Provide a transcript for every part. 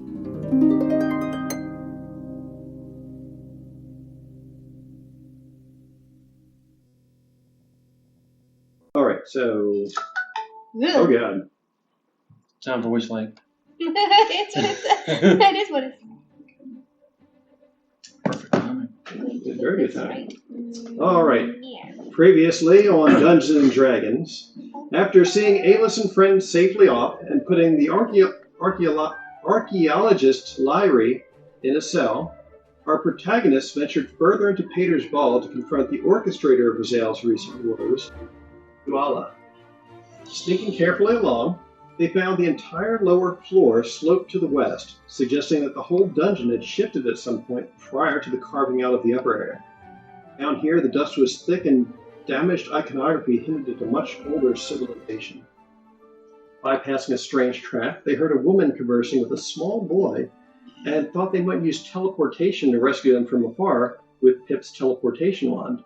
All right, so... Ugh. Oh, God. Time for Witchlight. That is what it's. Perfect timing. Very good time. Right. All right. Yeah. Previously on Dungeons and Dragons, after seeing Alis and friends safely off and putting the archaeologist Lyrie in a cell, our protagonists ventured further into Pater's Ball to confront the orchestrator of Rizal's recent woes, Nuala. Sneaking carefully along, they found the entire lower floor sloped to the west, suggesting that the whole dungeon had shifted at some point prior to the carving out of the upper area. Down here, the dust was thick and damaged iconography hinted at a much older civilization. Bypassing a strange trap, they heard a woman conversing with a small boy and thought they might use teleportation to rescue them from afar with Pip's teleportation wand.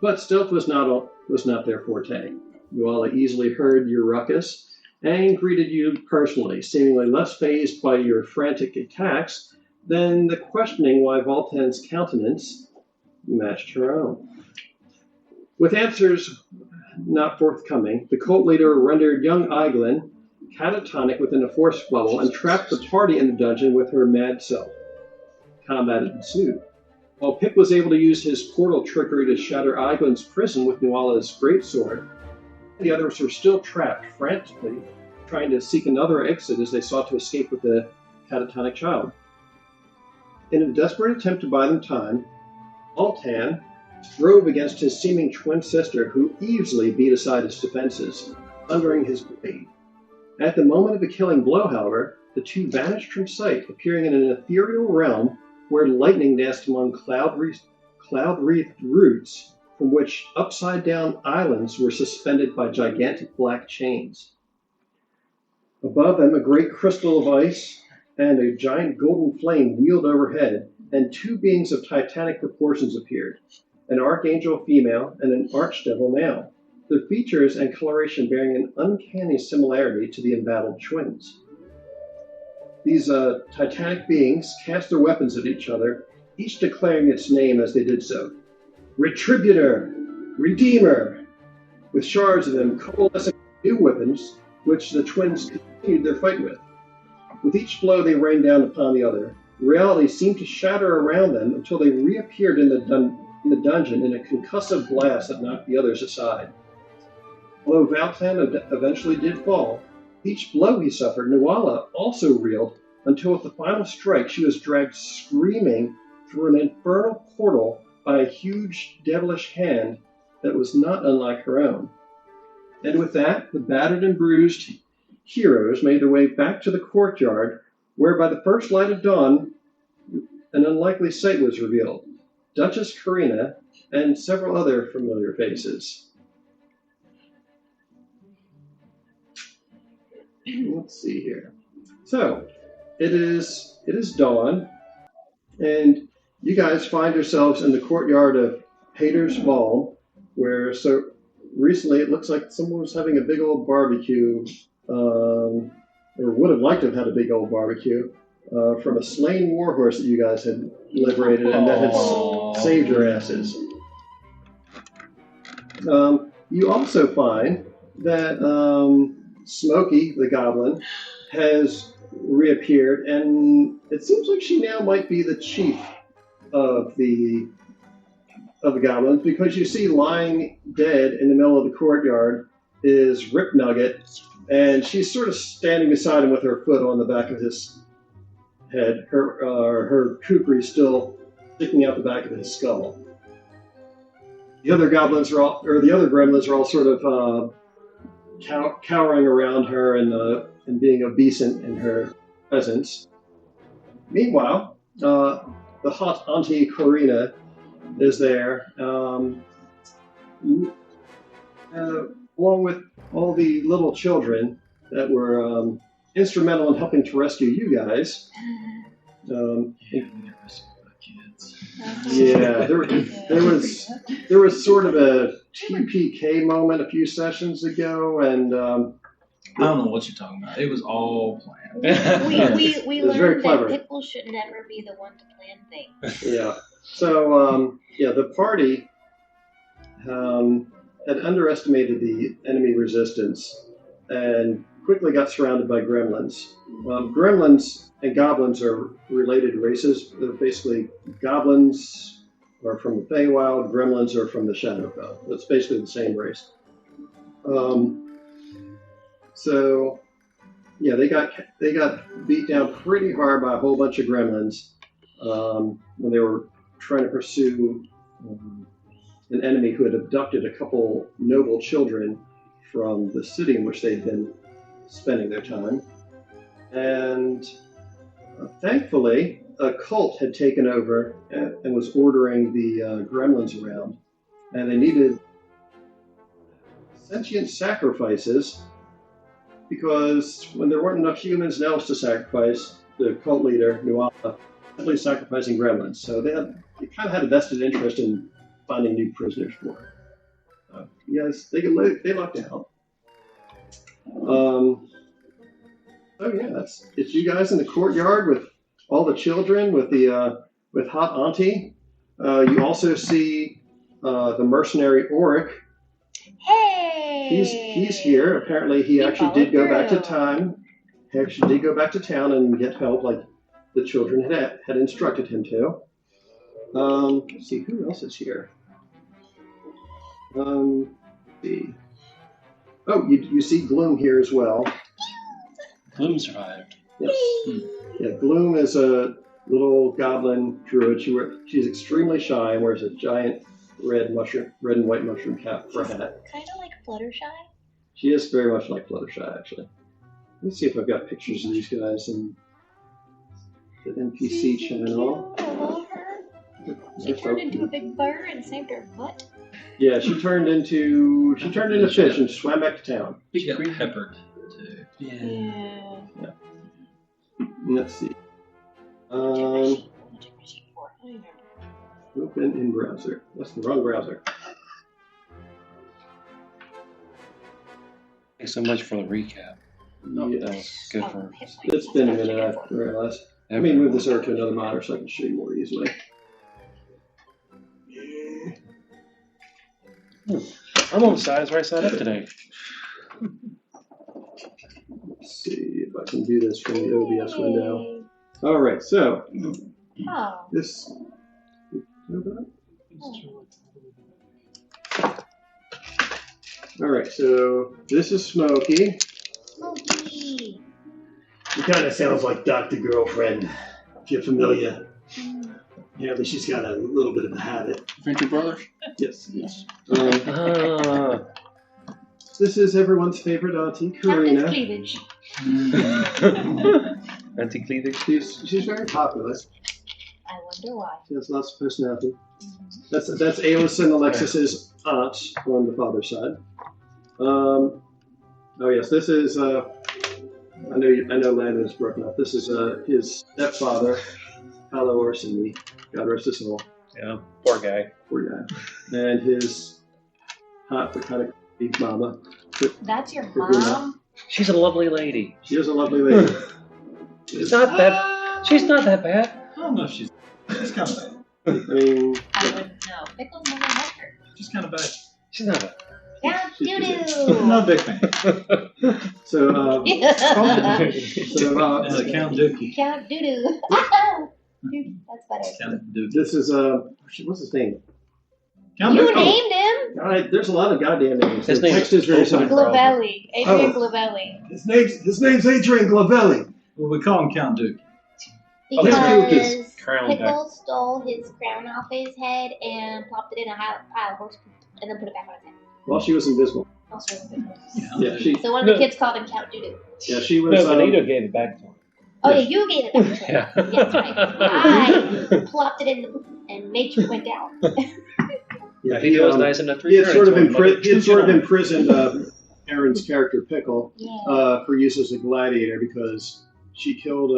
But stealth was not their forte. Nuala easily heard your ruckus and greeted you personally, seemingly less fazed by your frantic attacks than the questioning why Voltan's countenance matched her own. With answers not forthcoming, the cult leader rendered young Eiglin catatonic within a force bubble and trapped the party in the dungeon with her mad self. Combat ensued. While Pip was able to use his portal trickery to shatter Eiglin's prison with Nuala's greatsword, the others were still trapped, frantically trying to seek another exit as they sought to escape with the catatonic child. In a desperate attempt to buy them time, Voltan drove against his seeming twin sister, who easily beat aside his defenses, thundering his blade. At the moment of the killing blow, however, the two vanished from sight, appearing in an ethereal realm where lightning danced among cloud-wreathed roots, from which upside-down islands were suspended by gigantic black chains. Above them, a great crystal of ice and a giant golden flame wheeled overhead, and two beings of titanic proportions appeared, an archangel female and an archdevil male, their features and coloration bearing an uncanny similarity to the embattled twins. These titanic beings cast their weapons at each other, each declaring its name as they did so. Retributor, Redeemer, with shards of them coalescing new weapons, which the twins continued their fight with. With each blow they rained down upon the other. Reality seemed to shatter around them until they reappeared in the dungeon in a concussive blast that knocked the others aside. Although Voltan eventually did fall, each blow he suffered, Nuala also reeled until with the final strike she was dragged screaming through an infernal portal by a huge devilish hand that was not unlike her own. And with that, the battered and bruised heroes made their way back to the courtyard, where by the first light of dawn, an unlikely sight was revealed. Duchess Karina and several other familiar faces. Let's see here. So, it is dawn, and you guys find yourselves in the courtyard of Pater's Ball, where so recently it looks like someone was having a big old barbecue, or would have liked to have had a big old barbecue, from a slain warhorse that you guys had liberated and that had saved your asses. You also find that Smokey, the goblin, has reappeared, and it seems like she now might be the chief of the goblins, because you see lying dead in the middle of the courtyard is Rip Nugget, and she's sort of standing beside him with her foot on the back of his head, her kukri still sticking out the back of his skull. The other gremlins are all sort of cowering around her and being obeisant in her presence. Meanwhile, the hot Auntie Karina is there, along with all the little children that were instrumental in helping to rescue you guys. Yeah, there was sort of a TPK moment a few sessions ago, and I don't know what you're talking about. It was all planned. We It was very learned clever. that Pickle should never be the one to plan things. Yeah. So, the party had underestimated the enemy resistance and quickly got surrounded by gremlins. Gremlins and goblins are related races. They're basically goblins are from the Feywild, gremlins are from the Shadowfell. It's basically the same race. They got beat down pretty hard by a whole bunch of gremlins when they were trying to pursue an enemy who had abducted a couple noble children from the city in which they had been spending their time. And thankfully, a cult had taken over and was ordering the gremlins around. And they needed sentient sacrifices because when there weren't enough humans and elves to sacrifice, the cult leader, Nuala, was sacrificing gremlins. So they kind of had a vested interest in finding new prisoners for her. Yes, they lucked out. It's you guys in the courtyard with all the children, with Hot Auntie. You also see the mercenary Auric. Hey! He's here. Apparently, he actually did go back to town. He actually did go back to town and get help, like the children had instructed him to. Let's see who else is here. Let's see. Oh, you see Gloom here as well. Gloom survived. Yes. Yeah, Gloom is a little goblin druid. She's extremely shy and wears a giant red and white mushroom cap for a hat. Kind of like Fluttershy. She is very much like Fluttershy, actually. Let's see if I've got pictures of these guys in the NPC channel. I love her. She turned into a big bird and saved her butt. Yeah, she turned into fish and swam back to town. She got peppered too. Yeah. Let's see. Open in browser. That's the wrong browser. Thanks so much for the recap. Yes. That was good for. It's been a minute, I realized. Let me move this over to another monitor so I can show you more easily. I'm on the side right side up today. Let's see if I can do this from the OBS window. All right, so this. All right, so this is Smokey. Smokey. He kind of sounds like Dr. Girlfriend, if you're familiar. Yeah, but she's got a little bit of a habit. Venture Brothers? Yes. This is everyone's favorite auntie, Karina. Captain Cleavage. Auntie Cleavage? She's very popular. I wonder why. She has lots of personality. That's Alyssa and Alexis's aunts on the father's side. Oh yes, this is I know Landon is broken up. This is his stepfather, Paolo Orsini. God rest his soul. Yeah, poor guy. Poor guy. And his hot but kind of creepy mama. That's your mom? She's a lovely lady. She is a lovely lady. She's not that bad. I don't know if she's kind of bad. I mean, I wouldn't know. Pickles never met her. She's kind of bad. She's not bad. Count Doo-Doo! Not a big fan. so Count Dookie. Count Doo-Doo. Dude, that's better. Count Dookie. this is what's his name? Count You Dookie. named him? All right, there's a lot of goddamn names. His The name text is is very Open simple. Glavelli. Adrian Oh. Glavelli. His name's Adrian Glavelli. Well, we call him Count Dookie. Because Crown back. Pickle stole his crown off his head and plopped it in a pile of horse poop and then put it back on his head. Well, she was invisible. Also, Pickle. Yeah, she. So one of the kids called him Count Doo-Doo. Yeah, she was. No, Benito gave it back to him. Oh yeah, you gave it back to him. Yeah. Yeah, that's right. I plopped it in the poop and made sure it went down. Yeah, He was nice enough to He had return sort of it to him. he had sort of imprisoned Aaron's character Pickle Yeah. for use as a gladiator because she killed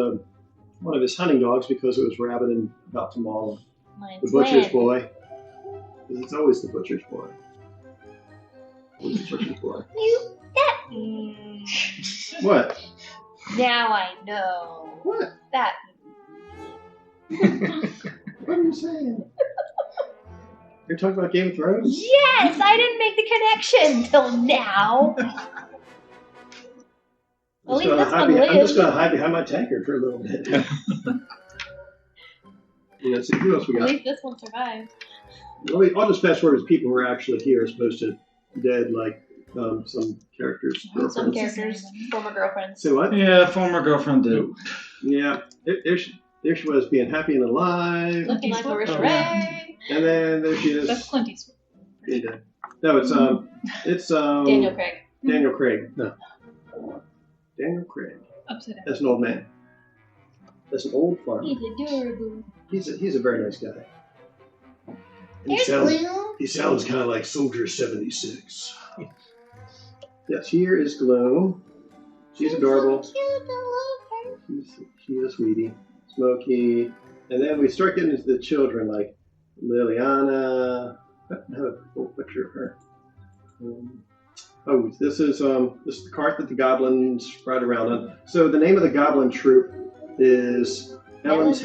one of his hunting dogs because it was rabid and about to maul My the butcher's twin. boy. It's always the butcher's boy. Always the butcher's boy. That What? Now I know. What? That. What are you saying? You're talking about Game of Thrones? Yes, I didn't make the connection till now. At least this one I'm just lives. going to hide behind my tankard for a little bit. Let's see, who else we At got? least this one survived. I'll just fast forward to people who are actually here as opposed to dead, like some characters. Some characters, former girlfriends. Say what? Yeah, former girlfriend did. Yeah, there she was, being happy and alive. Looking like Marisha Oh, Ray. And then there she is. That's Clint Eastwood. Yeah. No, it's Daniel Craig. Daniel Craig. No. Daniel Craig. Upside down. That's an old man. That's an old farmer. He's adorable. He's a very nice guy. And There's Gloom. he sounds kind of like Soldier 76. Yes, here is Gloom. She's adorable. So cute, I love her. She's a sweetie. Smokey. And then we start getting into the children, like Liliana. I have a full picture of her. This is the cart that the goblins ride around on. So the name of the goblin troupe is Melon's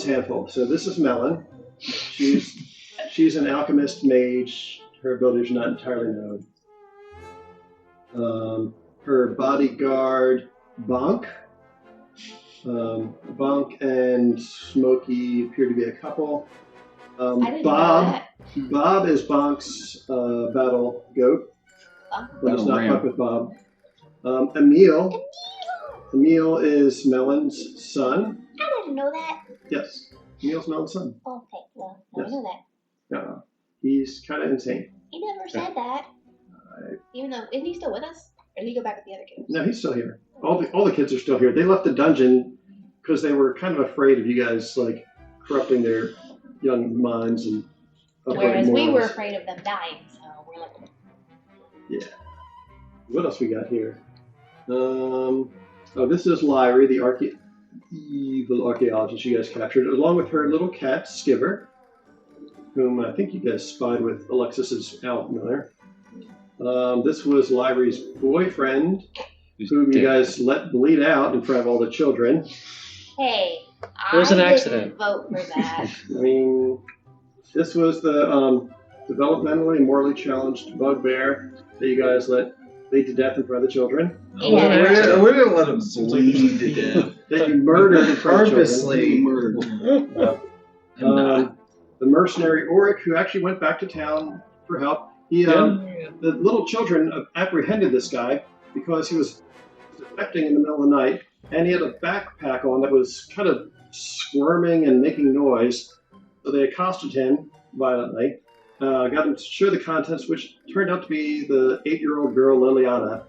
Handful. So this is Melon. She's an alchemist mage. Her abilities are not entirely known. Her bodyguard, Bonk. Bonk and Smokey appear to be a couple. I didn't know that. Bob is Bonk's battle goat, but it's not fuck with Bob. Emil is Melon's son. I didn't know that. Yes, Emil's Melon's son. Okay, well, now I know that. He's kind of insane. He never said that. Even though, isn't he still with us? Or did he go back with the other kids? No, he's still here. All the kids are still here. They left the dungeon because they were kind of afraid of you guys like corrupting their young minds and. Whereas we were afraid of them dying, so we're like. Yeah. What else we got here? This is Lyrie, the evil archaeologist you guys captured, along with her little cat, Skiver, whom I think you guys spied with Alexis's Al Miller. This was Lyrie's boyfriend, whom you guys let bleed out in front of all the children. Hey, It was an I accident. didn't vote for that. I mean, this was the developmentally and morally challenged bugbear that you guys let bleed to death in front of the children. Yeah. We didn't let him bleed to death. That you murdered in front of the Purposely children. murdered. The mercenary Auric, who actually went back to town for help. The little children apprehended this guy because he was defecting in the middle of the night, and he had a backpack on that was kind of squirming and making noise. So they accosted him violently, got him to show the contents, which turned out to be the 8-year-old girl Liliana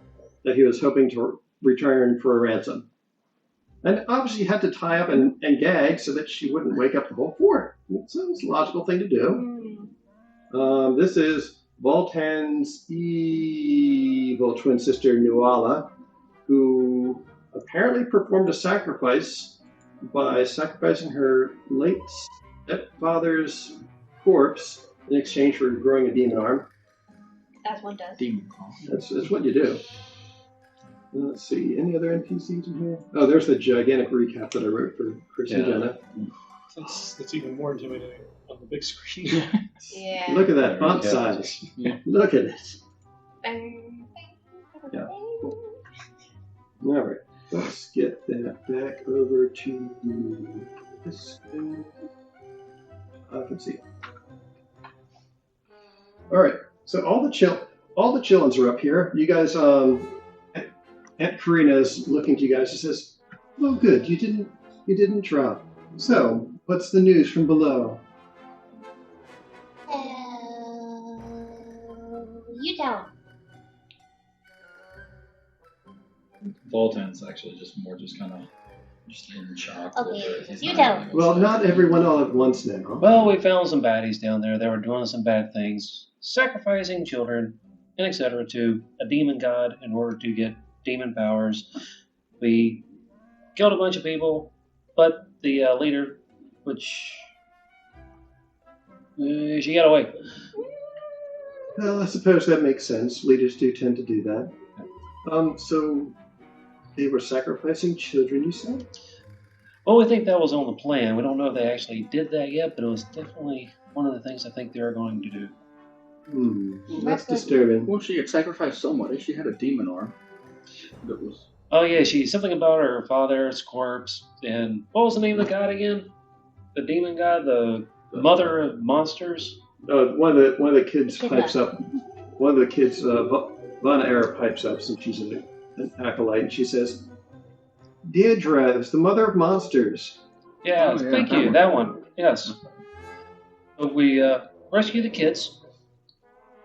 that he was hoping to return for a ransom. And obviously had to tie up and gag so that she wouldn't wake up the whole fort. So it's a logical thing to do. This is Voltan's evil twin sister, Nuala, who apparently performed a sacrifice by sacrificing her late stepfather's corpse in exchange for growing a demon arm. As one does. Demon call. That's what you do. Let's see, any other NPCs in here? Oh, there's the gigantic recap that I wrote for Chris and Jenna. That's even more intimidating on the big screen. Yeah. Look at that font size. Look at it. Yeah. All right, let's get that back over to this thing. I can see it. All right, so all the chillins are up here. You guys, Aunt Karina's looking to you guys. She says, "Well, good. You didn't drop. So, what's the news from below?" You tell him. Voltan's actually just kind of in shock. a little Okay, bit. He's you not tell really him. Well, not everyone all at once now. Well, we found some baddies down there. They were doing some bad things, sacrificing children, and etc. to a demon god in order to get demon powers. We killed a bunch of people, but the leader, which she got away. Well, I suppose that makes sense. Leaders do tend to do that. So they were sacrificing children, you said? Well, we think that was on the plan. We don't know if they actually did that yet, but it was definitely one of the things I think they were going to do. That's disturbing. Well, she had sacrificed somebody. She had a demon arm. That was. Oh yeah, something about her father's corpse. And what was the name of the god again? The demon god, the mother of monsters. One of the kids pipes up. One of the kids, Vanna Era, pipes up since she's an acolyte, and she says, "Deirdre is the mother of monsters." Yeah, thank you. That one. Yes. So we rescue the kids.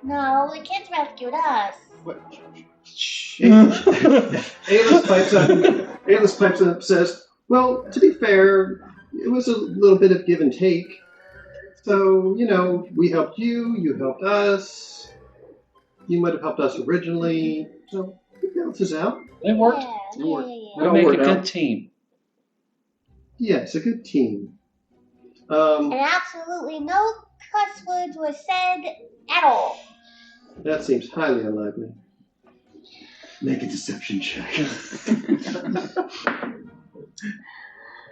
No, the kids rescued us. What? Aylis pipes up. Aylis pipes up and says, "Well, to be fair, it was a little bit of give and take. So, we helped you, you helped us. You might have helped us originally. So, it balances out." It worked. Yeah. We make a good team. Yes, a good team. And absolutely no cuss words were said at all. That seems highly unlikely. Make a deception check.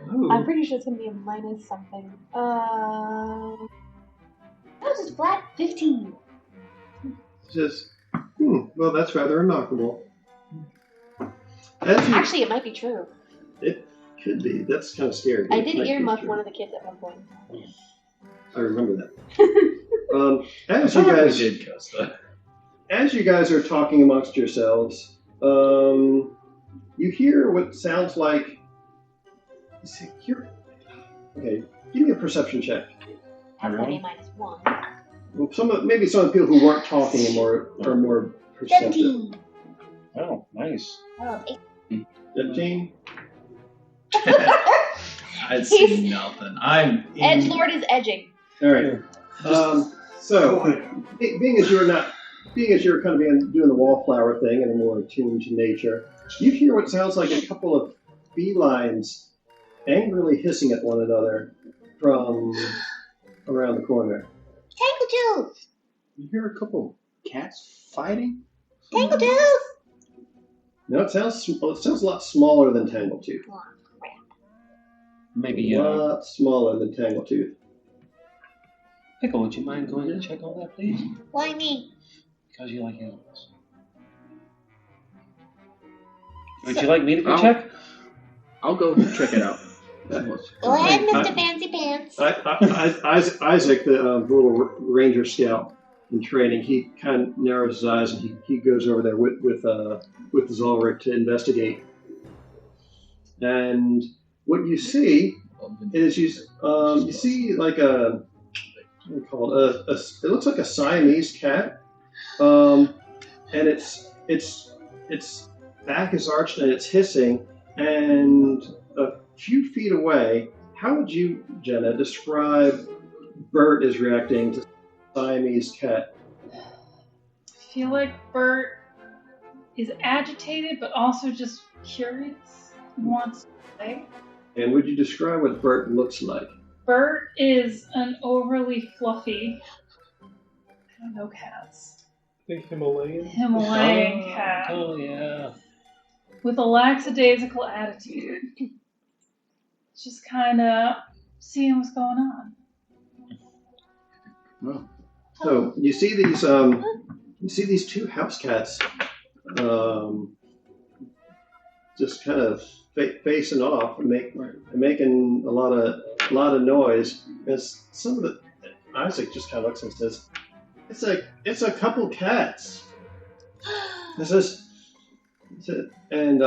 I'm pretty sure it's going to be a minus something. That was just flat 15. Says, well, that's rather remarkable. Actually, it might be true. It could be. That's kind of scary. I did earmuff one of the kids at one point. I remember that. As you guys are talking amongst yourselves, you hear what sounds like. Okay, give me a perception check. That's going to be minus 1. Well, maybe some of the people who weren't talking are more perceptive. 17. Oh, nice. Oh, 15? I'd see nothing. Edgelord is edging. All right. So, being as you're kind of doing the wallflower thing and are more attuned to nature, you hear what sounds like a couple of felines angrily hissing at one another from around the corner. Tangletooth! You hear a couple cats fighting? Tangletooth! No, it sounds a lot smaller than Tangletooth. Oh, crap. Maybe A lot smaller than Tangletooth. Pickle, would you mind going and check on that, please? Why me? Because you like animals. Would you like me to go check? I'll go check it out. Go ahead, Mr. Fancy Pants. Isaac, the little ranger scout in training, he kind of narrows his eyes and he goes over there with Zolric to investigate. And what you see is you see like a what do you call it? It looks like a Siamese cat, and its back is arched and it's hissing, and a few feet away. How would you, Jenna, describe Bert is reacting to Siamese cat? I feel like Bert is agitated, but also just curious, wants to play. And would you describe what Bert looks like? Bert is an overly fluffy, I don't know cats, I think Himalayan cat. Oh, yeah. With a lackadaisical attitude. Just kind of seeing what's going on. Well, So you see these two house cats, just kind of facing off and making a lot of noise. As some of the Isaac just kind of looks and says, "It's a couple cats." And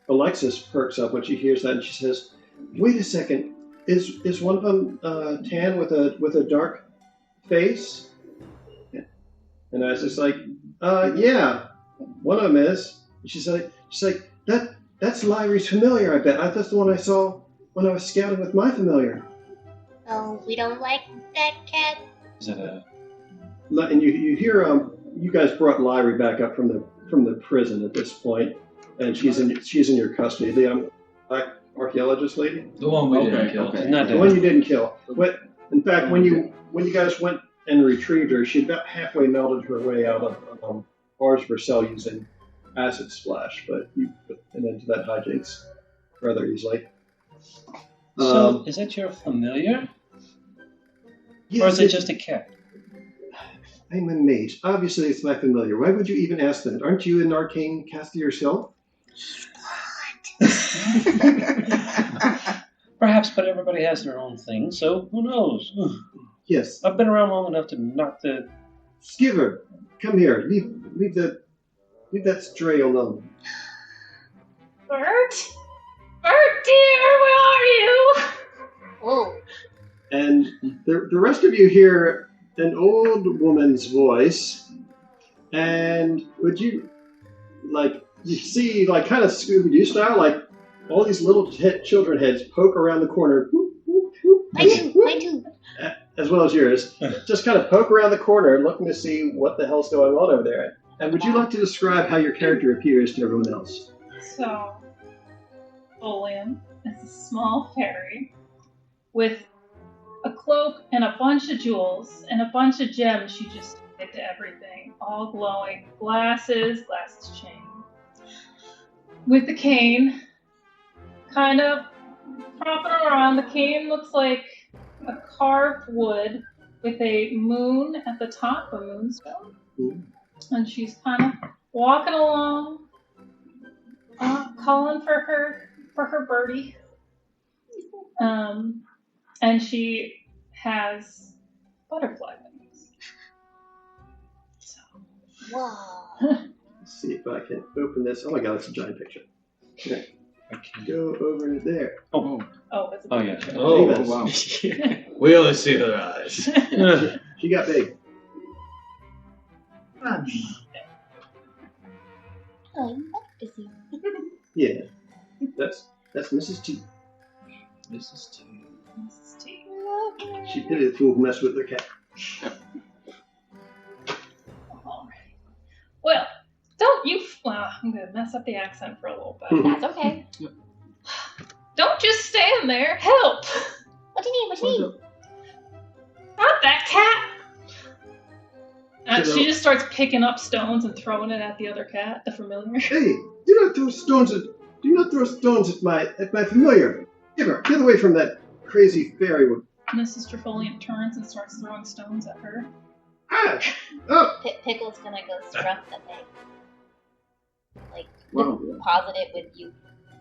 Alexis perks up when she hears that, and she says, "Wait a second, is one of them tan with a dark face?" And I was just like, "Yeah, one of them is." And she's like, "That's Lyrie's familiar, I bet. That's the one I saw when I was scouting with my familiar." Oh, we don't like that cat. Is it a... And you hear you guys brought Lyrie back up from the prison at this point, and she's in your custody. The black archaeologist lady, the one we didn't kill. Okay. Not the one you didn't kill. But in fact, when you guys went and retrieved her, she about halfway melted her way out of Arsver cell using acid splash, but you put an end to that hijinks rather easily. So, is it your familiar? Or is it just a cat? I'm a mage. Obviously, it's my familiar. Why would you even ask that? Aren't you an arcane caster yourself? Perhaps, but everybody has their own thing, so who knows? Yes. I've been around long enough to not the... Skiver, come here. Leave that stray alone. Bert? Bert, dear, where are you? Whoa. And the rest of you hear an old woman's voice, and would you, you see, kind of Scooby-Doo style, all these little children heads poke around the corner. Whoop, whoop, whoop, Mine too. as well as yours. Just kind of poke around the corner looking to see what the hell's going on over there. And would you like to describe how your character appears to everyone else? So, Olean is a small fairy with a cloak and a bunch of jewels and a bunch of gems she just did to everything, all glowing. Glasses chain. With the cane, kind of propping around. The cane looks like a carved wood with a moon at the top, a moonstone. And she's kind of walking along, calling for her birdie. And she has butterfly wings. So. Wow. Let's see if I can open this. Oh my god, it's a giant picture. Okay. Go over there. Oh, It's a oh yeah. Oh, Davis. wow. We only see her eyes. She got big. Oh, you like to see. Yeah. That's Mrs. T. Mrs. T. Mrs. T. She pity the fool who messed with their cat. All right. Well, don't you... Well, I'm going to mess up the accent for a little bit. That's okay. Don't just stand there. Help! What do you need? What do you need? Not that cat! You She know- just starts picking up stones and throwing it at the other cat, the familiar. Hey, do not throw stones at my familiar. Get away from that crazy fairy woman. Mrs. Trifoliant turns and starts throwing stones at her. Ah! Oh! Pickle's gonna go scruff the thing. Wow. Deposit it with you.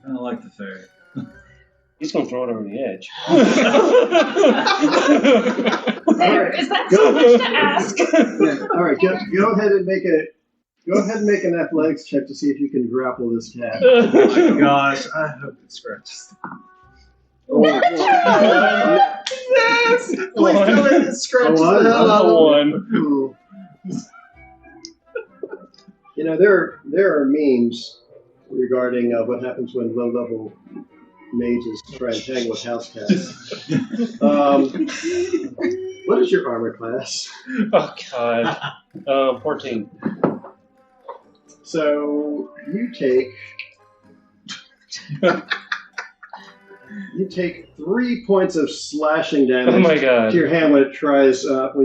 I don't like the fairy. He's going to throw it over the edge. There, is that so much to ask? Yeah. All right, go ahead and make an athletics check to see if you can grapple this cat. Oh my gosh, I hope it scratches. Yes! Please tell me it scratches Oh, the hell out of me. One. Ooh. You know, there are memes regarding what happens when low-level mages try and tangle with house cats. What is your armor class? Oh, God. 14. So you take 3 points of slashing damage Oh, my God. to your hand when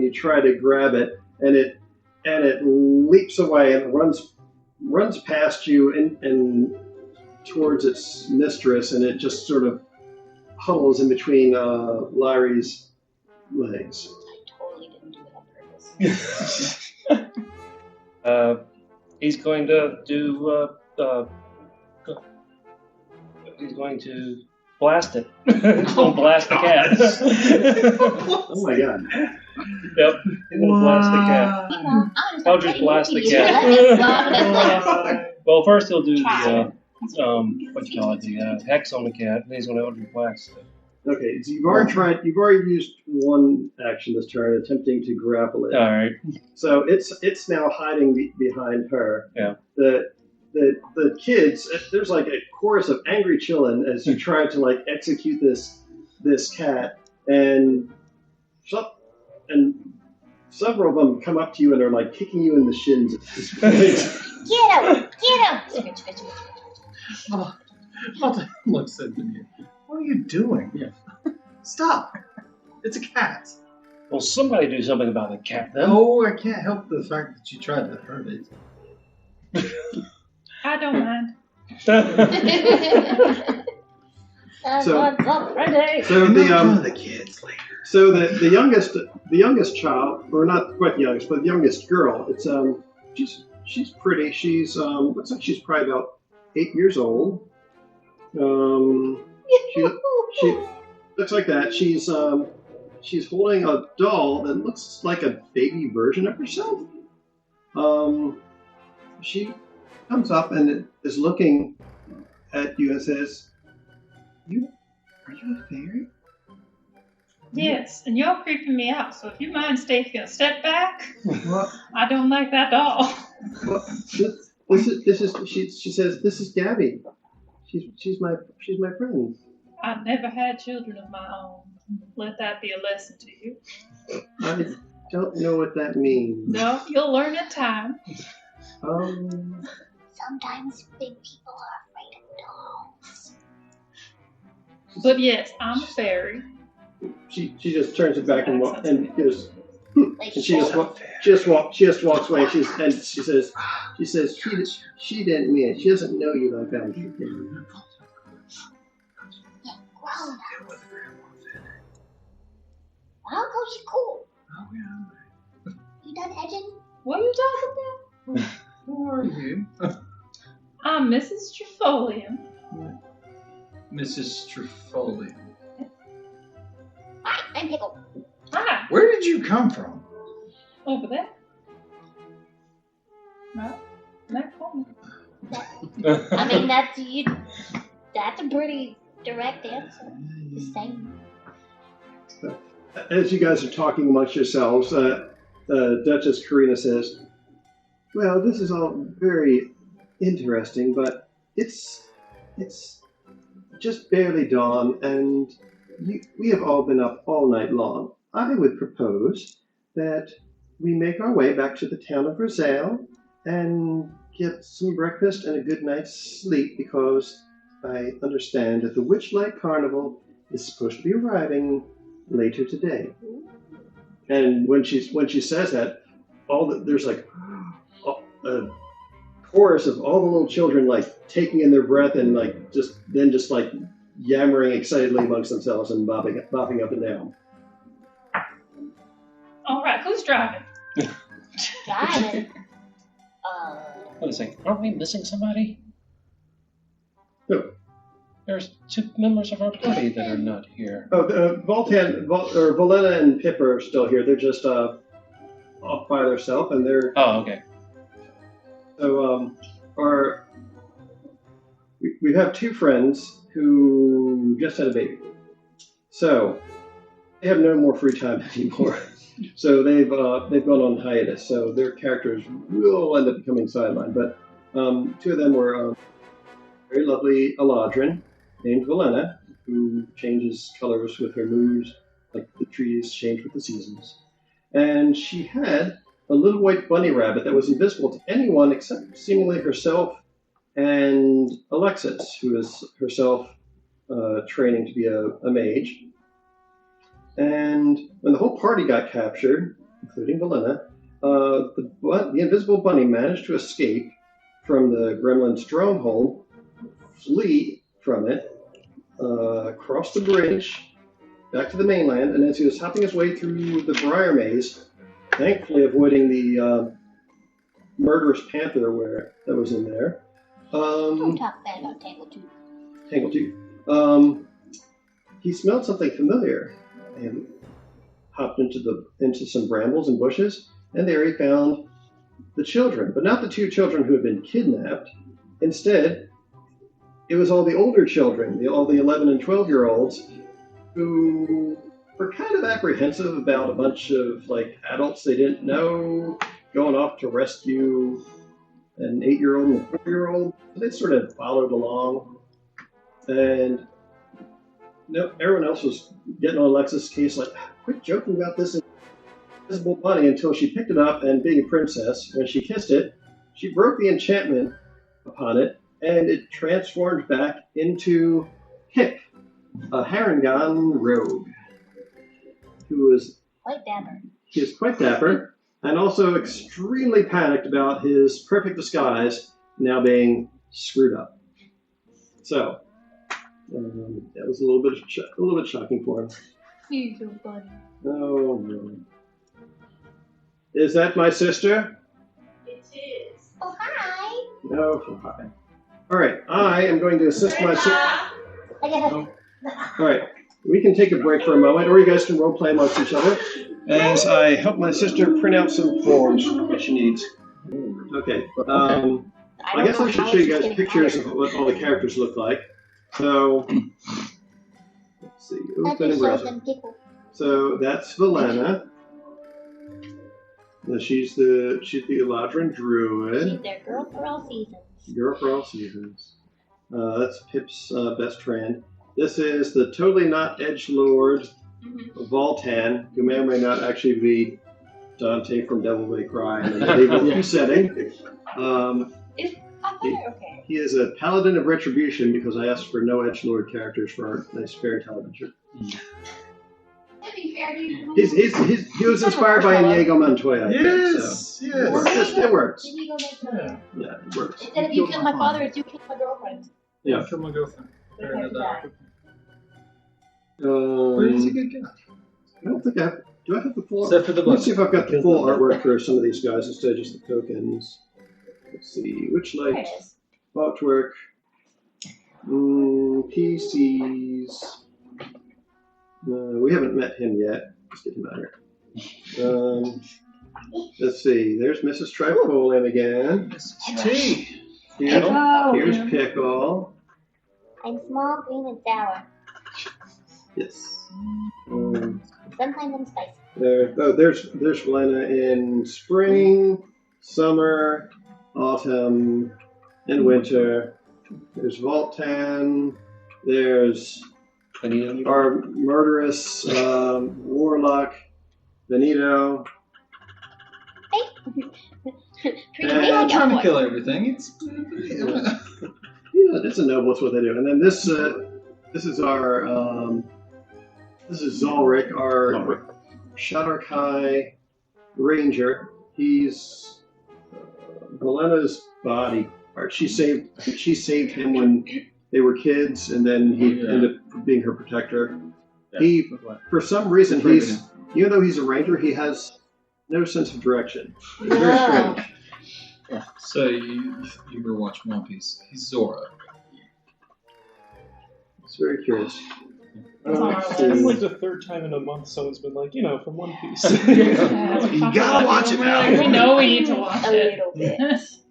you try to grab it, and it leaps away and runs past you and towards its mistress, and it just sort of huddles in between Larry's legs. I totally didn't do it on purpose. He's going to do. He's going to blast it. He's going to blast the cat. Oh my god. Yep. He's going to blast the cat. You know, I'll just blast the cat. Let me slap it like Well, first he'll do the Try. what you call it, the hex on the cat, and he's going to Eldritch Blast it. Okay, so you've already used one action this turn, attempting to grapple it. All right. So it's now hiding behind her. Yeah. The kids, there's like a chorus of angry chillin' as you try to like execute this cat, and several of them come up to you and are like kicking you in the shins at this point. Get him! Scratch, scratch, scratch. Oh, Alta looks at me. What are you doing? Yeah. Stop! It's a cat. Well, somebody do something about the cat then. No, I can't help the fact that you tried to hurt it. I don't mind. So- so pretty. So And the I'll draw the kids later. so the youngest child, or not quite the youngest, but the youngest girl. It's she's pretty. She's looks like she's probably about 8 years old. She looks like that. She's holding a doll that looks like a baby version of herself. She comes up and is looking at you and says, Are you a fairy?" Yes, and you're creeping me out, so if you mind taking a step back, Well, I don't like that doll. well, she says, "This is Gabby. She's my friend." I've never had children of my own. Let that be a lesson to you. I don't know what that means. No, you'll learn in time. Sometimes big people are afraid of dolls. But yes, I'm a fairy. She just turns it back and goes, Like and she just walks away. She says she didn't mean it. She doesn't know you like that. yeah, grown up. I'll go. She's cool. Oh, yeah. You done edging? What are you talking about? Who are you? I'm Mrs. Trifolium. Mrs. Trifolium. Hi, I'm Pickle. Hi, Where did you come from? over there. No, that corner. I mean, that's a pretty direct answer. The same. As you guys are talking amongst yourselves, Duchess Karina says, "Well, this is all very interesting, but it's just barely dawn, and we have all been up all night long. I would propose that we make our way back to the town of Roselle and get some breakfast and a good night's sleep, because I understand that the Witchlight Carnival is supposed to be arriving later today." And when she says that, there's like a chorus of all the little children like taking in their breath and like just like yammering excitedly amongst themselves and bopping up and down. All right, who's driving? Driving. Wait a second. Aren't we missing somebody? Who? There's 2 members of our party that are not here. Oh, Valena and Pip are still here. They're just off by themselves, and they're Oh, okay. so we have 2 friends who just had a baby, so they have no more free time anymore. So they've gone on hiatus. So their characters will end up becoming sidelined. But 2 of them were very lovely Eladrin, named Valena, who changes colors with her moods, like the trees change with the seasons. And she had a little white bunny rabbit that was invisible to anyone except seemingly herself and Alexis, who is herself training to be a mage. And when the whole party got captured, including Valena, the invisible bunny managed to escape from the gremlin stronghold, flee from it, cross the bridge back to the mainland, and as he was hopping his way through the briar maze, thankfully avoiding the murderous panther that was in there. Don't talk bad about Tangletooth. Tangletooth. He smelled something familiar and hopped into some brambles and bushes, and there he found the children, but not the 2 children who had been kidnapped. Instead, it was all the older children, all the 11 and 12-year-olds, who were kind of apprehensive about a bunch of like adults they didn't know going off to rescue an 8-year-old and a 4-year-old. So they sort of followed along, and everyone else was getting on Alexis' case, like, quit joking about this invisible bunny, until she picked it up, and being a princess, when she kissed it, she broke the enchantment upon it, and it transformed back into Pip, a Harangon rogue, who was Quite dapper. he is quite dapper, and also extremely panicked about his perfect disguise now being screwed up. So that was a little bit shocking for him. He's so funny. Oh no. Is that my sister? It is. Oh, hi. No. Hi. All right. I am going to assist my sister. I got All right. We can take a break for a moment, or you guys can role play amongst each other as I help my sister print out some forms that she needs. Okay. I guess I should show you guys pictures of what all the characters look like. So, let's see. Open and browser. So that's Valena. Now she's the Eladrin Druid. She's their girl for all seasons. Girl for all seasons. That's Pip's best friend. This is the totally not edgelord Voltan, who may or may not actually be Dante from Devil May Cry in a medieval setting. Okay. He is a paladin of retribution because I asked for no edgelord characters for our nice fairy tale adventure. To be fair, He was inspired by Inigo Montoya. I think, Yes, yes. It works. Did he go back to Yeah, it works. Instead of you kill my father, it's you kill my girlfriend. Yeah. Kill my girlfriend. They have to die. Where does he get gun? I don't think I have. Do I have the full? Except for the Let's book. see if I've got the full artwork for some of these guys instead of just the tokens. Let's see. Witchlight There it is. artwork. PCs. We haven't met him yet. Let's get him out here. Let's see. There's Mrs. Tripolin again. T. Here's Pickle. I'm small, green, and sour. Yes. Sometimes I'm spicy. There's Valena in spring, summer, autumn, and winter. There's Voltan. There's our murderous warlock, Benito. I'm trying to kill everything. It's Yeah, it's a noble. It's what they do. And then this is our this is Zolric, our Shadar-kai ranger. He's Valena's body part. She saved him when they were kids, and then he ended up being her protector. He, for some reason, even though he's a ranger, he has no sense of direction. It's very strange. So you ever watch One Piece? He's Zora. It's very curious. It's like the third time in a month someone's been like, from One Piece. You gotta watch it now. We know we need to watch A it. little bit. So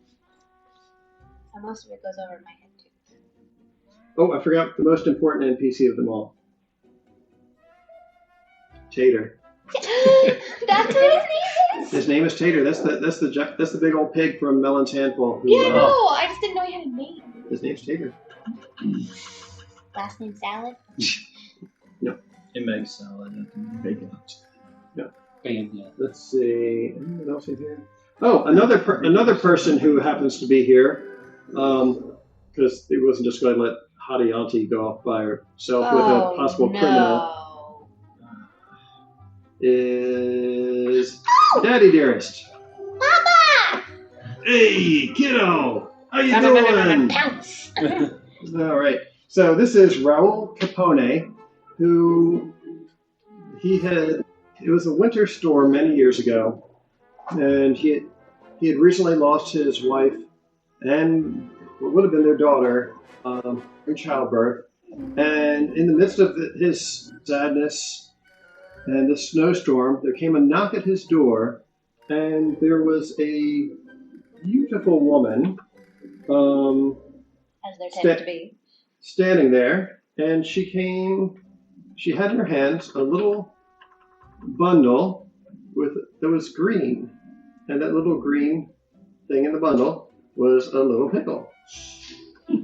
most of it goes over my head too. Oh, I forgot the most important NPC of them all. Tater. That's what his name is? His name is Tater. That's the big old pig from Melon's Handful. Who, Yeah, no, I just didn't know he had a name. His name's Tater. Last name Salad? It makes salad and bacon. Let's see. Anyone else in here? Oh, another person who happens to be here, because it wasn't just going to let Hottie Auntie go off by herself with a possible criminal. Is Daddy Dearest. Papa! Hey, kiddo! How you doing? Pounce! All right. So this is Raul Capone, who it was a winter storm many years ago, and he had recently lost his wife and what would have been their daughter in childbirth. And in the midst of his sadness and the snowstorm, there came a knock at his door, and there was a beautiful woman As there tends to be. standing there, and she had in her hands a little bundle that was green, and that little green thing in the bundle was a little pickle.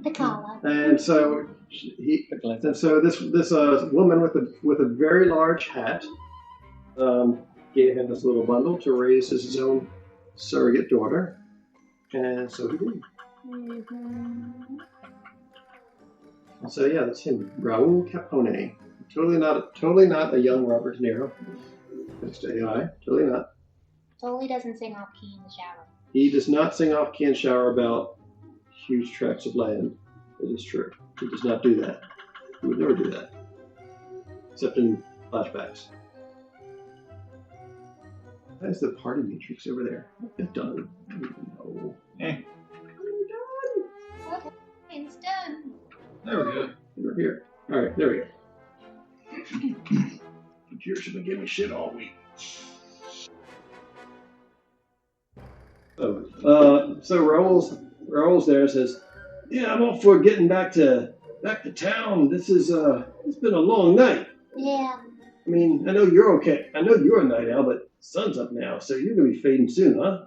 Piccolo. And so this woman with a very large hat gave him this little bundle to raise as his own surrogate daughter, and so he did. Mm-hmm. So yeah, that's him, Raul Capone. Totally not a young Robert De Niro. Just AI. Totally not. Totally doesn't sing off key in the shower. He does not sing off key and shower about huge tracts of land. It is true. He does not do that. He would never do that. Except in flashbacks. That's the party matrix over there. It's done. I don't even know. What? It's done. There we go. We're here. Alright, there we go. Computer should have given me shit all week. So Raoul's there says, "Yeah, I'm all for getting back to town. This is it's been a long night. Yeah. I mean, I know you're okay. I know you're a night owl, but the sun's up now, so you're gonna be fading soon, huh?"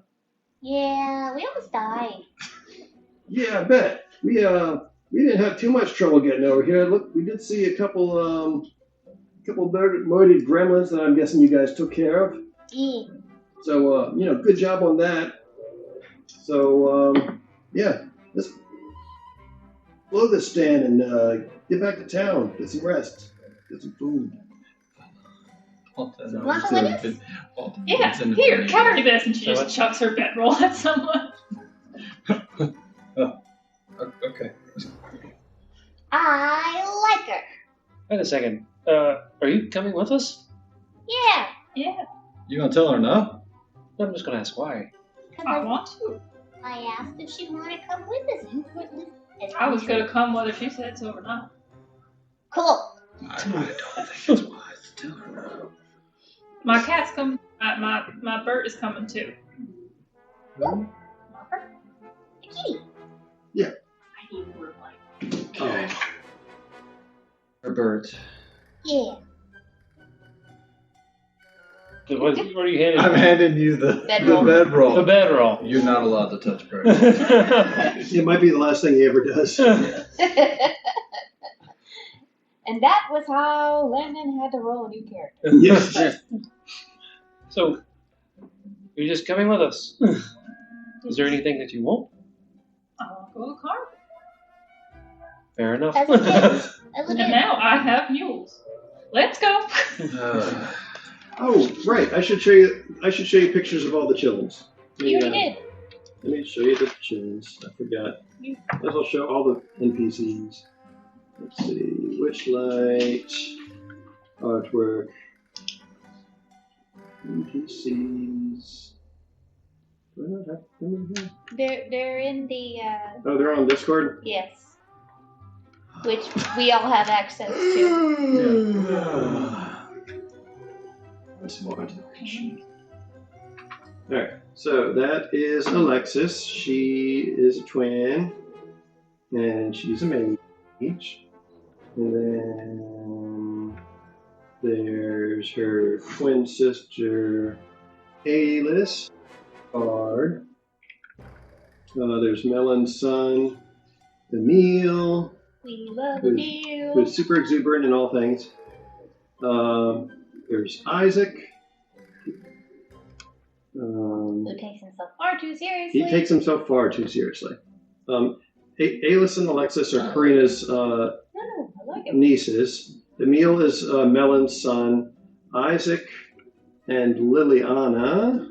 Yeah, we almost died. "Yeah, I bet. We didn't have too much trouble getting over here. Look, we did see a couple murdered gremlins that I'm guessing you guys took care of. Yeah. So good job on that. So yeah, let's blow this stand and get back to town. Get some rest. Get some food." Yeah, here, carry this, and she just chucks her bedroll at someone. Okay. I like her. Wait a second. Are you coming with us? Yeah. Yeah, You gonna tell her no? I'm just gonna ask why. I want to. I asked if she wanted to come with us. You wouldn't listen. I was gonna come whether she said so or not. Cool. I don't think it's wise to tell her no. My cat's coming. My bird is coming too. A kitty. I need more light. Oh. Her birds. Yeah. So what are you handing? I'm handing you the Bedroll. bedroll. The bedroll. You're not allowed to touch birds. It might be the last thing he ever does. And that was how Landon had to roll a new character. Yes. So, you're just coming with us. Is there anything that you want? I want to go to the car. Fair enough. As a kid. As a And kid. now I have mules. Let's go. Oh, right. I should show you pictures of all the chillins. You already did. Let me show you the chillins. I forgot. I'll show all the NPCs. Let's see. Witchlight. Artwork. NPCs. Do I not have them in here? They're in the Oh, they're on Discord? yes, which we all have access to. That's more. Alright, so that is Alexis. She is a twin, and she's a mage. And then there's her twin sister, Alice, Bard. There's Melon's son, Emil, We love Who's- you. who's super exuberant in all things. There's Isaac. Who takes himself far too seriously? He takes himself far too seriously. Alice and Alexis are Karina's No, I like it. nieces. Emil is Melon's son. Isaac and Liliana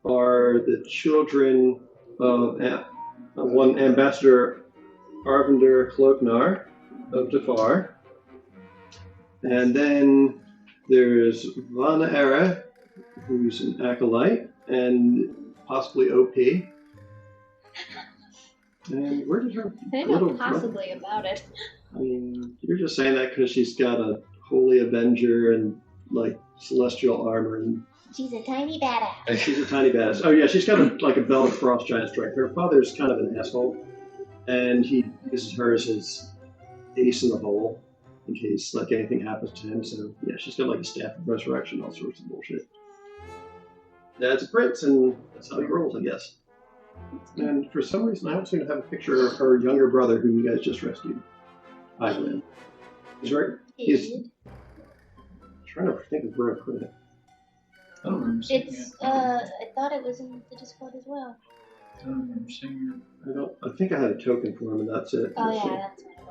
are the children of one Ambassador Arvinder Cloknar of Jafar. And then there's Vana Era, who's an acolyte and possibly OP. And where did her I little know possibly about it. I mean, you're just saying that because she's got a holy avenger and like celestial armor, and She's a tiny badass. she's a tiny badass. Oh yeah, she's got a belt of frost giant strike. Her father's kind of an asshole, and he uses her as his ace in the hole in case like anything happens to him. So yeah, she's got like a staff of resurrection, all sorts of bullshit. Dad's a prince, and that's how he rolls, I guess. And for some reason, I don't seem to have a picture of her younger brother, who you guys just rescued. Ivan. He's right. He's trying to think of where I put it. I don't remember seeing It's it. I thought it was in the Discord as well. I don't remember seeing I think I had a token for him, and that's it. Oh yeah, that's what it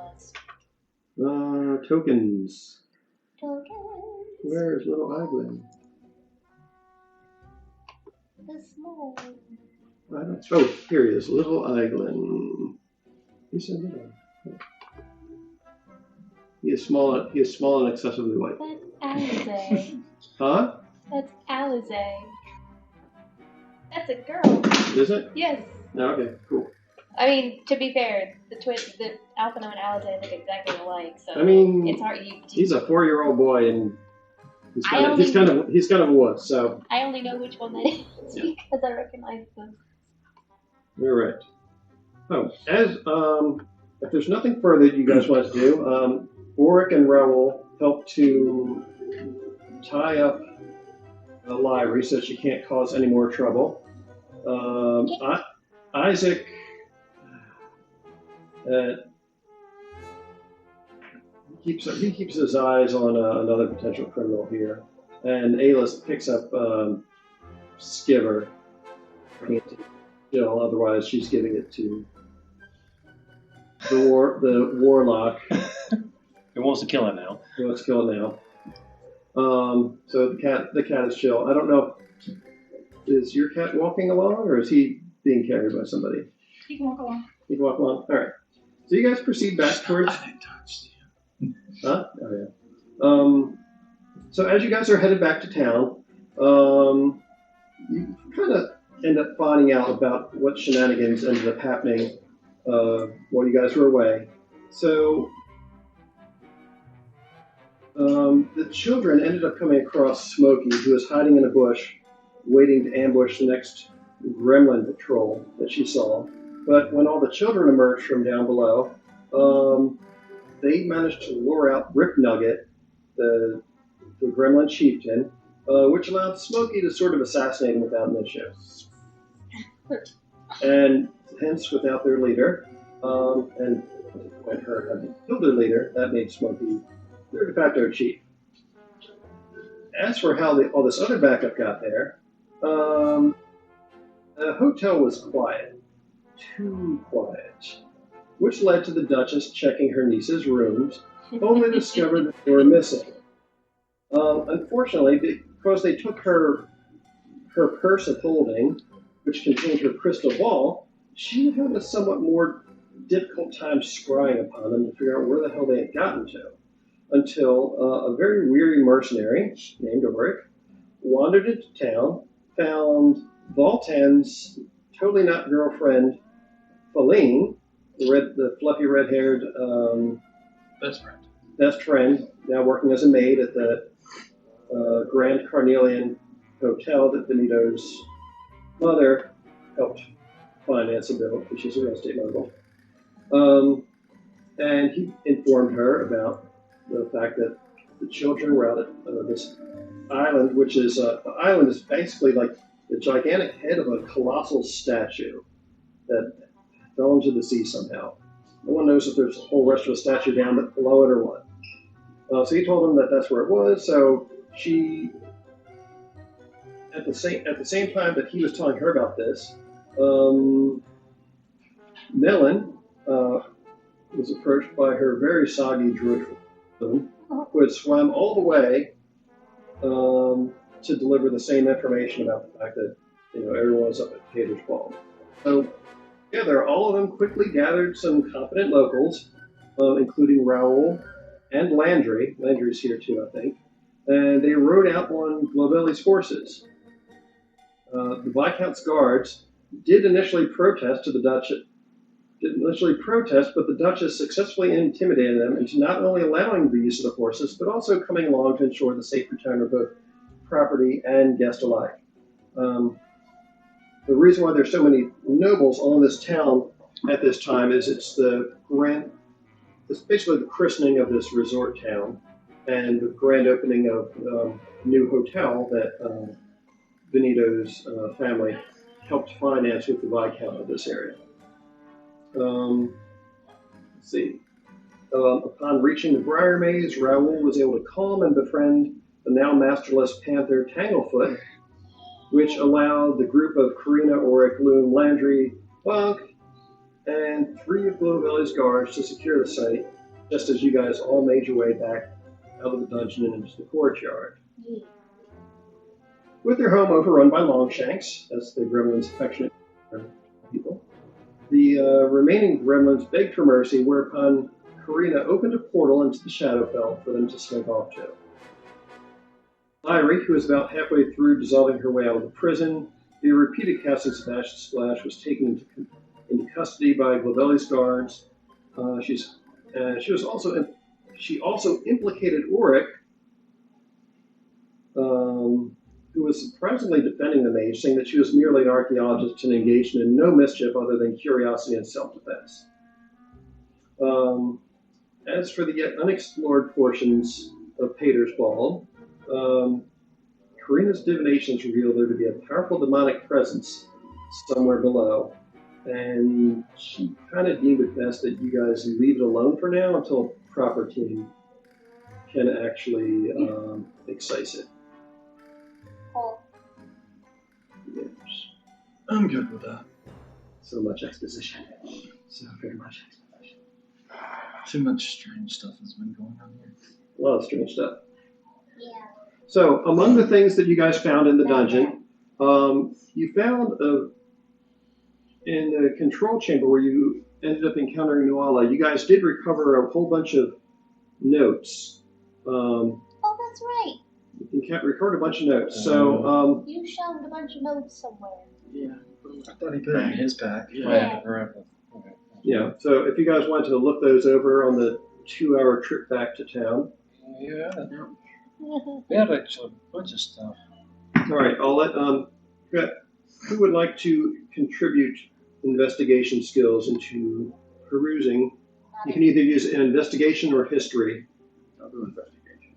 was. Tokens. Tokens. Where's little Ivan? The small. Oh, here he is, Little Eiglin. He's in little. He is small. He is small and excessively white. That's Alize. Huh? That's Alize. That's a girl. Is it? Yes. No, okay, cool. I mean, to be fair, the Alphino and Alize look exactly alike, so I mean, it's hard. He's a 4-year-old boy, and he's I kind of only- he's kind of a wuss. So I only know which one that is because I recognize them. you're right. Oh, if there's nothing further you guys want to do, Oric and Raoul help to tie up Lyrie so she can't cause any more trouble. Isaac he keeps his eyes on another potential criminal here, and Ayla picks up Skiver. Otherwise she's giving it to the warlock. Who wants to kill it now? Who wants to kill it now? So the cat is chill. I don't know. Is your cat walking along, or is he being carried by somebody? He can walk along. He can walk along. All right. So you guys proceed back towards. Huh? Oh yeah. So as you guys are headed back to town, you kind of end up finding out about what shenanigans ended up happening while you guys were away. So the children ended up coming across Smokey, who was hiding in a bush, waiting to ambush the next gremlin patrol that she saw. But when all the children emerged from down below, they managed to lure out Rip Nugget, the gremlin chieftain, which allowed Smokey to sort of assassinate him without an issue. And hence, without their leader, and when her having killed their leader, that made Smokey their de facto chief. As for how all this other backup got there, the hotel was quiet. Too quiet. Which led to the Duchess checking her niece's rooms, only to discover that they were missing. Unfortunately, because they took her purse of holding, which contained her crystal ball, she had a somewhat more difficult time scrying upon them to figure out where the hell they had gotten to. Until a very weary mercenary named Oric wandered into town, found Voltan's totally not girlfriend, Feline, the fluffy red-haired best friend, now working as a maid at the Grand Carnelian Hotel that Benito's mother helped finance and build, because she's a real estate mogul. And he informed her about the fact that the children were out at this island, which is the island is basically like the gigantic head of a colossal statue that fell into the sea somehow. No one knows if there's a whole rest of the statue down below it or what. So he told them that that's where it was. So she, at the same time that he was telling her about this, Melon was approached by her very soggy druid who had swum all the way to deliver the same information about the fact that everyone was up at Tater's Ball. So together, all of them quickly gathered some competent locals, including Raoul and Landry. Landry's here too, I think. And they rode out on Glovelli's forces. The Viscount's guards did initially protest, but the Duchess successfully intimidated them into not only allowing the use of the forces, but also coming along to ensure the safe return of both property and guest alike. The reason why there's so many nobles on this town at this time is it's basically the christening of this resort town and the grand opening of a new hotel that Benito's family helped finance with the Viscount of this area. Let's see. Upon reaching the Briar Maze, Raoul was able to calm and befriend the now masterless Panther Tanglefoot, which allowed the group of Karina, Oric, Loon, Landry, Bunk, and 3 of Glovelli's guards to secure the site, just as you guys all made your way back out of the dungeon and into the courtyard. With their home overrun by Longshanks, that's the gremlin's affectionate people. The remaining gremlins begged for mercy, whereupon Karina opened a portal into the Shadowfell for them to slink off to. Lyric, who was about halfway through dissolving her way out of the prison, via repeated castings of Ash Splash, was taken into custody by Glavelli's guards. She also implicated Auric, who was surprisingly defending the mage, saying that she was merely an archaeologist and engaged in no mischief other than curiosity and self-defense. As for the yet unexplored portions of Pater's Ball, Karina's divinations revealed there to be a powerful demonic presence somewhere below, and she kind of deemed it best that you guys leave it alone for now until a proper team can actually excise it. Oh, Yes. I'm good with that. So much exposition. So very much exposition. Too much strange stuff has been going on here. A lot of strange stuff. yeah. So, among the things that you guys found in the dungeon, you found in the control chamber where you ended up encountering Nuala, you guys did recover a whole bunch of notes. Oh, that's right. You can record a bunch of notes. So, You found a bunch of notes somewhere. Yeah. I thought he put it in his pack. Yeah. Okay. yeah. So, if you guys wanted to look those over on the 2-hour trip back to town. Yeah. We had actually a bunch of stuff. All right. I'll let who would like to contribute investigation skills into perusing? You can either use an investigation or history. I'll do investigation.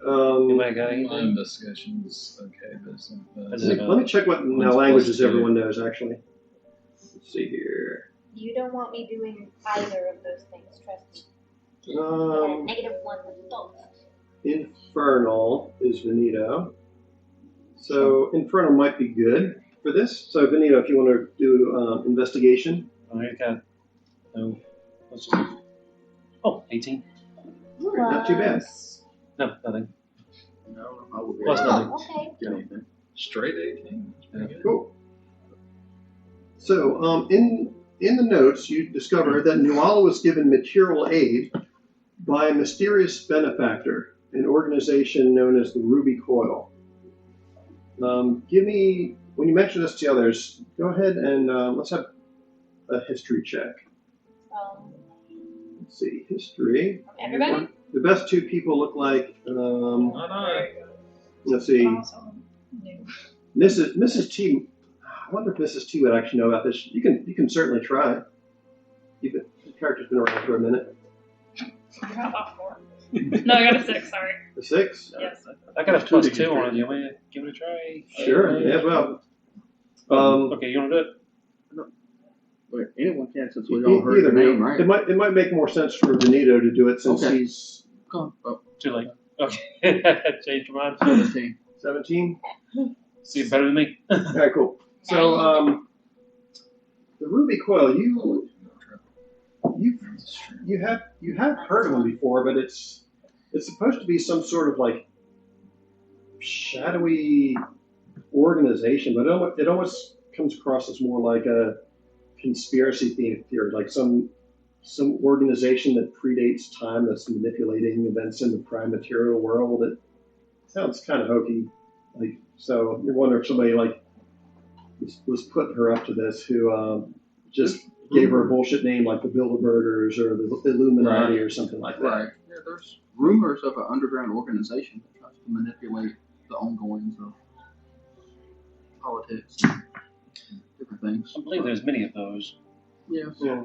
Anybody got My anything? investigation is okay. Let me check what languages everyone knows, actually. Let's see here. You don't want me doing either of those things, trust me. -1 with both. Infernal is Veneto. So Infernal might be good for this. So Veneto, if you want to do investigation. I got no. What's it? Oh, 18. Not too bad. No, nothing. No, I will be Plus able nothing. Oh, okay. to get anything. Straight 18. That's pretty good. Cool. So in the notes, you discover that Nuala was given material aid by a mysterious benefactor, an organization known as the Ruby Coil. Give me, when you mention this to others, go ahead and let's have a history check. Let's see, history. Everybody? The best two people look like, Not I. let's see, Awesome. New. Mrs. T. I wonder if Mrs. T would actually know about this. You can certainly try. The character's been around for a minute. I got about 4. No, I got a 6, sorry. The 6? Yes. I got a +2 on it. You want me to give it a try? Sure, yeah, well. Okay, you want to do it? Wait, anyone can since we all heard Either the name, right? It might make more sense for Benito to do it since Okay. he's Come on. Too late. Okay. Change your mind. 17. 17. See, better than me. All right, cool. So, the Ruby Coil, you have heard of them before, but it's supposed to be some sort of like shadowy organization, but it almost comes across as more like a conspiracy theory, like some organization that predates time that's manipulating events in the prime material world. It sounds kind of hokey. Like, so you wonder if somebody like was putting her up to this, who just gave her a bullshit name like the Bilderbergers or the Illuminati or something like that. Right. Yeah, there's rumors of an underground organization that tries to manipulate the ongoings of politics and different things. I believe there's many of those. Yeah. Yeah.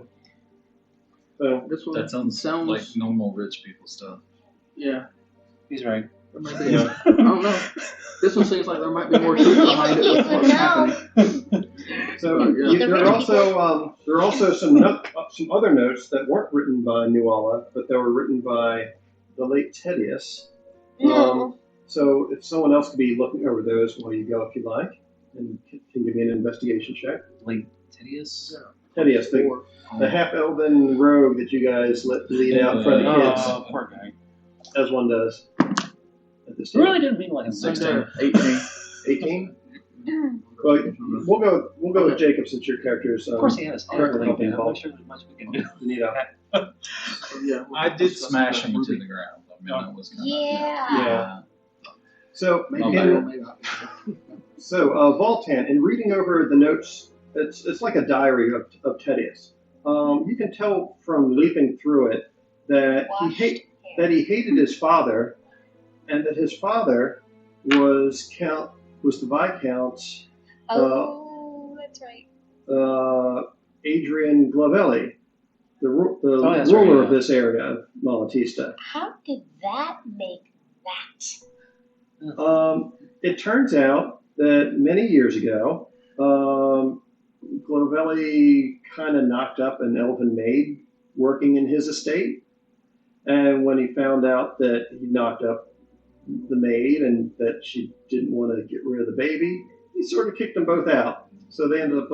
So, This one That sounds like normal rich people stuff. Yeah. He's right. There might be, I don't know. This one seems like there might be more truth behind it with what's happening. So Yeah. there are also some other notes that weren't written by Nuala, but they were written by the late Tedious. No. So if someone else could be looking over those while you go, if you like, and can give me an investigation check. Late Tedious? Tedious, the half-elven rogue that you guys let lead out in front of the kids, Oh, poor guy. as one does. At this I time. really didn't mean like a 16. 18. 18. Well, we'll go with Jacob since your character's. Of course, he had a stand character link helping in. I'm Paul. not sure there's much we can do. Yeah. I did smash him into the ground. I mean, that was kind Yeah. So, Maybe in- I maybe not. So, Voltan, in reading over the notes, it's like a diary of Tedious. You can tell from leaping through it that he hated his father, and that his father was the Viscount Oh, that's right. Adrian Glavelli, the that's ruler right, of this area of Malatesta. How did that make that? It turns out that many years ago, Glavelli kind of knocked up an elven maid working in his estate. And when he found out that he knocked up the maid and that she didn't want to get rid of the baby, he sort of kicked them both out. So they ended up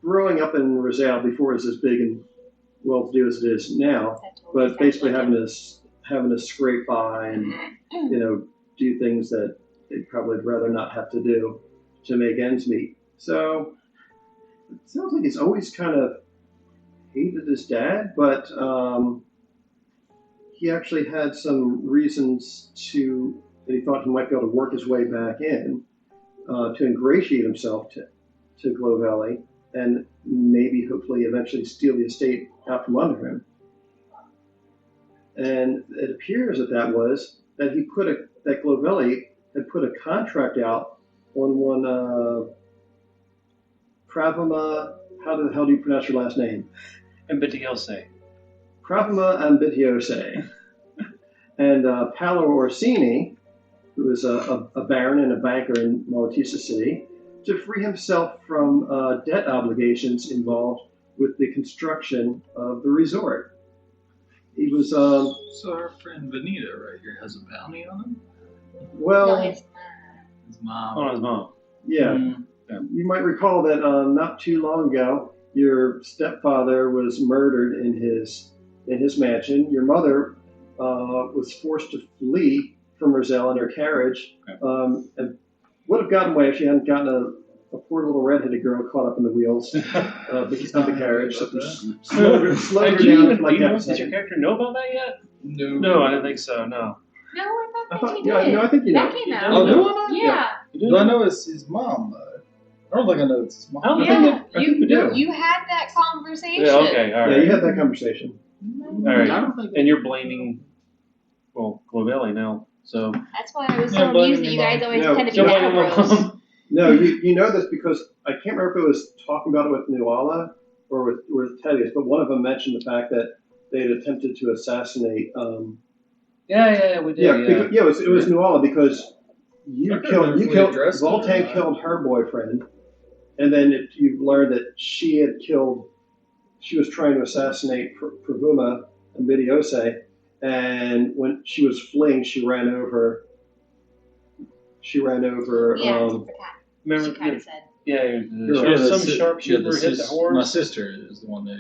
growing up in Roselle before it was as big and well-to-do as it is now. But basically having to scrape by and do things that they'd probably rather not have to do to make ends meet. So it sounds like he's always kind of hated his dad, but he actually had some reasons that he thought he might be able to work his way back in to ingratiate himself to Glavelli and maybe hopefully eventually steal the estate out from under him. And it appears that that Glavelli had put a contract out on one Pravima. How the hell do you pronounce your last name? Ambitiose. Pravima Ambitiose. And Paolo Orsini, who is a baron and a banker in Malatesta City, to free himself from debt obligations involved with the construction of the resort. He was So our friend Benita right here has a bounty on him? well. No, his His mom. Oh, his mom. Yeah. You might recall that not too long ago, your stepfather was murdered in his mansion. Your mother was forced to flee from Roselle in her carriage, and would have gotten away if she hadn't gotten a poor little redheaded girl caught up in the wheels of the carriage. So slowed her down like half a Does your second. character know about that yet? No. No, I didn't think so. No. No, I thought he Yeah, did. no, I think you know. That came out. Oh, do I know? Yeah. Do I know it's his mom, though? I don't think I know it's his mom. I don't Yeah. I think we do. You had that conversation. Yeah, okay, all Yeah, right. you had that conversation. All right. I don't think And you're blaming, Glavelli now. So That's why I was Yeah, so amused that blaming you your guys mom. always No, tend to be don't blame my macros. mom. No, you know this because I can't remember if it was talking about it with Nuala or with Tedious, but one of them mentioned the fact that they had attempted to assassinate. Yeah, we did. Yeah. It was Nuala because you killed addressed it or Voltan not. killed her boyfriend, and then you learned that she was trying to assassinate Pravuma and Bidiose, and when she was fleeing, she ran over. Yeah, she Remember? kind of said. Yeah, Sure. some sharpshooter hit the My horse. sister is the one that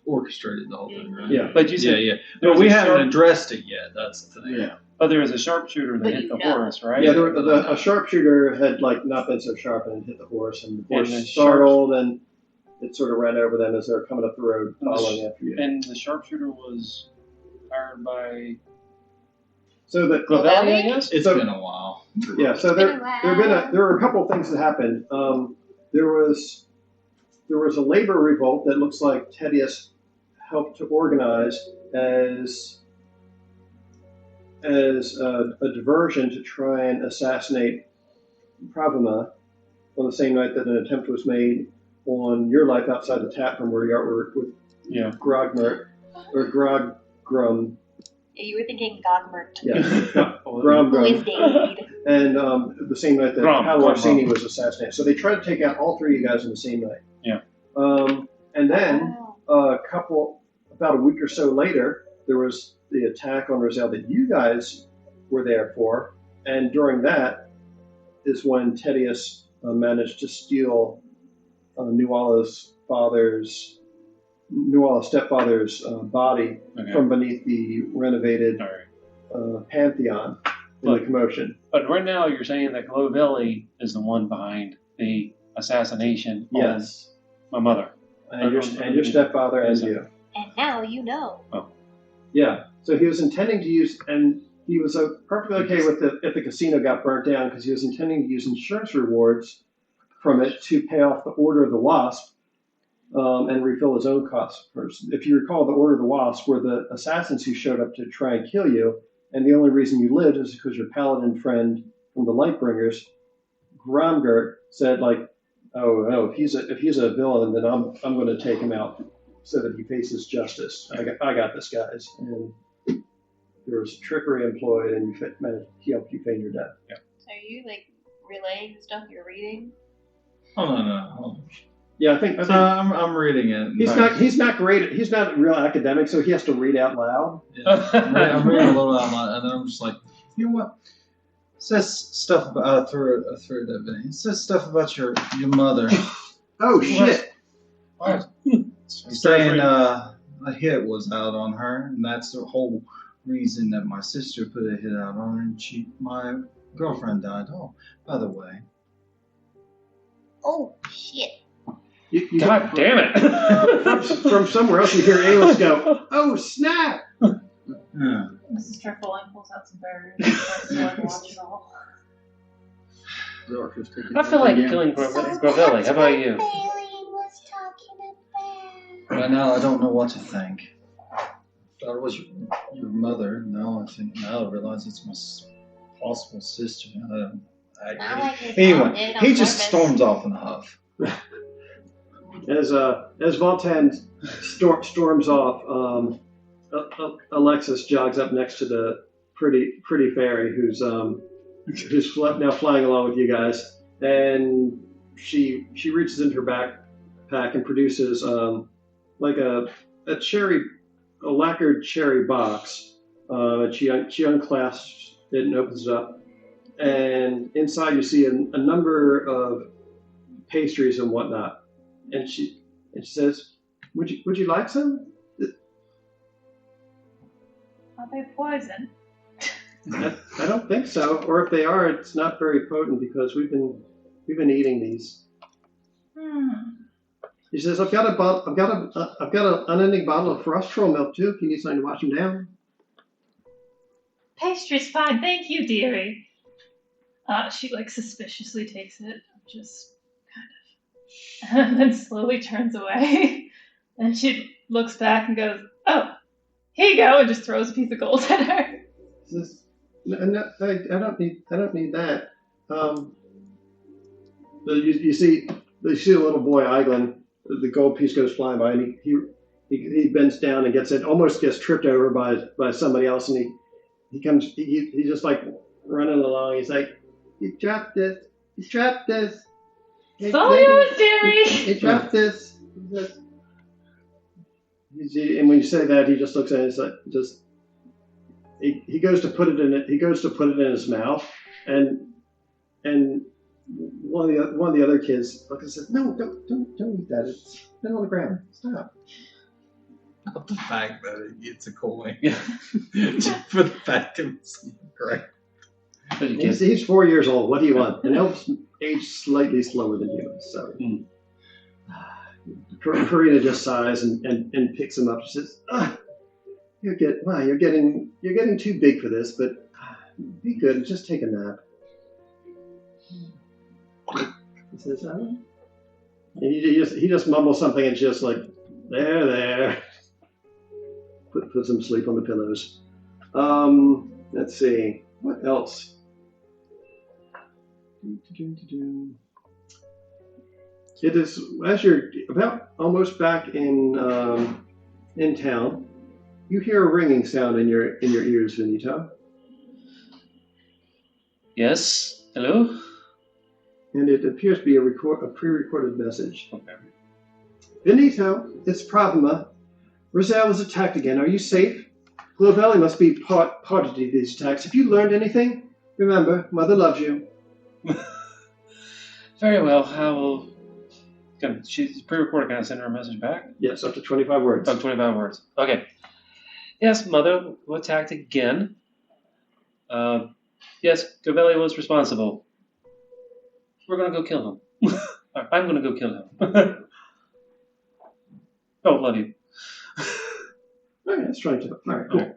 orchestrated the whole thing, right? Yeah. But you said Yeah. there But was we a haven't sharp- addressed it yet. That's the thing. Yeah. But there was a sharpshooter that But hit you the know. horse, right? Yeah, a sharpshooter had not been so sharp and hit the horse, and the horse And the startled, and it sort of ran over them as they were coming up the road, following after you. And the sharpshooter was fired by So that Glavelli, I guess? It's So- been a while. yeah, so there were a couple of things that happened. There was a labor revolt that looks like Tedious helped to organize as a diversion to try and assassinate Pravima on the same night that an attempt was made on your life outside the tap room where you are with Yeah. Grogmert or Grogrum. Yeah, you were thinking Godmert. Yes, Who is Grogrum. Dade. And the same night that Grum, Paolo Grum, Orsini Grum. was assassinated. So they tried to take out all three of you guys on the same night. Yeah. And then Wow. about a week or so later, there was the attack on Roselle that you guys were there for. And during that is when Tedious managed to steal Nuala's stepfather's body Okay. from beneath the renovated All right. Pantheon. in the commotion. But right now you're saying that Glovelly is the one behind the assassination Yes. on my mother. And your stepfather and you. And now you know. Yeah. So he was intending to use, and he was perfectly okay with it if the casino got burnt down, because he was intending to use insurance rewards from it to pay off the Order of the Wasp and refill his own costs first. If you recall, the Order of the Wasp were the assassins who showed up to try and kill you, and the only reason you lived is because your paladin friend from the Lightbringers, Gromgert, said, like, oh no, if he's a villain, then I'm going to take him out so that he faces justice. I got this, guys. And there was trickery employed, and he helped you feign your death. Yeah. So are you like relaying the stuff you're reading? Hold on. Yeah, I think I'm reading it. He's not great. He's not a real academic, so he has to read out loud. Yeah, I'm reading a little out loud, and then I'm just like, you know what? It says stuff about through that video. It says stuff about your mother. Oh shit! What? Saying a hit was out on her, and that's the whole reason that my sister put a hit out on her, and my girlfriend died. Oh, by the way. Oh shit! God damn it! From somewhere else, you hear Amos go, "Oh snap!" Yeah. Mrs. Treffeling pulls out some berries and starts to like watch it all. I feel like killing Gravelli. How about you? Bailey was talking about. Right now, I don't know what to think. I thought it was your mother. Now I realize it's my possible sister. Anyway, he just storms off in a huff. As Voltan storms off, Alexis jogs up next to the pretty fairy who's now flying along with you guys, and she reaches into her backpack and produces like a lacquered cherry box. She unclasps it and opens it up, and inside you see a number of pastries and whatnot. And she says, "Would you like some?" Are they poison? I don't think so. Or if they are, it's not very potent because we've been eating these. He says, "I've got an unending bottle of frost troll milk too. If you need something to wash them down." Pastry's fine, thank you, dearie. She like suspiciously takes it, just kind of, and then slowly turns away. Then she looks back and goes, "Oh, here you go," and just throws a piece of gold at her. He says, "No, I don't need that." You see a little boy Eiglin. The gold piece goes flying by, and he bends down and almost gets tripped over by somebody else, and he's just like running along. He's like, "He dropped this. It's all yours, dearie." He dropped this. And when you say that, he just looks at it. It's like he goes to put it in it. He goes to put it in his mouth, and one of the other kids look and says, "No, don't eat that. It's been on the ground. Stop." Not the fact that it gets a coin. For the fact it was correct. He's 4 years old. What do you want? An elf's age slightly slower than humans. So Karina just sighs and picks him up. She says, "You're getting too big for this, but be good and just take a nap." He says, "Oh." He just mumbles something and just like, there. Put some sleep on the pillows. Let's see. What else? It is as you're about almost back in town. You hear a ringing sound in your ears, Venito. Yes. Hello. And it appears to be a pre-recorded message. Okay. Venito, it's Pravima. Rizal was attacked again. Are you safe? Glovelli must be party to these attacks. Have you learned anything? Remember, Mother loves you. Very well. I will. She's pre-recorded. Can I send her a message back? Yes, up to 25 words. Oh, 25 words. Okay. Yes, Mother was attacked again. Yes, Gavelli was responsible. We're gonna go kill him. I'm gonna go kill him. Oh, love you. Okay, that's trying to. All right, cool.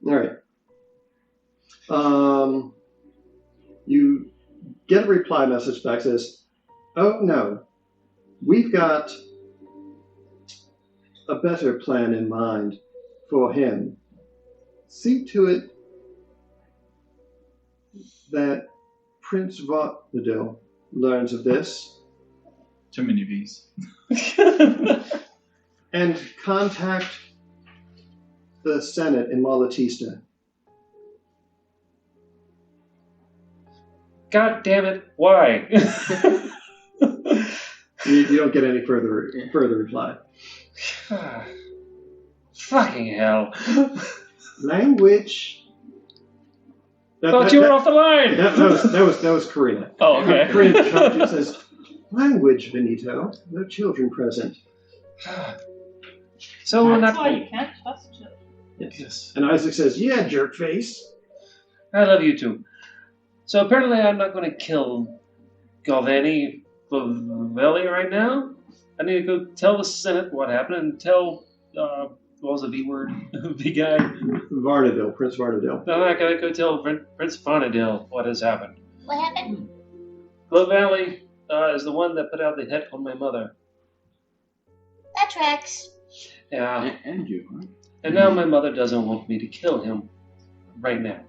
All right. You get a reply message back that says, "Oh no, we've got a better plan in mind for him. See to it that Prince Varnadil learns of this Too many V's. and contact the Senate in Malatista." God damn it! Why? You don't get any further reply. Fucking hell! Language. Thought you were off the line. That was Karina. Oh, okay. Karina says, "Language, Benito. No children present." So we're That's not. why you can't trust children. Yes. And Isaac says, "Yeah, jerkface." I love you too. So apparently I'm not going to kill Galvani Favelli right now. I need to go tell the Senate what happened and tell, what was the V word? V guy? Varnadil, Prince Varnadil. No, I gotta go tell Prince Varnadil what has happened. What happened? Galvani is the one that put out the hit on my mother. That tracks. Yeah. And you, huh? And now my mother doesn't want me to kill him right now.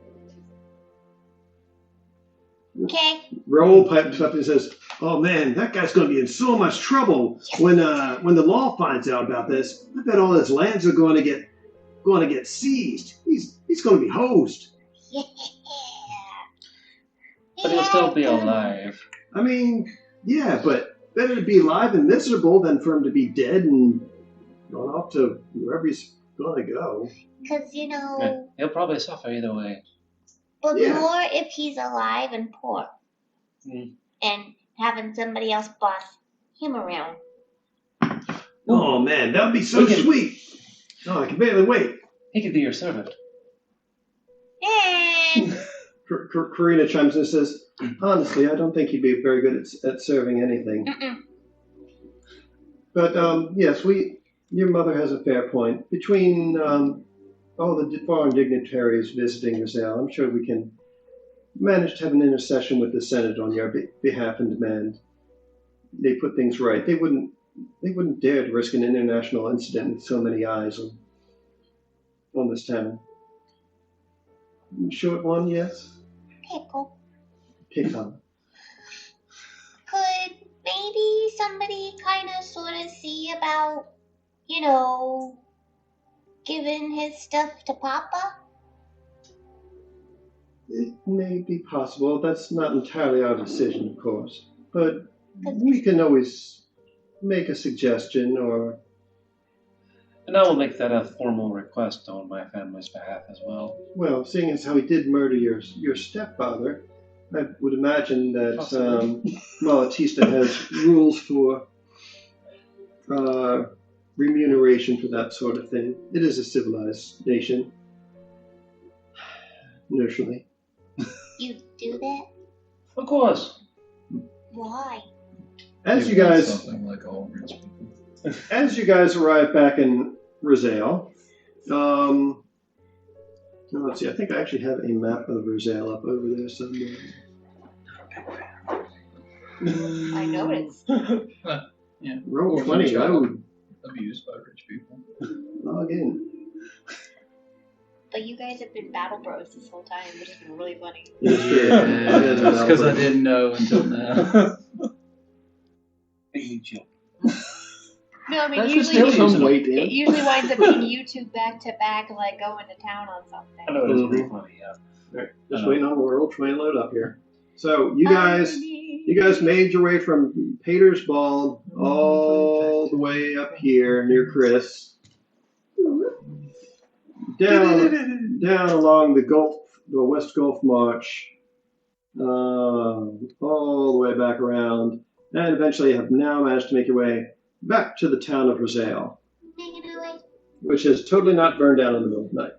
Okay. Raoul pipes up and says, "Oh man, that guy's going to be in so much trouble when the law finds out about this. I bet all his lands are going to get seized. He's going to be hosed." Yeah. But he'll still be alive. I mean, yeah, but better to be alive and miserable than for him to be dead and going off to wherever he's going to go. Because, Yeah, he'll probably suffer either way. but Yeah. more if he's alive and poor. And having somebody else boss him around. Oh man, that would be so sweet. Oh, I can barely wait. He could be your servant. And Karina chimes in and says, "Honestly, I don't think he'd be very good at serving anything." But yes, your mother has a fair point. Between all the foreign dignitaries visiting Rizal, I'm sure we can manage to have an intercession with the Senate on your behalf and demand they put things right. They wouldn't dare to risk an international incident with so many eyes on this town. Short one, yes. pickle. Pick on. Could maybe somebody kind of sort of see about, giving his stuff to Papa? It may be possible. That's not entirely our decision, of course. But we can always make a suggestion or... And I will make that a formal request on my family's behalf as well. Well, seeing as how he did murder your stepfather, I would imagine that Malatista has rules for remuneration for that sort of thing. It is a civilized nation, notionally. You do that? Of course. Why? As you guys, Something like all rich people. as you guys arrive back in Rizal, let's see. I think I actually have a map of Rizal up over there somewhere. I noticed. Yeah. Roll 20. I would Abused by rich people. log in. But you guys have been battle bros this whole time, which has been really funny. That's because I didn't know until now. No, I mean That's usually still some weight it in. usually winds up being you two back to back, like going to town on something. I know it is pretty funny, yeah. Alright, just waiting on Roll 20 to load up here. So you guys made your way from Petersbald all the way up here near Chris, down along the West Gulf March, all the way back around, and eventually have now managed to make your way back to the town of Rizal, Making our way. which is totally not burned down in the middle of the night.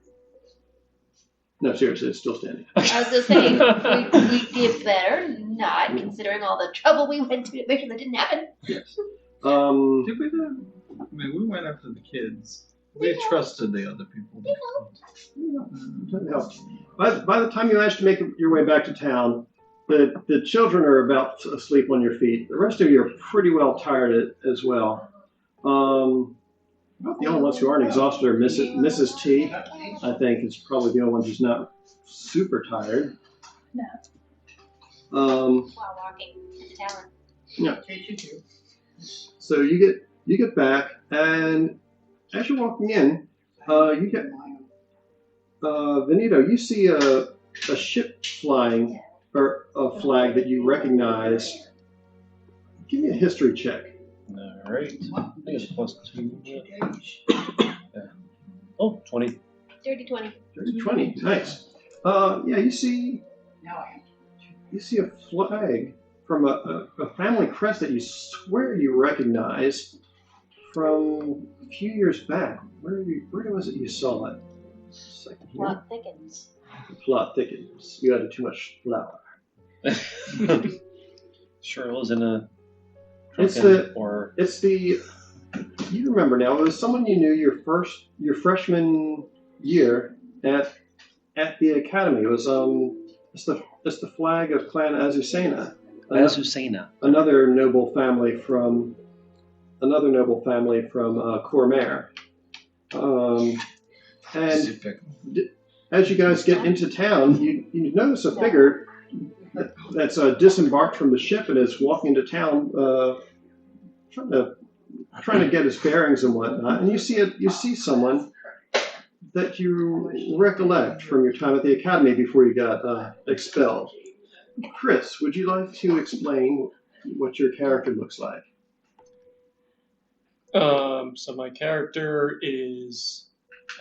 No, seriously, it's still standing. I was just saying, we did better not, considering all the trouble we went to make sure that didn't happen. Yes. Did we do? I mean, we went after the kids. We trusted the other people. By the time you manage to make your way back to town, the children are about asleep on your feet. The rest of you are pretty well tired as well. About the only ones who aren't exhausted are Mrs. T, I think, is probably the only one who's not super tired. No. While walking into town. Yeah. So you get back, and as you're walking in, you get Benito. You see a ship flying, or a flag that you recognize. Give me a history check. All right. I think it's +2. Yeah. Oh, 20. Dirty 20. 20. Nice. Yeah, you see a flag from a family crest that you swear you recognize from a few years back. Where was it you saw it? Second here. Plot thickens. The plot thickens. You added too much flour. Sure, it was in a. It's the. You remember now? It was someone you knew your freshman year at the academy. It was it's the flag of Clan Azucena. Azucena. Another noble family from Cormair. And as you guys get into town, you notice a figure that's disembarked from the ship and is walking into town, trying to get his bearings and whatnot. And you see someone that you recollect from your time at the academy before you got expelled. Chris, would you like to explain what your character looks like? So my character is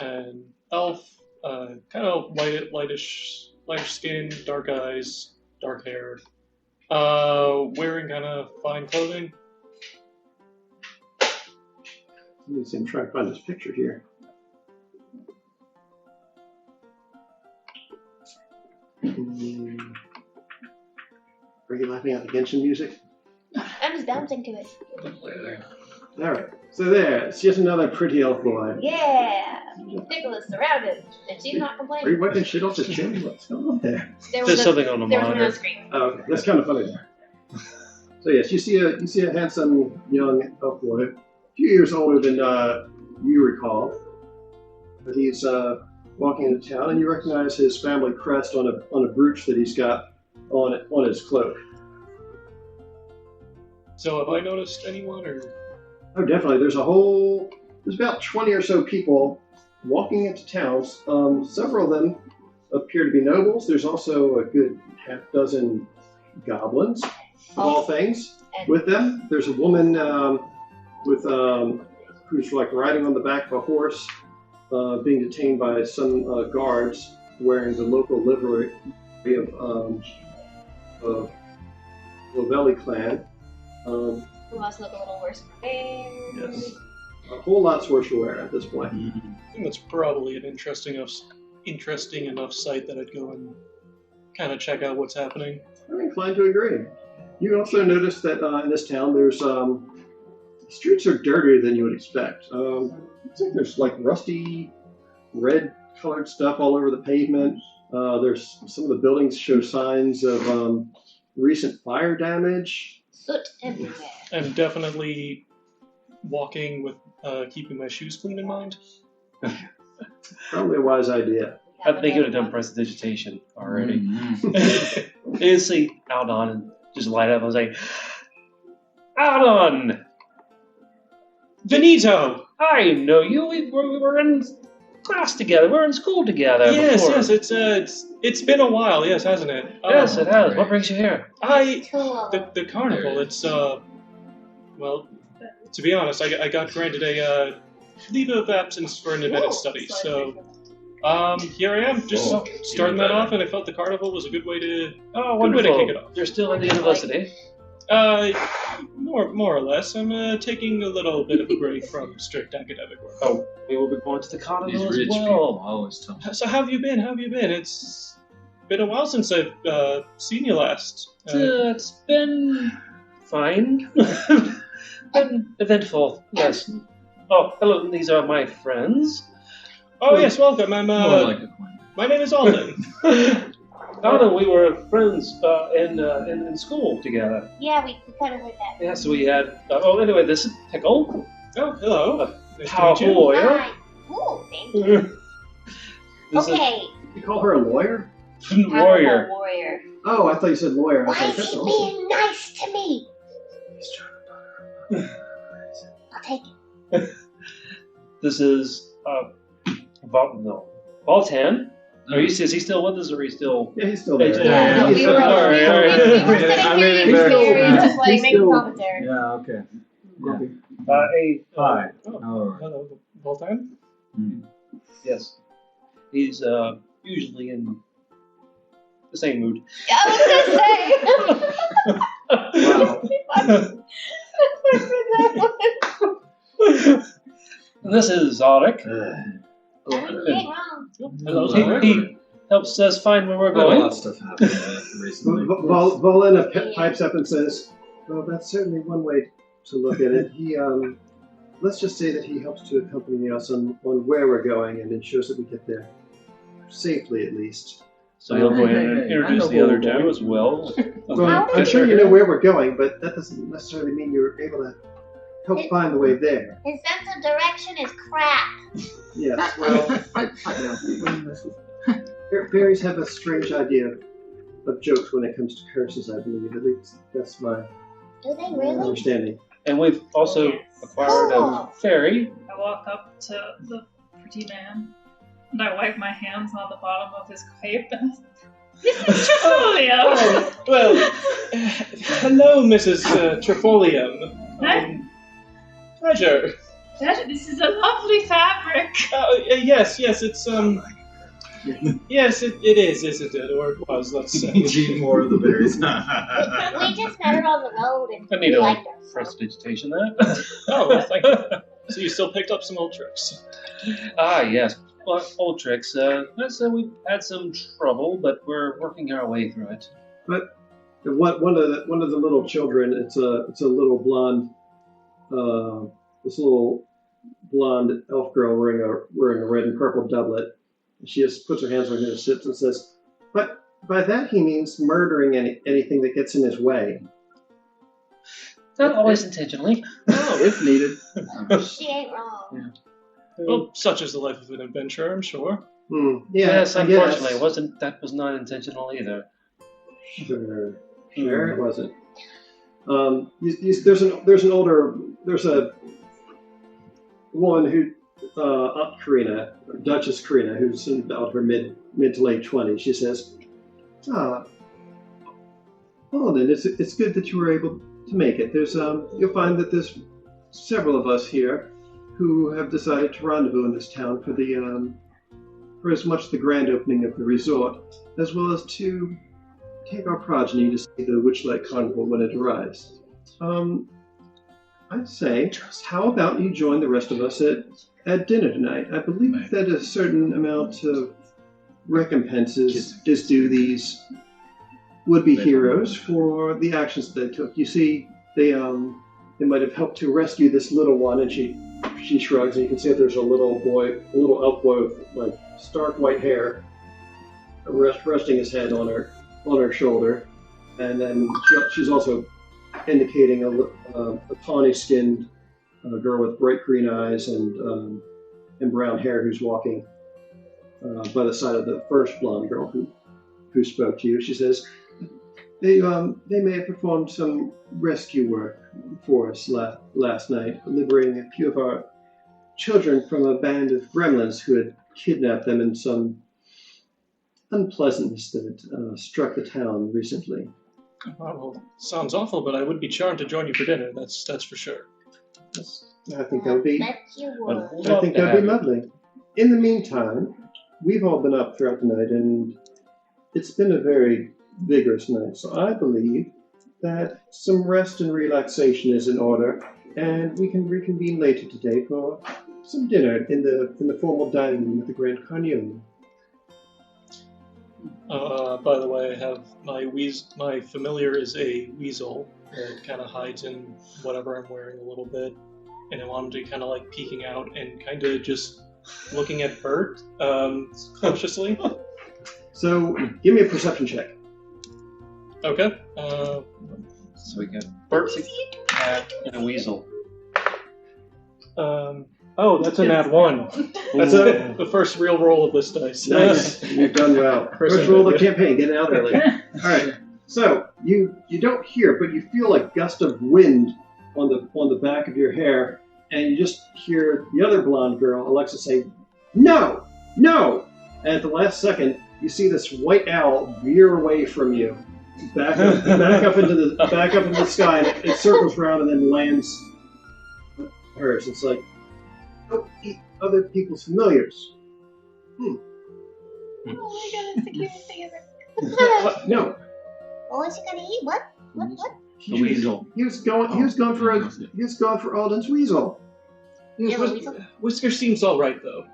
an elf, kind of lightish skin, dark eyes, dark hair, wearing kind of fine clothing. Let me see, I'm trying to find this picture here. Are you laughing at the Genshin music? I'm just bouncing to it. All right. So there, it's just another pretty elf boy. Yeah! Nicholas surrounded, and she's not Are complaining. you wiping shit off his chin? What's going on there? There's something on the There was monitor. no screen. Oh, okay. That's kind of funny there. So yes, you see a handsome young elf boy, a few years older than you recall. But he's walking into town, and you recognize his family crest on a brooch that he's got on his cloak. So have I noticed anyone, or? Oh, definitely. There's about 20 or so people walking into towns. Several of them appear to be nobles. There's also a good half dozen goblins, of all things, with them. There's a woman who's like riding on the back of a horse, being detained by some guards wearing the local livery of Lovelli clan. Who must look a little worse prepared. Yes. A whole lot's worse to wear at this point. I think that's probably an interesting enough sight that I'd go and kind of check out what's happening. I'm inclined to agree. You also notice that in this town, there's streets are dirtier than you would expect. Looks like there's like rusty, red-colored stuff all over the pavement. There's some of the buildings show signs of recent fire damage. Soot everywhere. I'm definitely walking with keeping my shoes clean in mind. Probably a wise idea. I think you would have done prestidigitation already. Mm-hmm. You see Aldon and just light up. I was like, Aldon! Benito! I know you. We were in class together. We were in school together. Yes, before. yes. It's been a while. Yes, hasn't it? Yes, it has. What brings you here? The carnival. It's well, to be honest, I got granted a leave of absence for an admitted study. So here I am, just starting that off, and I felt the carnival was a good way to wonderful. kick it off. You're still at the university? More or less. I'm taking a little bit of a break from strict academic work. Oh, we will be going to the carnival These as rich well. people always tell me. So how have you been? It's been a while since I've seen you last. It's been fine. Been eventful, yes. Oh, hello, these are my friends. Oh yes, welcome. I'm More like a coin. my name is Alden. Alden, we were friends in school together. Yeah, we kind of heard that. Yes, we had. Anyway, this is Pickle. Oh, hello. Nice to How meet you. lawyer. Hi. Ooh, thank you. This Okay. You call her a lawyer? is warrior. Warrior. Oh, I thought you said lawyer. I was Why like, is that's he awesome. being nice to me? I'll take it. This is Voltan. Is he still with us, or is he still? Yeah, he's still there. Yeah, He's we still were there. sitting I here, made you it were very curious, clear. just letting He's make still- commentary. Yeah, okay. Grumpy. Hi. Oh, All right. hello, Voltan. Yes. He's usually in the same mood. I was gonna say. Wow. And this is Zarek. You ain't wrong. Hello, He, Zarek. he helps us find where we're Quite a lot going. of stuff happened recently. Volena pipes up and says, well, that's certainly one way to look at it. He, let's just say that he helps to accompany us on where we're going and ensures that we get there safely, at least. So he'll go ahead Hey, and I introduce know the other where we're two as well. Well, I'm sure you know where we're going, but that doesn't necessarily mean you're able to help find the way there. His sense of direction is crap. Yes, well, fairies have a strange idea of jokes when it comes to curses, I believe. At least that's my Do they really? understanding. And we've also Yes. acquired Cool. a fairy. I walk up to the pretty man and I wipe my hands on the bottom of his cape and Mrs. Trifolium! Oh, well, hello, Mrs. Trifolium. Pleasure. This is a lovely fabric. Yes, it's yes, it is, isn't it? Or it was, let's say. He's eating more of the berries. We just met her on the road and I we need a liked her. so- prestidigitation that. Oh, well, thank you. So you still picked up some old tricks. Ah, yes. Well, old tricks. So we've had some trouble, but we're working our way through it. But one of the little children, it's a little blonde, this little blonde elf girl wearing a red and purple doublet. She just puts her hands on his hips and says, "But by that he means murdering anything that gets in his way." Not always intentionally. Oh, if needed. She ain't wrong. Well, such is the life of an adventurer, I'm sure. Yeah, Yes, I unfortunately, guess. that was not intentional either. Sure, it wasn't. There's a woman who, Aunt Karina, Duchess Karina, who's in about her mid to late 20s. She says, Alden, it's good that you were able to make it. There's you'll find that there's several of us here who have decided to rendezvous in this town for as much the grand opening of the resort, as well as to take our progeny to see the Witchlight Carnival when it arrives. I'd say, how about you join the rest of us at dinner tonight? I believe that a certain amount of recompense is due these would-be heroes for the actions that they took. You see, they might have helped to rescue this little one, and she shrugs, and you can see that there's a little elf boy with like stark white hair, resting his head on her shoulder, and then she's also indicating a tawny-skinned girl with bright green eyes and brown hair who's walking by the side of the first blonde girl who spoke to you. She says, they may have performed some rescue work for us last night, liberating a few of our children from a band of gremlins who had kidnapped them in some unpleasantness that struck the town recently. Well, sounds awful, but I would be charmed to join you for dinner. That's for sure. I think that would be. Bet you would. I think that'd be lovely. In the meantime, we've all been up throughout the night, and it's been a very vigorous night. So I believe that some rest and relaxation is in order, and we can reconvene later today for some dinner in the formal dining room at the Grand Carnival. By the way, I have my familiar is a weasel that kind of hides in whatever I'm wearing a little bit, and I want him to kind of like peeking out and kind of just looking at Bert cautiously. So, give me a perception check. Okay. So we got Bert, a cat, and a weasel. Oh, that's a nat 1. That's the first real roll of this dice. Nice. You've done well. First roll of the campaign. Get out early. All right. So you don't hear, but you feel a gust of wind on the back of your hair, and you just hear the other blonde girl, Alexa, say, "No, no!" And at the last second, you see this white owl veer away from you, back up into the sky, and it circles around and then lands on hers. It's like, don't eat other people's familiars. Oh my god, it's the cutest thing ever. No. What was he gonna eat? What? The weasel. He was going for Alden's weasel. Yeah, weasel. Whisker seems all right though.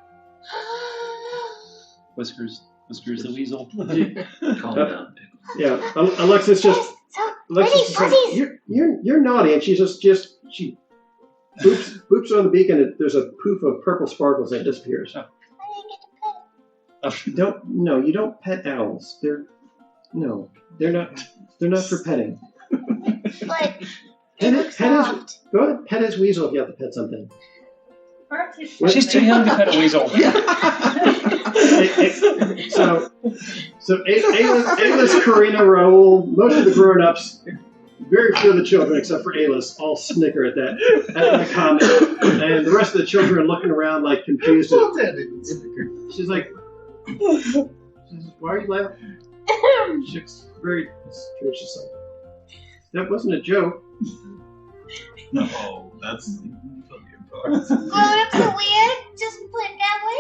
Whiskers the weasel. Calm down. Yeah, Alexis just Fuzzies. like, you're naughty, and she she boops on the beak, and there's a poof of purple sparkles and it disappears. I didn't get to pet. You don't pet owls. They're not for petting. But Pet looks his, soft. go ahead, pet his weasel if you have to pet something. She's too young to pet a weasel. So Aylis, Karina, Raul, most of the grown-ups, very few of the children except for Aylis, all snicker at that comment, and the rest of the children are looking around like confused. She's like, "Why are you laughing?" She's very strange. She's like, "That wasn't a joke." No, that's the funny part. Oh, that's so weird. Just put it that way.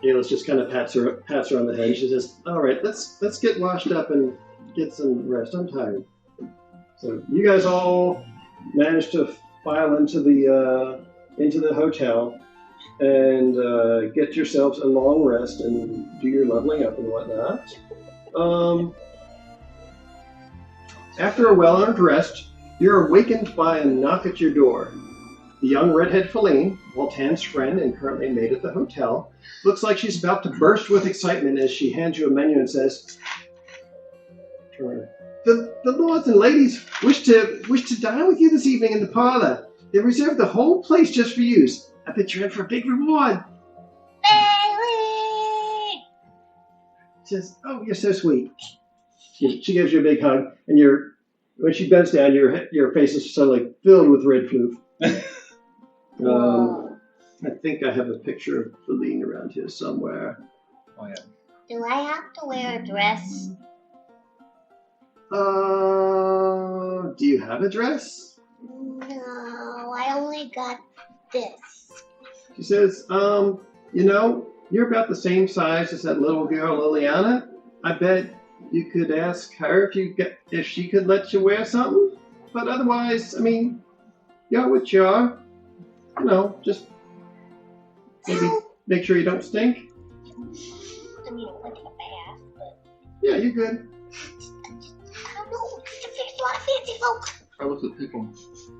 Aylis just kind of pats her on the head. She says, "All right, let's get washed up and get some rest. I'm tired." So you guys all managed to file into the hotel and get yourselves a long rest and do your leveling up and whatnot. After a well-earned rest, you're awakened by a knock at your door. The young redhead Feline, Voltan's friend and currently maid at the hotel, looks like she's about to burst with excitement as she hands you a menu and says, The lords and ladies wish to dine with you this evening in the parlor. They reserved the whole place just for you. I bet you're in for a big reward." Bailey! She says, "Oh, you're so sweet." She gives you a big hug, and when she bends down, your face is suddenly filled with red floof. I think I have a picture of Feline around here somewhere. Oh yeah. Do I have to wear a dress? Do you have a dress? No, I only got this. She says, you're about the same size as that little girl Liliana. I bet you could ask her if she could let you wear something. But otherwise, you're what you are. Just maybe make sure you don't stink. I mean, it went in the past, but Yeah, you're good. I don't know. There's a lot of fancy folk. I look at people.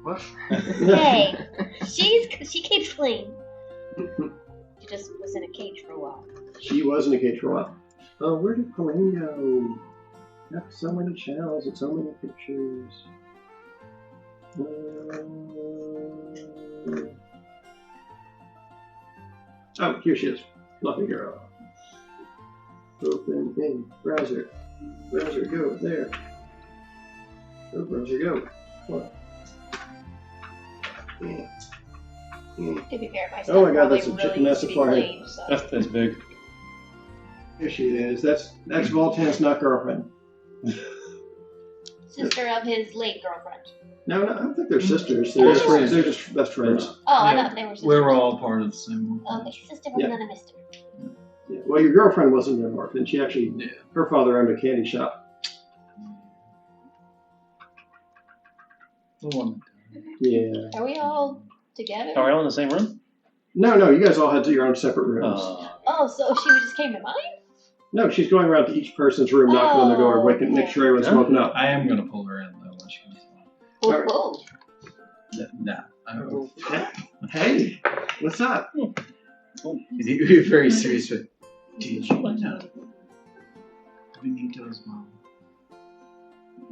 What? Hey, she keeps clean. She just was in a cage for a while. She was in a cage for a while. Oh, where did Feline go? Got so many channels and so many pictures. Oh, here she is. Fluffy girl. Open in browser. Browser, go there. Go, browser, go. What? To be fair, my Oh my son God, that's probably a chicken really needs to be supply. clean, so. That's big. Here she is. That's Voltan's not girlfriend. Sister of his late girlfriend. No, I don't think they're sisters. They're just friends. They're just best friends. Oh, I Yeah. thought they were sisters. We're all part of the same one. Okay, sister Yeah. from another mister. Yeah. Well, your girlfriend wasn't an orphan. She actually, Yeah. her father owned a candy shop. The woman. Yeah. Are we all together? Are we all in the same room? No, you guys all had your own separate rooms. Oh, so she just came to mine? No, she's going around to each person's room, knocking on their door, waking, make sure everyone's woken up. I am gonna pull her in though when she comes Whoa, Alright. whoa. in. Nah. I don't. Hey, what's up? You're very serious with. Did you know Benito's mom?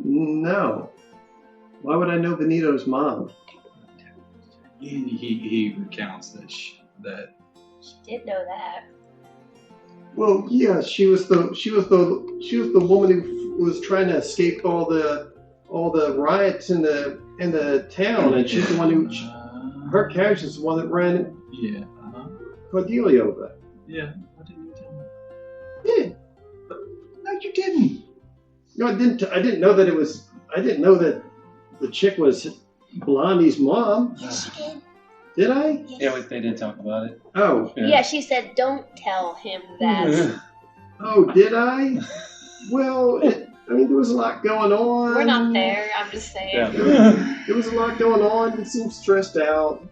No. Why would I know Benito's mom? He recounts that that. She did know that. Well, yeah, she was the woman who was trying to escape all the riots in the town, and she's the one who her carriage is the one that ran Yeah. Cordelia over. Yeah. Why didn't you tell me? Yeah. No, you didn't. No, I didn't. I didn't know that it was. I didn't know that the chick was Blondie's mom. Yes, she did. Did I? Yeah, they did talk about it. Oh. Yeah, she said, don't tell him that. Oh, did I? Well, I mean, there was a lot going on. We're not there, I'm just saying. Yeah. There was a lot going on. You seemed stressed out.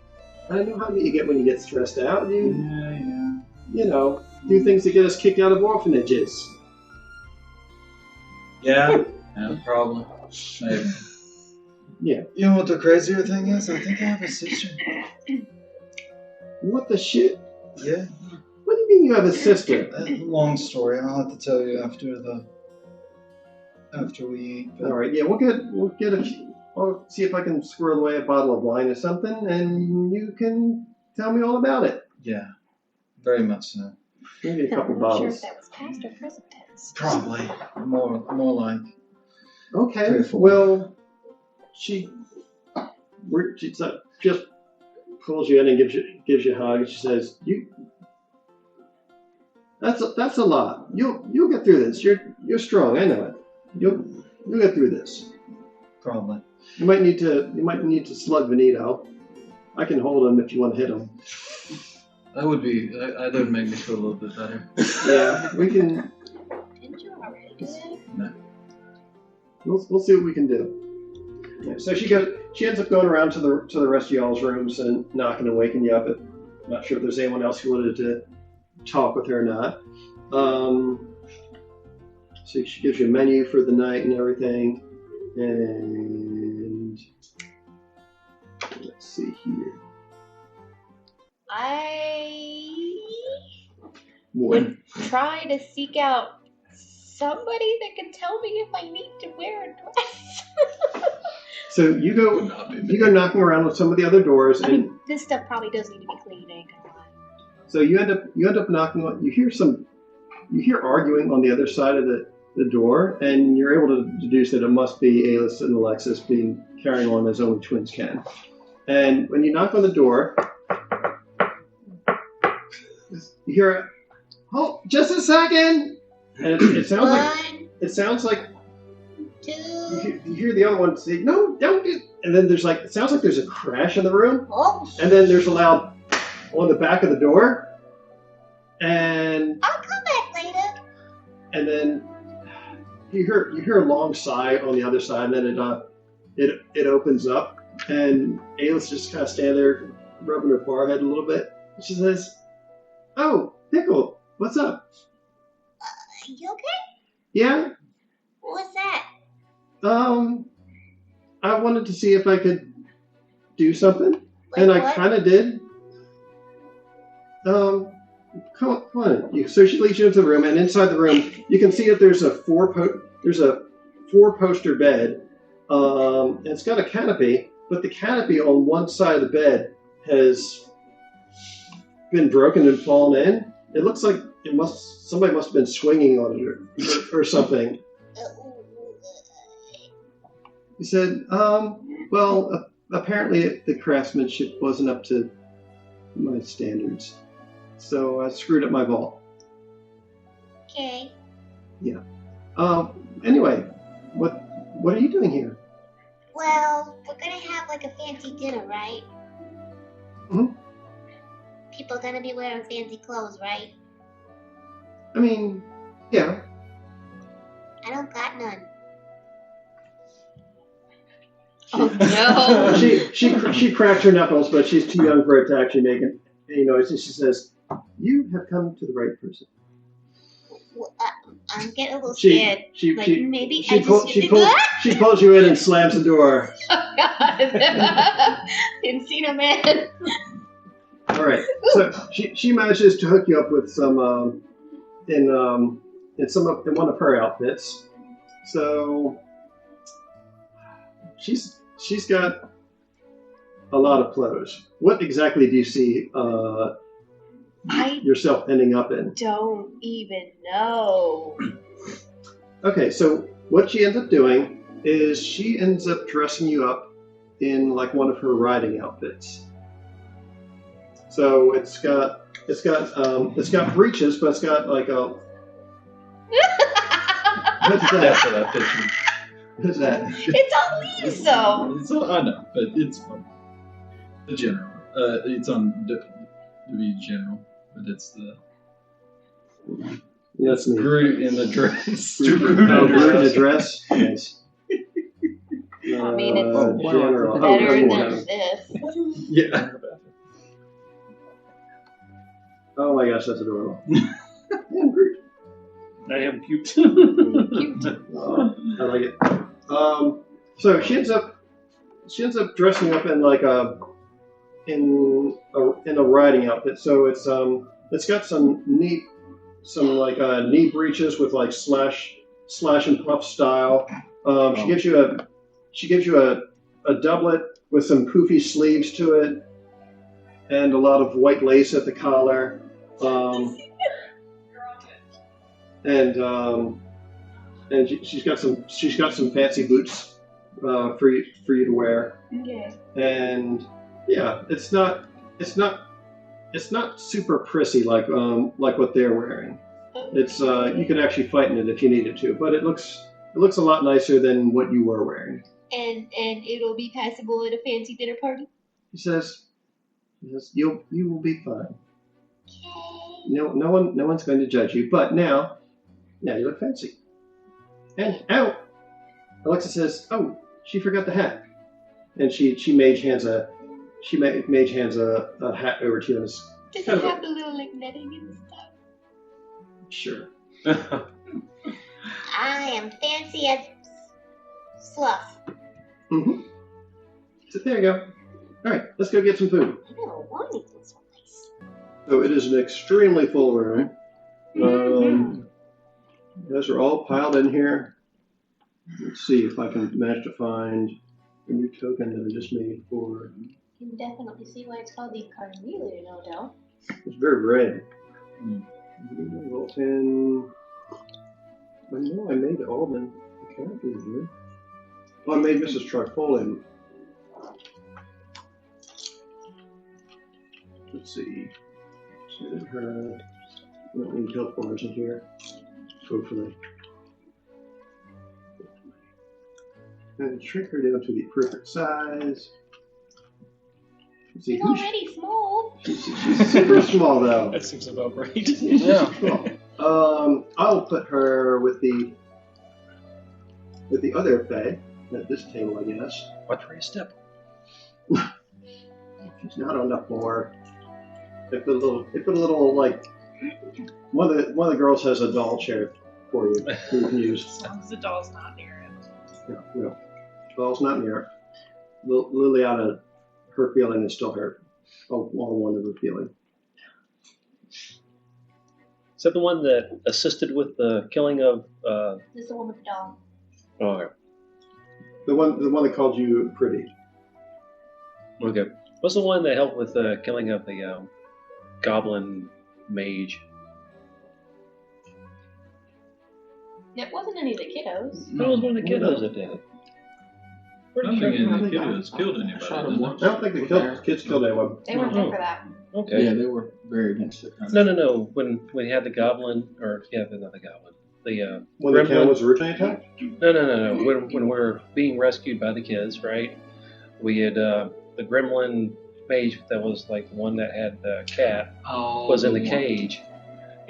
I know how you get when you get stressed out. You do things to get us kicked out of orphanages. Yeah. No problem. Maybe. Yeah. You know what the crazier thing is? I think I have a sister. What the shit? Yeah. What do you mean you have a sister? Long story. I'll have to tell you after we eat. But All right. Yeah, we'll get a few. I'll see if I can squirrel away a bottle of wine or something, and you can tell me all about it. Yeah. Very much so. Maybe a couple I'm not sure bottles. if that was past or present tense. Probably. More like. Okay. 3 or 4. Well, she just pulls you in and gives you a hug. And she says, That's a lot. You'll get through this. You're strong. I know it. You'll get through this. Probably. You might need to slug Benito. I can hold him if you want to hit him. That would make me feel a little bit better. Yeah, we can. Didn't you already do that? No. We'll see what we can do. Yeah, so she ends up going around to the rest of y'all's rooms and knocking and waking you up. I'm not sure if there's anyone else who wanted to talk with her or not. So she gives you a menu for the night and everything. And let's see here. I What? would try to seek out somebody that can tell me if I need to wear a dress. So you go knocking around with some of the other doors, I and mean, this stuff probably does need to be cleaned, ain't gonna lie. so you end up knocking on. You hear arguing on the other side of the door, and you're able to deduce that it must be Alis and Alexis carrying on as only twins can. And when you knock on the door, you hear, "Oh, just a second!" And it sounds like Two. you hear the other one say, "No, don't do." And then it sounds like there's a crash in the room, Oh, and then there's a loud on the back of the door, and I'll come back later. and then you hear a long sigh on the other side, and then it opens up, and Ayla's just kind of standing there rubbing her forehead a little bit. And she says, "Oh, Pickle, what's up? You okay? Yeah, What's that? I wanted to see if I could do something, and I kind of did. Come on. So she leads you into the room, and inside the room, you can see that there's a four-poster bed. And it's got a canopy, but the canopy on one side of the bed has been broken and fallen in. It looks like somebody must have been swinging on it or something. He said, well, apparently the craftsmanship wasn't up to my standards. So I screwed up my vault. Okay. Yeah. Anyway, what are you doing here? Well, we're gonna have like a fancy dinner, right? Mhm. People gonna be wearing fancy clothes, right? I mean, yeah. I don't got none. Oh, no. She cracks her knuckles, but she's too young for it to actually make any noise. And she says, "You have come to the right person." Well, I'm getting a little She scared. she Like, she maybe she, I pull, just she did pulls that? she pulls you in and slams the door. Oh, God. Didn't see no man. All right. So she manages to hook you up with some in one of her outfits. So she's got a lot of clothes. What exactly do you see I yourself ending up in? don't even know. Okay, so what she ends up doing is she ends up dressing you up in like one of her riding outfits. So it's got breeches, but it's got like a what's That's that? what I pictured. What's that? It's on leaves, though. It's I know, but it's fun. The general. It's on the general, but it's the That's me. Groot in the dress. Oh, Groot in the dress. Yes. I mean, it's general. better Oh, than this. Yeah. oh my gosh, that's adorable. Yeah, Groot. I am cute. I like it. So she ends up dressing up in like a riding outfit. So it's got some knee breeches with like slash and puff style. She gives you a doublet with some poofy sleeves to it, and a lot of white lace at the collar. And she's got some fancy boots for you to wear. Okay. And yeah, it's not super prissy like what they're wearing. It's you could actually fight in it if you needed to, but it looks a lot nicer than what you were wearing. And it'll be passable at a fancy dinner party? He says, you will be fine. Okay. No one's going to judge you, but now you look fancy. And Alexa says, "Oh, she forgot the hat," and she mage hands a hat over to you. And Does it have a little like netting and stuff? Sure. I am fancy as fluff. Mm-hmm. So there you go. All right, let's go get some food. I never wanted this so nice. So it is an extremely full room. Those are all piled in here. Let's see if I can manage to find a new token that I just made for. You can definitely see why it's called the Carnival, no doubt. It's very red. Roll 10. I know I made all the characters here. Oh, I made Mrs. Trifolium. Let's see. Send her. I don't need help bars in here. Hopefully. And shrink her down to the perfect size. Let's see, It's already small. she's super small though. That seems about right. Yeah. I'll put her with the other Fae at this table, I guess. Watch where you step. She's not on the floor. They put a little like one of the girls has a doll chair for you you can use. As long as the doll's not near it. No. Doll's not near it. Liliana, her feeling is still her. Oh, one of her feeling. Is that the one that assisted with the killing of? This is the one with the dog. Oh, okay. The one that called you pretty. Okay. What's the one that helped with the killing of the goblin mage? It wasn't any of the kiddos. That was one of the kiddos that did it. I don't think any of the kiddos killed anybody. Shot him did they? once. I don't think the kids killed anyone. They weren't there for that. Okay. Yeah, they were very against it. No. When we had the goblin, or yeah, not the goblin. The When the town gremlin. was originally attacked? No. When we're being rescued by the kids, right? We had the gremlin mage that was like the one that had the cat was in the cage,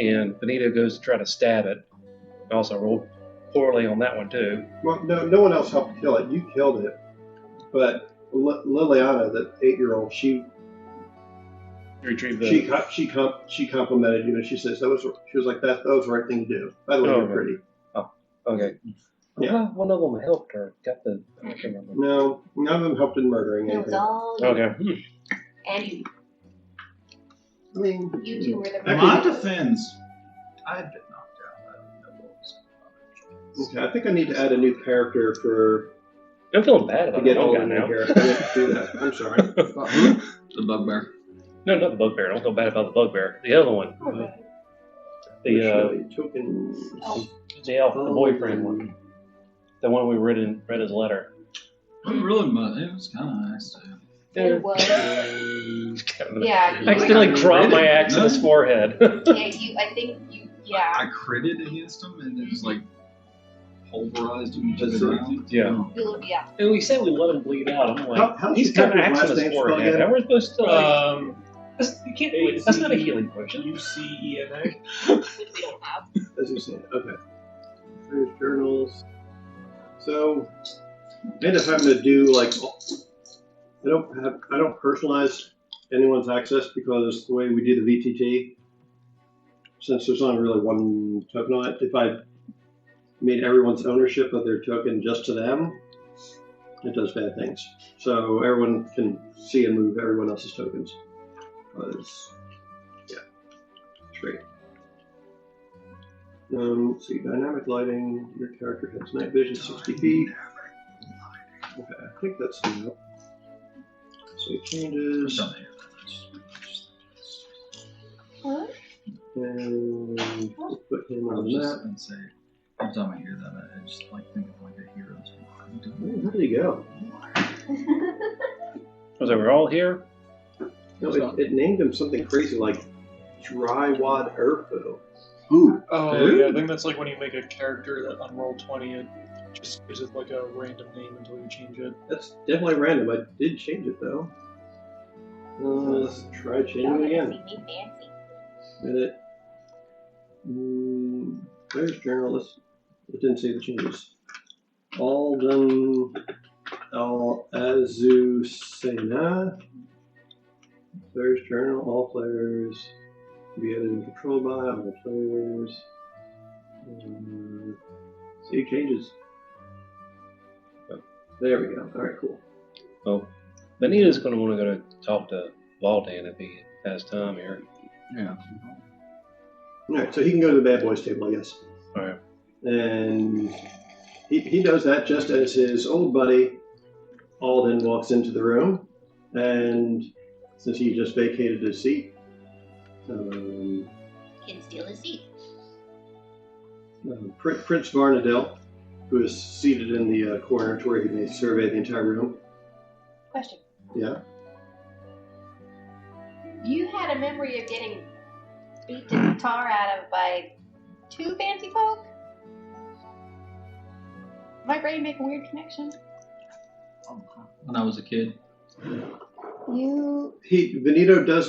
and Benito goes to try to stab it. Also rolled poorly on that one too. Well, no one else helped kill it. You killed it. But Liliana, the 8-year-old, she Retrieve the. she complimented you, and she says she was like that was the right thing to do. By the way, you're pretty. Oh, okay. Yeah. Well, one of them helped her. Got the. I can't remember. No, none of them helped in murdering It was anything. all you. Okay. And you. I mean, You two were the In my defense, I had been knocked out. I didn't know what was going on. okay, I think I need to add a new character for I'm feeling bad to about get that all guy the new now. characters. I didn't do that. I'm sorry. The bugbear. No, not the bugbear. Don't feel bad about the bugbear. The other one. The token. the elf, the boyfriend one. The one we read his letter. Wasn't really much. It was kind of nice too. It was. Yeah. I accidentally dropped my axe in his forehead. I think you. Yeah. I critted against him and it was like pulverized him to That's the right. ground. Yeah. Yeah. And we said we let him bleed out. I'm like, How's he's the got an character's axe in last his name spelled forehead. again? How are we supposed to like? You can't, that's not a healing potion. UCENA. We don't have. As you said, okay. There's journals. So I end up having to do like I don't personalize anyone's access because the way we do the VTT, since there's only really one token on it, if I made everyone's ownership of their token just to them, it does bad things. So everyone can see and move everyone else's tokens. Yeah, straight. Let's see, dynamic lighting. Your character has night vision, 60 feet. Okay, I think that's enough. Save changes. What? And we'll put him I on was just that. gonna say, every time I hear that, I just like think of like a hero's. Where did he go? Was it we're all here? No, it named him something crazy like Drywad Urfu. Ooh. Oh, yeah, I think that's like when you make a character that on Roll20, it just gives it like a random name until you change it. That's definitely random. I did change it though. Let's try changing it again. See me fancy. Edit. There's journalist. It didn't say the changes. Alden Al Azucena. There's journal. All players be edited and controlled by all players. Save changes. There we go. All right, cool. Well, Benita's going to want to go to talk to Valdan if he has time here. Yeah. All right, so he can go to the bad boys table, I guess. All right. And he does that just as his old buddy Alden walks into the room. And since he just vacated his seat, Can steal his seat. Prince Varnadell, who is seated in the corner to where he may survey the entire room. Question. Yeah. You had a memory of getting beat to the tar out of by two fancy folk? My brain make a weird connection. When I was a kid. You. Benito does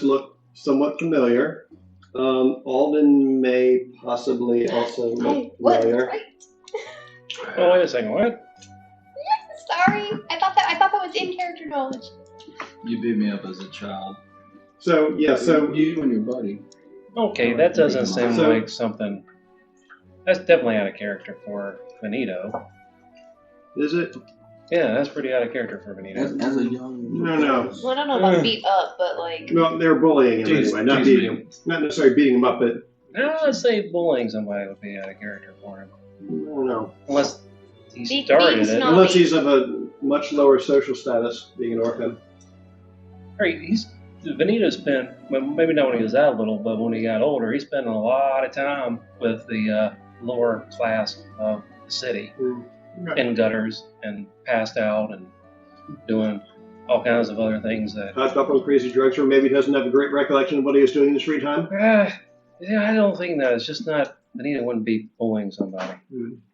look somewhat familiar. Alden may possibly also look I was familiar. right. Oh, wait a second. What? Sorry. I thought that was in character knowledge. You beat me up as a child. So yeah, so You and your buddy. Okay, that doesn't seem So- like something. That's definitely out of character for Benito. is it? Yeah, that's pretty out of character for Benito. As a young. No. Well, I don't know about beat up, but like. No, they were bullying him anyway, not beating him. Not necessarily beating him up, but I'd say bullying somebody would be out of character for him. no. Unless he Being started it. snobby. Unless he's of a much lower social status, being an orphan. Right, Benito spent, well, maybe not when he was that little, but when he got older, he spent a lot of time with the lower class of the city in gutters and passed out and doing all kinds of other things that. Hopped up on crazy drugs, or maybe doesn't have a great recollection of what he was doing in his free time. Yeah, I don't think that. It's just not. Benito wouldn't be bullying somebody.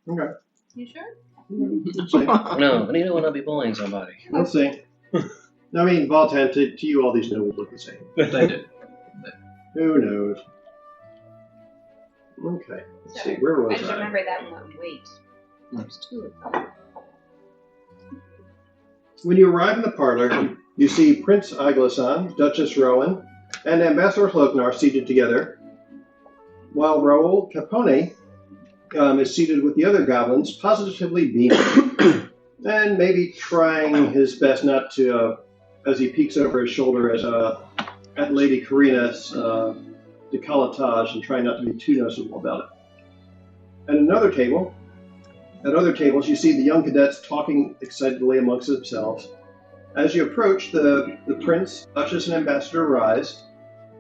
Okay. You sure? Let's see. No, Benito would not be bullying somebody. Let's see. I mean, Valtan, to you, all these nobles look the same. They did. Who knows? Okay. Let's see. Where I was just I? remember that one. Wait. There's two of them. When you arrive in the parlor, you see Prince Iglason, Duchess Rowan, and Ambassador Hloknar seated together, while Raoul Capone is seated with the other goblins, positively beaming, and maybe trying his best not to, as he peeks over his shoulder at Lady Karina's decolletage and trying not to be too noticeable about it. At other tables, you see the young cadets talking excitedly amongst themselves. As you approach, the Prince, Duchess, and Ambassador rise,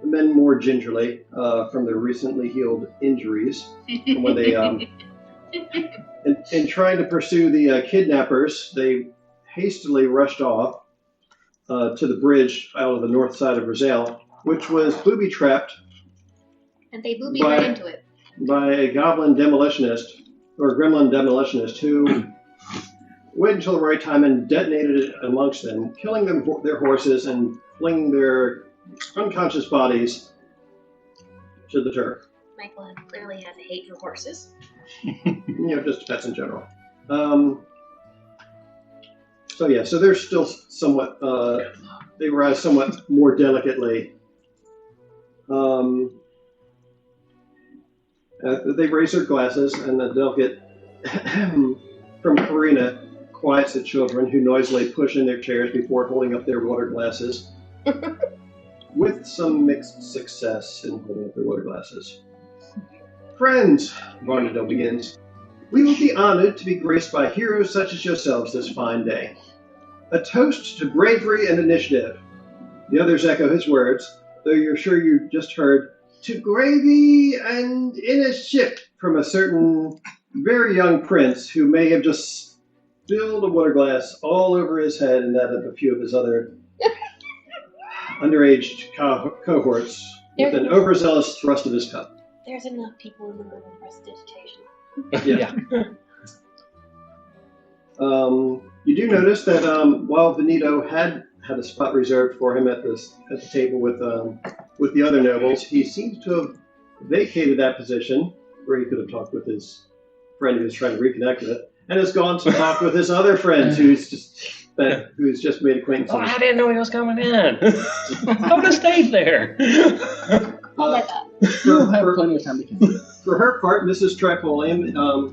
the men more gingerly from their recently healed injuries. When they, in trying to pursue the kidnappers, they hastily rushed off to the bridge out of the north side of Brazil, which was booby-trapped. And they boobied right into it. By a goblin demolitionist, or gremlin demolitionist, who waited until the right time and detonated it amongst them, killing their horses and flinging their unconscious bodies to the turf. Michael clearly has a hate for horses. Just pets in general. So they're still somewhat, they rise somewhat more delicately. They raise their glasses, and the delicate from Karina quiets the children, who noisily push in their chairs before holding up their water glasses, with some mixed success in holding up their water glasses. Friends, Varnado begins, we will be honored to be graced by heroes such as yourselves this fine day. A toast to bravery and initiative. The others echo his words, though you're sure you just heard, to gravy and in a ship, from a certain very young prince who may have just spilled a water glass all over his head and that of a few of his other underage cohorts with an overzealous thrust of his cup. There's enough people in the room for prestidigitation. Yeah. You do notice that while Veneto had a spot reserved for him at the table with the other nobles, he seems to have vacated that position where he could have talked with his friend who was trying to reconnect with, and has gone to talk with his other friend who's just made acquaintance. Oh, I didn't know he was coming in. I would have stayed there. You'll have plenty of time to continue. For her part, Mrs. Trepolium,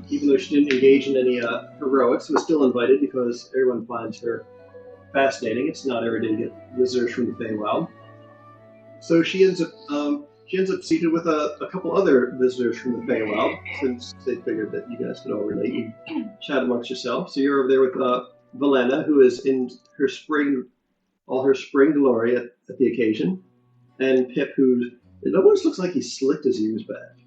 even though she didn't engage in any heroics, was still invited because everyone finds her fascinating. It's not every day to get visitors from the Feywild. So she ends up seated with a couple other visitors from the Feywild, since they figured that you guys could all relate and chat amongst yourselves. So you're over there with Valena, who is in her all her spring glory at the occasion, and Pip, who it almost looks like he slicked his ears back.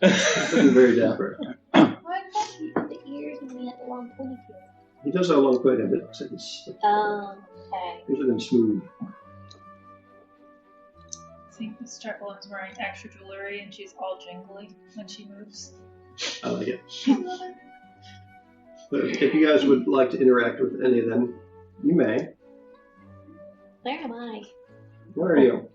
He's looking very dapper. Why can't he put the ears and he had the long ponytail? He does have a long ponytail, but it looks like he's slicked. Okay. He's looking smooth. I think Miss Trepolium is wearing extra jewelry and she's all jingly when she moves. I like it. But if you guys would like to interact with any of them, you may. Where am I? Where are you?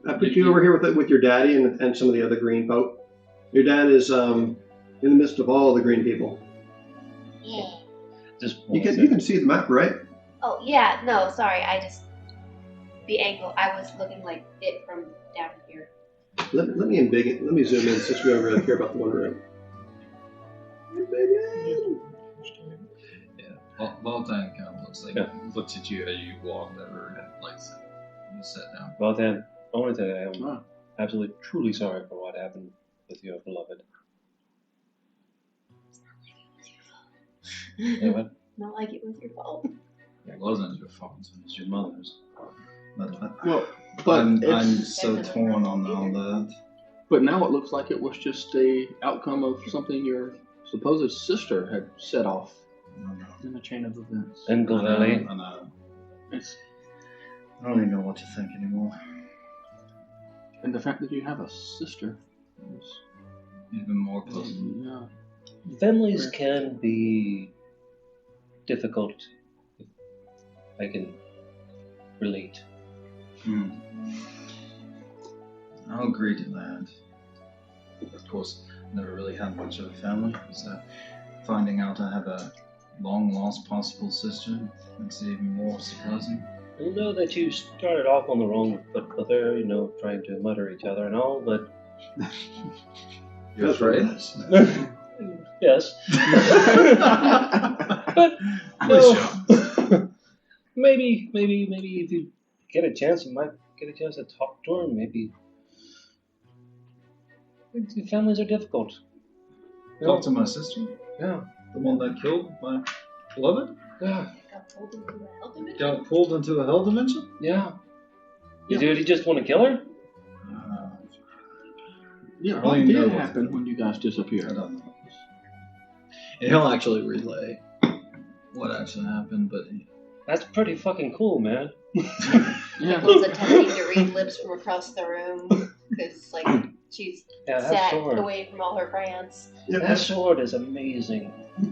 I put you over here with your daddy and some of the other green folk. Your dad is in the midst of all the green people. Yeah. You can see the map, right? Oh, yeah. No, sorry. The angle, I was looking like it from down here. Let me zoom in since we don't really care about the one room. Yeah, Valtan kind of looks at you as you walked over and you sat down. Well then, I want to tell you I am absolutely, truly sorry for what happened with your beloved. It's not like it was your fault. Yeah, what? Not like it was your fault. It wasn't your fault. It was your mother's. But I'm so torn on that. But now it looks like it was just a outcome of something your supposed sister had set off in a chain of events. And Valley. I know. I don't even know what to think anymore. And the fact that you have a sister is even more puzzling. Yeah. Families can be difficult. I can relate. I'll agree to that. Of course, never really had much of a family, so finding out I have a long-lost possible sister. Makes it even more surprising. I know that you started off on the wrong foot with her, trying to mutter each other and all, but You're afraid? yes. But no. maybe if you get a chance, you might get a chance to talk to her. Maybe families are difficult. Talk to my sister? Yeah. The one that killed my beloved? Yeah. Got pulled into a hell dimension? Yeah. Did you just want to kill her? Yeah, I what don't did even know happen what- when you guys I disappeared? don't know. And he'll actually relay what actually happened, but That's pretty fucking cool, man. Yeah. Nicole's attempting to read lips from across the room because, she's Yeah, that sat sword. away from all her friends. That sword is amazing. I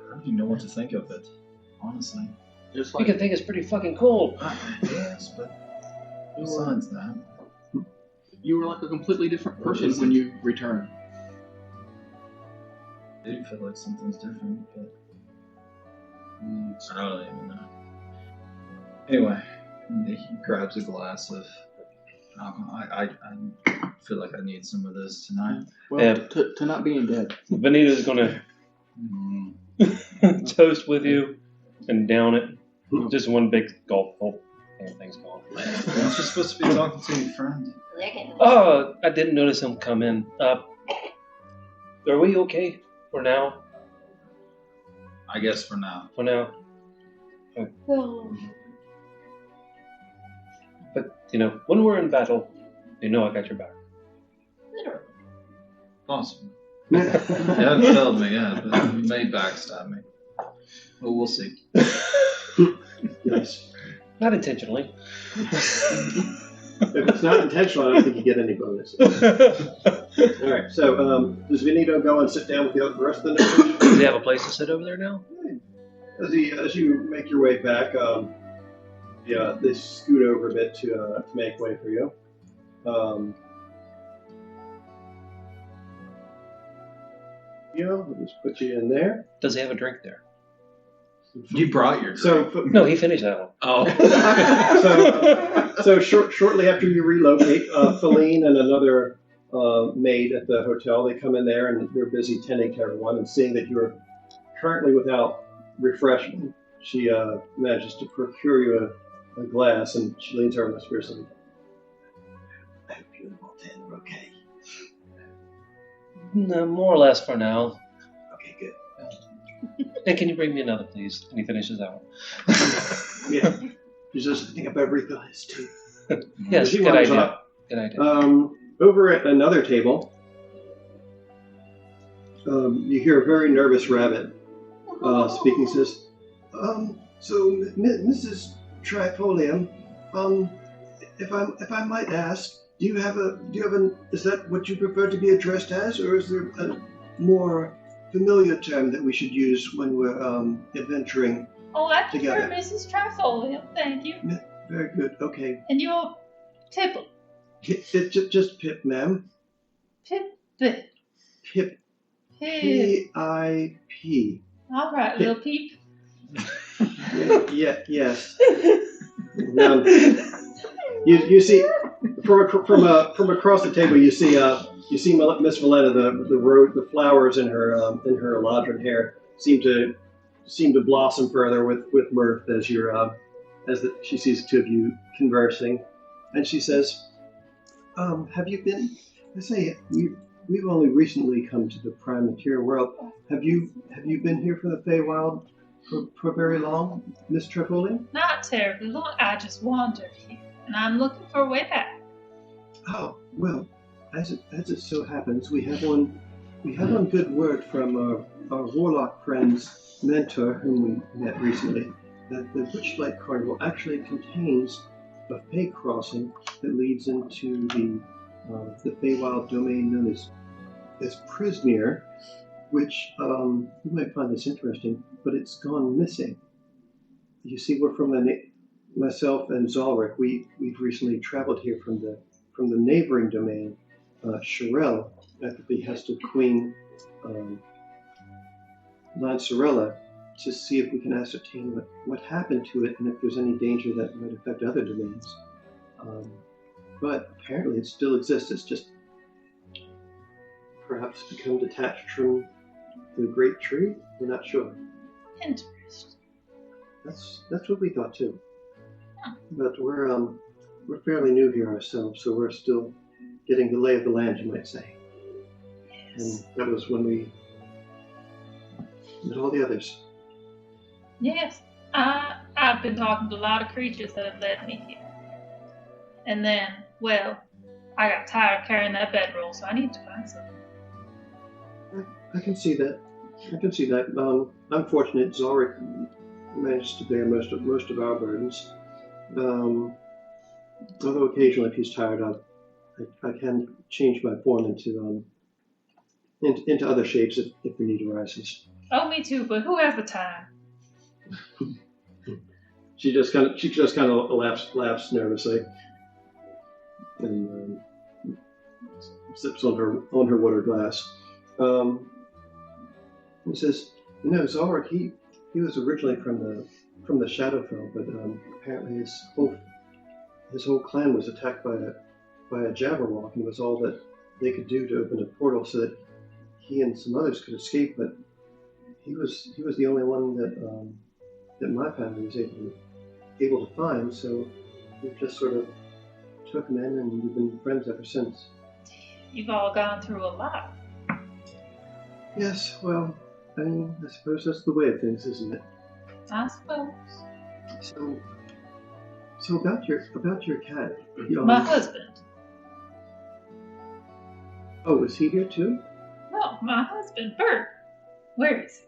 don't even know what to think of it, honestly. It's You like can think it's pretty fucking cool. Yes, but besides that, you were like a completely different person when you returned. I do feel like something's different, but I don't even know. Anyway, he grabs a glass of alcohol. I feel like I need some of this tonight. Well, Yeah. to not being dead. Benita's gonna toast with you and down it. Just one big gulp. Oh, everything's gone. Aren't you supposed to be talking to your friend? They're getting Oh, I didn't notice him come in. Are we okay for now? I guess for now. For now. Oh. But, when we're in battle, I got your back. Literally. Possibly. You haven't failed me yet, but you may backstab me. Well, we'll see. Nice. Not intentionally. If it's not intentional, I don't think you get any bonuses. All right. So, does Vinito go and sit down with the rest of the neighbors? Does he have a place to sit over there now? As you make your way back, they scoot over a bit to make way for you. We'll just put you in there. Does he have a drink there? You brought your So, No, he finished that one. Oh. so shortly after you relocate, Feline and another maid at the hotel, they come in there and they're busy tending to everyone. And seeing that you're currently without refreshment, she manages to procure you a glass, and she leans over and whispers, "I hope you and Walton are okay." No, more or less for now. Okay, good. And can you bring me another, please? And he finishes that one. Yeah. She says, "I think I better refill his too." Yes, She good wanders idea. off. Good idea. Over at another table, you hear a very nervous rabbit speaking. Says, "So, Mrs. Trifolium, if I might ask, do you have an? Is that what you prefer to be addressed as, or is there a more familiar term that we should use when we're adventuring?" Oh, I prefer Together. Mrs. Trifolium, thank you. Very good. Okay. And you're Pip. Just Pip, ma'am. Pip. Pip. Pip. P-I-P. All right, Pip. little peep. Yes. You see from across the table. You see Miss Valetta. The flowers in her eladrin hair seem to blossom further with mirth as she sees the two of you conversing, and she says, "Have you been? I say we've only recently come to the prime material world. Have you been here for the Feywild for very long, Miss Trifoli?" Not terribly long. I just wandered here, and I'm looking for a way back. "Oh, well, as it so happens, we have on good word from our warlock friend's mentor, whom we met recently, that the Witchlight Carnival actually contains a Fey crossing that leads into the Feywild domain known as Prismere, which you might find this interesting, but it's gone missing. You see, we're from myself and Zalric. We've recently traveled here from the neighboring domain, Shirel, at the behest of Queen Lancerella, to see if we can ascertain what happened to it and if there's any danger that might affect other domains. But apparently it still exists. It's just perhaps become detached from the great tree. We're not sure. Interesting. That's what we thought too. But we're fairly new here ourselves, so we're still getting the lay of the land, you might say. Yes. And that was when we met all the others. Yes. I've been talking to a lot of creatures that have led me here. And then, well, I got tired of carrying that bedroll, so I need to find something. I can see that. I'm fortunate Zalric managed to bear most of our burdens. Although occasionally, if he's tired, I can change my form into other shapes if the need arises. Oh, me too, but who has the time? She just kind of laughs nervously, and sips on her water glass. He says, Zalric, he was originally from the Shadowfell, but apparently his whole clan was attacked by a Jabberwock, and it was all that they could do to open a portal so that he and some others could escape. But he was the only one that my family was able to find. So we just sort of took him in, and we've been friends ever since. You've all gone through a lot. Yes, well, I suppose that's the way of things, isn't it? I suppose. So about your cat. My husband. Oh, is he here too? No, my husband, Bert. Where is he?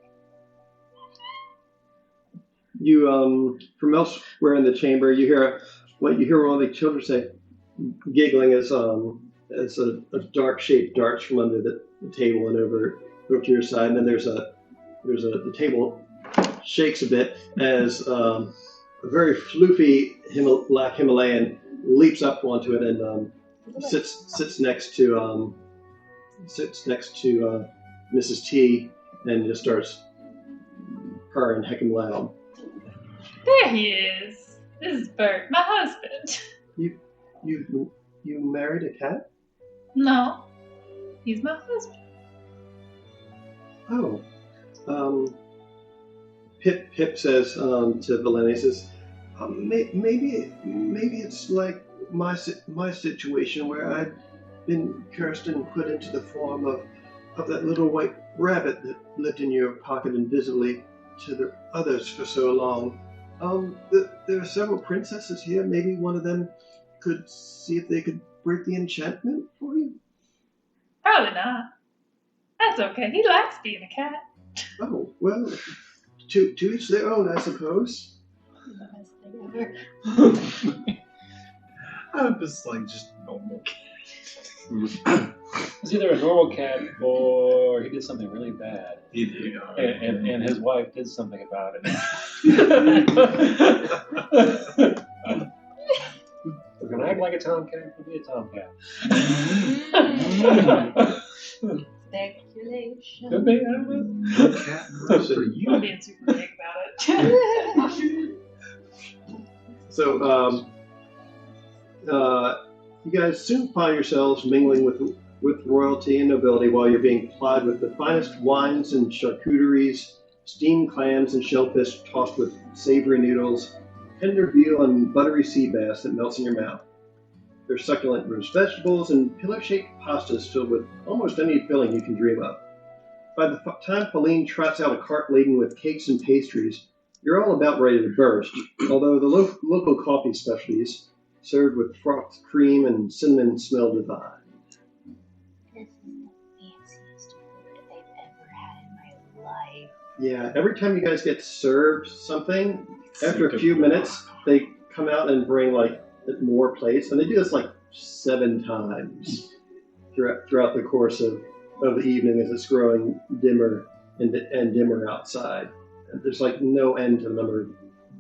You from elsewhere in the chamber, you hear one of the children say, giggling as a dark shape darts from under the table and over to your side, and then the table shakes a bit as a very floofy black Himalayan leaps up onto it and sits next to Mrs. T and just starts purring heckin' loud. There he is. This is Bert, my husband. You married a cat? No, he's my husband. Oh. Pip says to Valene, he says, maybe it's like my situation where I've been cursed and put into the form of that little white rabbit that lived in your pocket invisibly to the others for so long. There are several princesses here. Maybe one of them could see if they could break the enchantment for you. Probably not. That's okay. He likes being a cat. Oh, well, to each their own, I suppose. The best thing ever. I'm just normal cat. It's either a normal cat or he did something really bad. And his wife did something about it. We're going to act like a tomcat, we'll be a tomcat. Speculation. Could be, I don't know. Cat for you. I'm being super big about it. So, you guys soon find yourselves mingling with royalty and nobility while you're being plied with the finest wines and charcuteries, steamed clams and shellfish tossed with savory noodles, tender veal and buttery sea bass that melts in your mouth. There's succulent roast vegetables and pillar-shaped pastas filled with almost any filling you can dream of. By the time Pauline trots out a cart laden with cakes and pastries, you're all about ready to burst, although the local coffee specialties, served with frothed cream and cinnamon, smell divine. This is the fanciest food I've ever had in my life. Yeah, every time you guys get served something, after a few minutes, they come out and bring more plates, and they do this 7 times throughout the course of the evening as it's growing dimmer and dimmer outside. And there's no end to the number of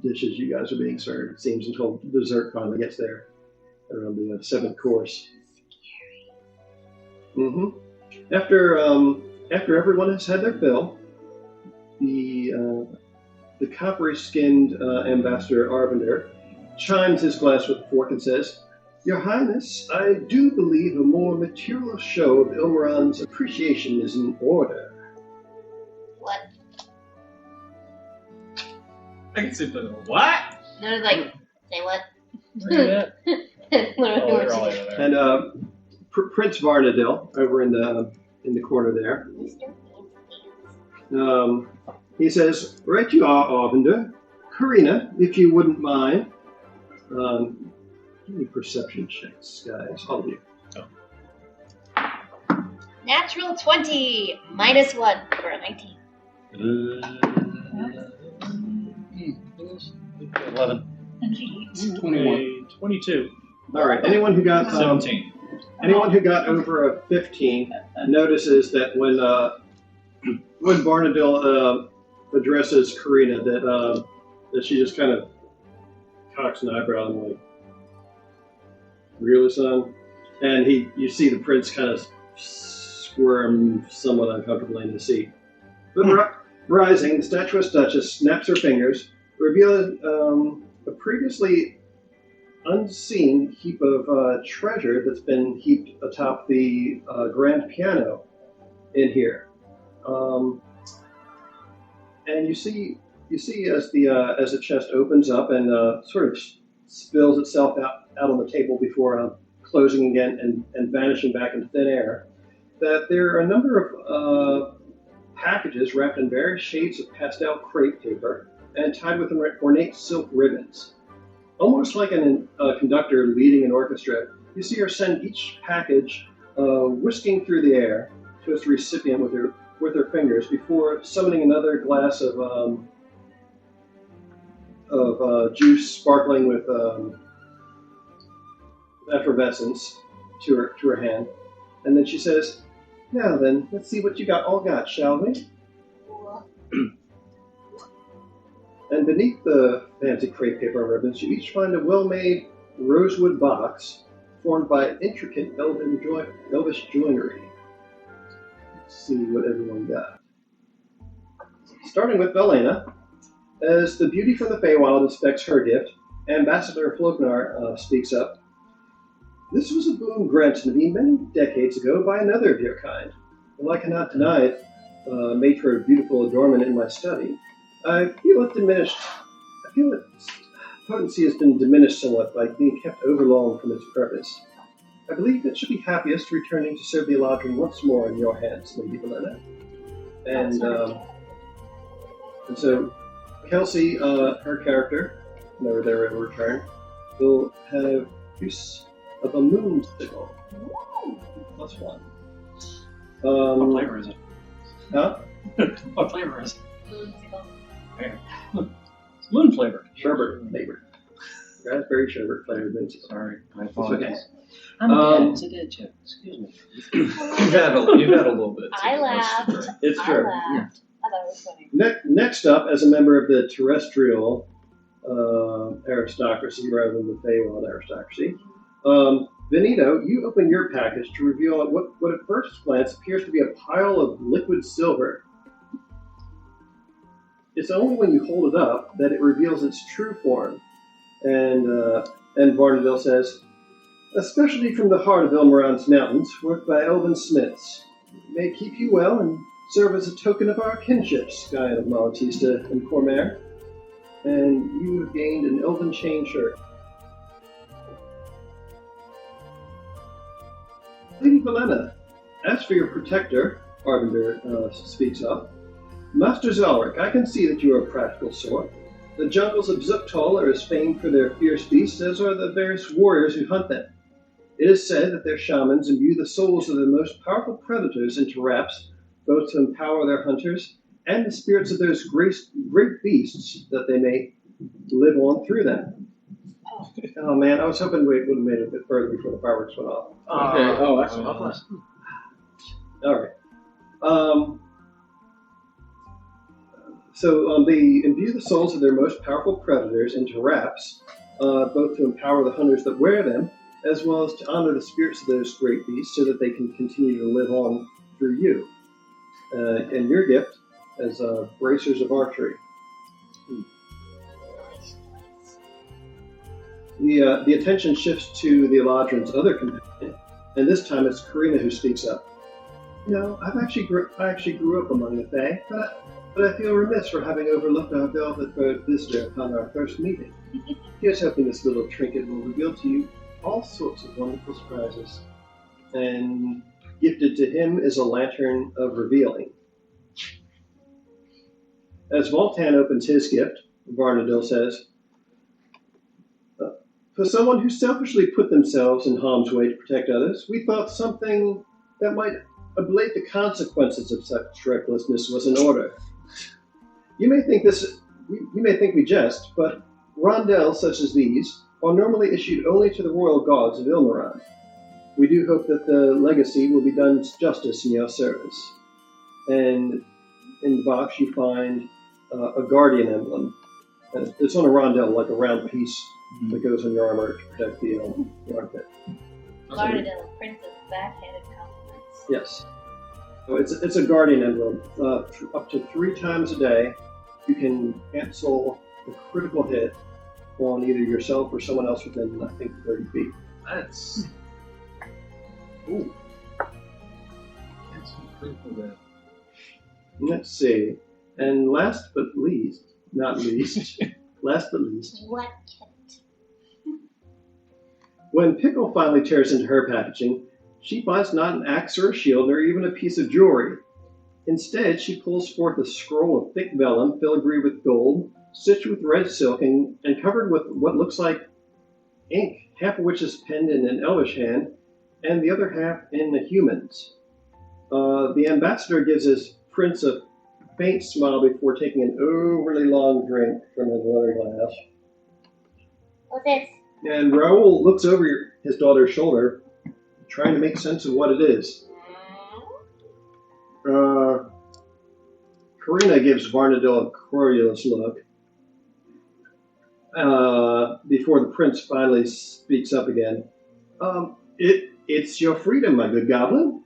dishes you guys are being served, it seems, until dessert finally gets there around the 7th course. Mm-hmm. After everyone has had their fill, the the coppery-skinned Ambassador Arvinder chimes his glass with a fork and says, "Your Highness, I do believe a more material show of Ilmaron's appreciation is in order." What? I can see the what? No, it's like, say what? Where you at? Literally, Oh, what they're you all do. over there. And Prince Varnadil, over in the corner there, he says, "Right you are, Arvinder. Karina, if you wouldn't mind." Give me perception checks, guys, all of you. Natural 20, -1 for a 19. 11. 22. All right. Anyone who got 17. anyone who got over a 15 notices that when Varnadil addresses Karina, that she just kind of cocks an eyebrow and like, "Really, son?" And you see the prince kind of squirm somewhat uncomfortably in the seat. But rising, the statuesque Duchess snaps her fingers, revealing a previously unseen heap of treasure that's been heaped atop the grand piano in here. And you see as the chest opens up and sort of spills itself out on the table before closing again and vanishing back into thin air, that there are a number of packages wrapped in various shades of pastel crepe paper and tied with ornate silk ribbons. Almost like a conductor leading an orchestra, you see her send each package whisking through the air to its recipient with her fingers before summoning another glass of juice sparkling with effervescence to her hand. And then she says, "Now then, let's see what you all got, shall we?" And beneath the fancy crepe paper and ribbons, you each find a well-made rosewood box formed by intricate elvish joinery. Let's see what everyone got. Starting with Velena, as the beauty from the Feywild inspects her gift, Ambassador Flognar speaks up. "This was a boon granted to me many decades ago by another of your kind. While I cannot deny it made for a beautiful adornment in my study, I feel it diminished. I feel its potency has been diminished somewhat by being kept overlong from its purpose. I believe it should be happiest returning to serve the Eladrin once more in your hands, Lady Velena." And so Kelsey, her character, whenever they're in return, will have use of a moon sickle. +1. What flavor is it? Huh? What flavor is it? Moonsicle. It's moon flavor. Sherbet flavored. Raspberry sherbet flavored moonsicle. Sorry, I Okay. apologize. I'm dead. It's a dead chip. Excuse me. You've had a little bit. I laughed. It's I true. laughed. I thought it was funny. Next up, as a member of the terrestrial aristocracy rather than the Feywild aristocracy, Benito, you open your package to reveal what at first glance appears to be a pile of liquid silver. It's only when you hold it up that it reveals its true form. And Varnadil says, "A specialty from the heart of Ilmaron's mountains, worked by elven smiths. It may keep you well and serve as a token of our kinship, Scion of Malatista and Cormair. And you have gained an elven chain shirt." "Lady Velena, as for your protector," Arvinder speaks up, "Master Zalric, I can see that you are a practical sort. The jungles of Zuktal are as famed for their fierce beasts as are the various warriors who hunt them. It is said that their shamans imbue the souls of the most powerful predators into wraps, both to empower their hunters and the spirits of those great beasts that they may live on through them." Oh man, I was hoping we would have made it a bit further before the fireworks went off. Okay. Oh, that's lovely. All right. So they imbue the souls of their most powerful predators into wraps, both to empower the hunters that wear them, as well as to honor the spirits of those great beasts so that they can continue to live on through you. And your gift as bracers of archery. The attention shifts to the Eladrin's other companion, and this time it's Karina who speaks up. I actually grew up among the Fae, but I feel remiss for having overlooked our velvet-robed visitor upon our first meeting. Here's hoping this little trinket will reveal to you all sorts of wonderful surprises. And gifted to him is a lantern of revealing. As Voltan opens his gift, Varnadil says, for someone who selfishly put themselves in harm's way to protect others, we thought something that might ablate the consequences of such recklessness was in order. You may think we jest, but rondels such as these are normally issued only to the royal guards of Ilmaran. We do hope that the legacy will be done justice in your service. And in the box you find a guardian emblem. And it's on a rondel, like a round piece that goes on your armor to protect the armpit. Lardadil, Princess Backhanded Compliments. Yes. So it's a guardian emblem. Up to 3 times a day, you can cancel a critical hit on either yourself or someone else within, I think, 30 feet. That's... Ooh. That's pretty cool. Let's see. And last but not least, What? when Pickle finally tears into her packaging, she finds not an axe or a shield nor even a piece of jewelry. Instead, she pulls forth a scroll of thick vellum filigreed with gold, stitched with red silk, and covered with what looks like ink, half of which is penned in an elvish hand, and the other half in a human's. The ambassador gives his prince a faint smile before taking an overly long drink from his water glass. What's this? And Raoul looks over his daughter's shoulder, trying to make sense of what it is. Karina gives Varnadil a querulous look before the prince finally speaks up again. It's your freedom, my good goblin.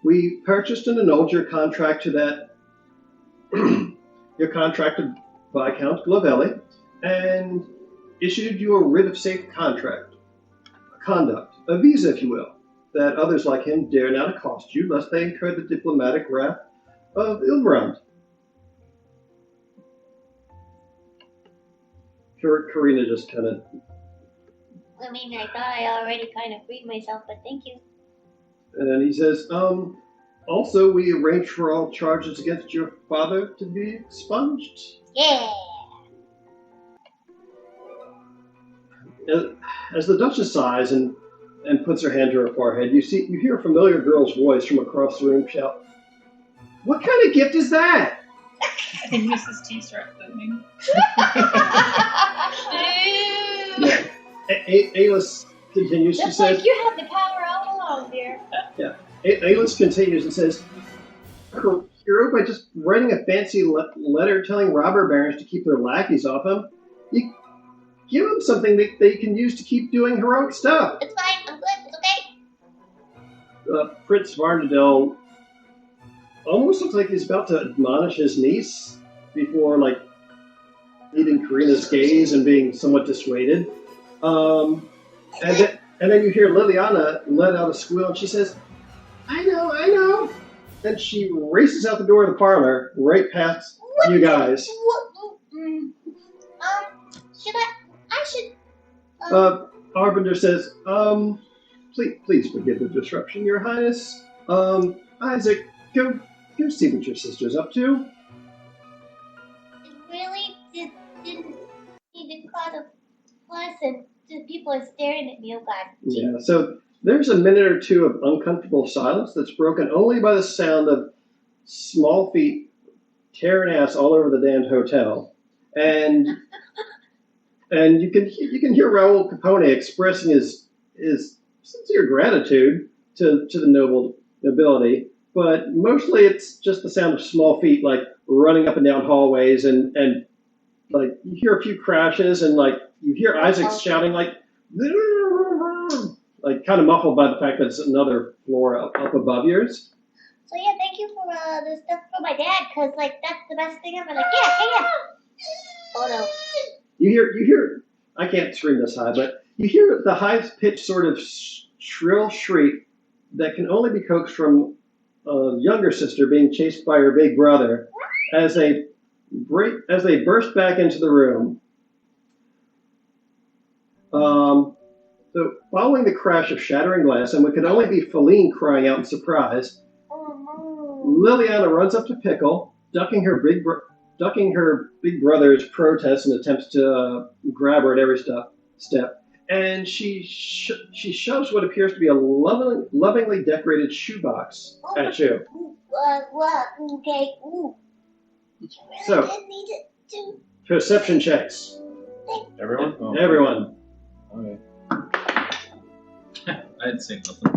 We purchased and annulled your contract to that your contract to Viscount Glavelli, and issued you a writ of safe conduct, a visa, if you will, that others like him dare not accost you, lest they incur the diplomatic wrath of Ilmarand. Karina just kind of... I mean, I thought I already kind of freed myself, but thank you. And then he says, also, we arranged for all charges against your father to be expunged. Yeah! As the Duchess sighs and puts her hand to her forehead, you hear a familiar girl's voice from across the room shout, "What kind of gift is that?" I think Mrs. T starts booming. Yeah. Alis continues. Just She says, like you have the power all along, dear. Yeah. Alis continues and says, "Hero, by just writing a fancy letter telling robber barons to keep their lackeys off him, you give them something that they can use to keep doing heroic stuff." It's fine, I'm good, it's okay. Prince Varnadil almost looks like he's about to admonish his niece before, meeting Karina's gaze and being somewhat dissuaded. And then you hear Liliana let out a squeal, and she says, I know. Then she races out the door of the parlor, right past you guys. Arbinder says, please forgive the disruption, Your Highness. Isaac, go see what your sister's up to. It really didn't need to cause a fuss, and people are staring at me, oh God. Yeah, so there's a minute or two of uncomfortable silence that's broken only by the sound of small feet tearing ass all over the damned hotel. And you can hear Raoul Capone expressing his sincere gratitude to the nobility, but mostly it's just the sound of small feet running up and down hallways, and you hear a few crashes, and you hear Isaac shouting kind of muffled by the fact that it's another floor up above yours. So yeah, thank you for the stuff for my dad, cause that's the best thing ever. Yeah. Oh no. You hear. I can't scream this high, but You hear the high-pitched sort of shrill shriek that can only be coaxed from a younger sister being chased by her big brother as they burst back into the room. So following the crash of shattering glass, and what could only be Feline crying out in surprise, Liliana runs up to Pickle, ducking her big brother's protests and attempts to grab her at every step, and she shoves what appears to be a lovingly decorated shoebox at you. Okay. So, perception checks. Everyone? Oh, Everyone. Okay. I'd say nothing.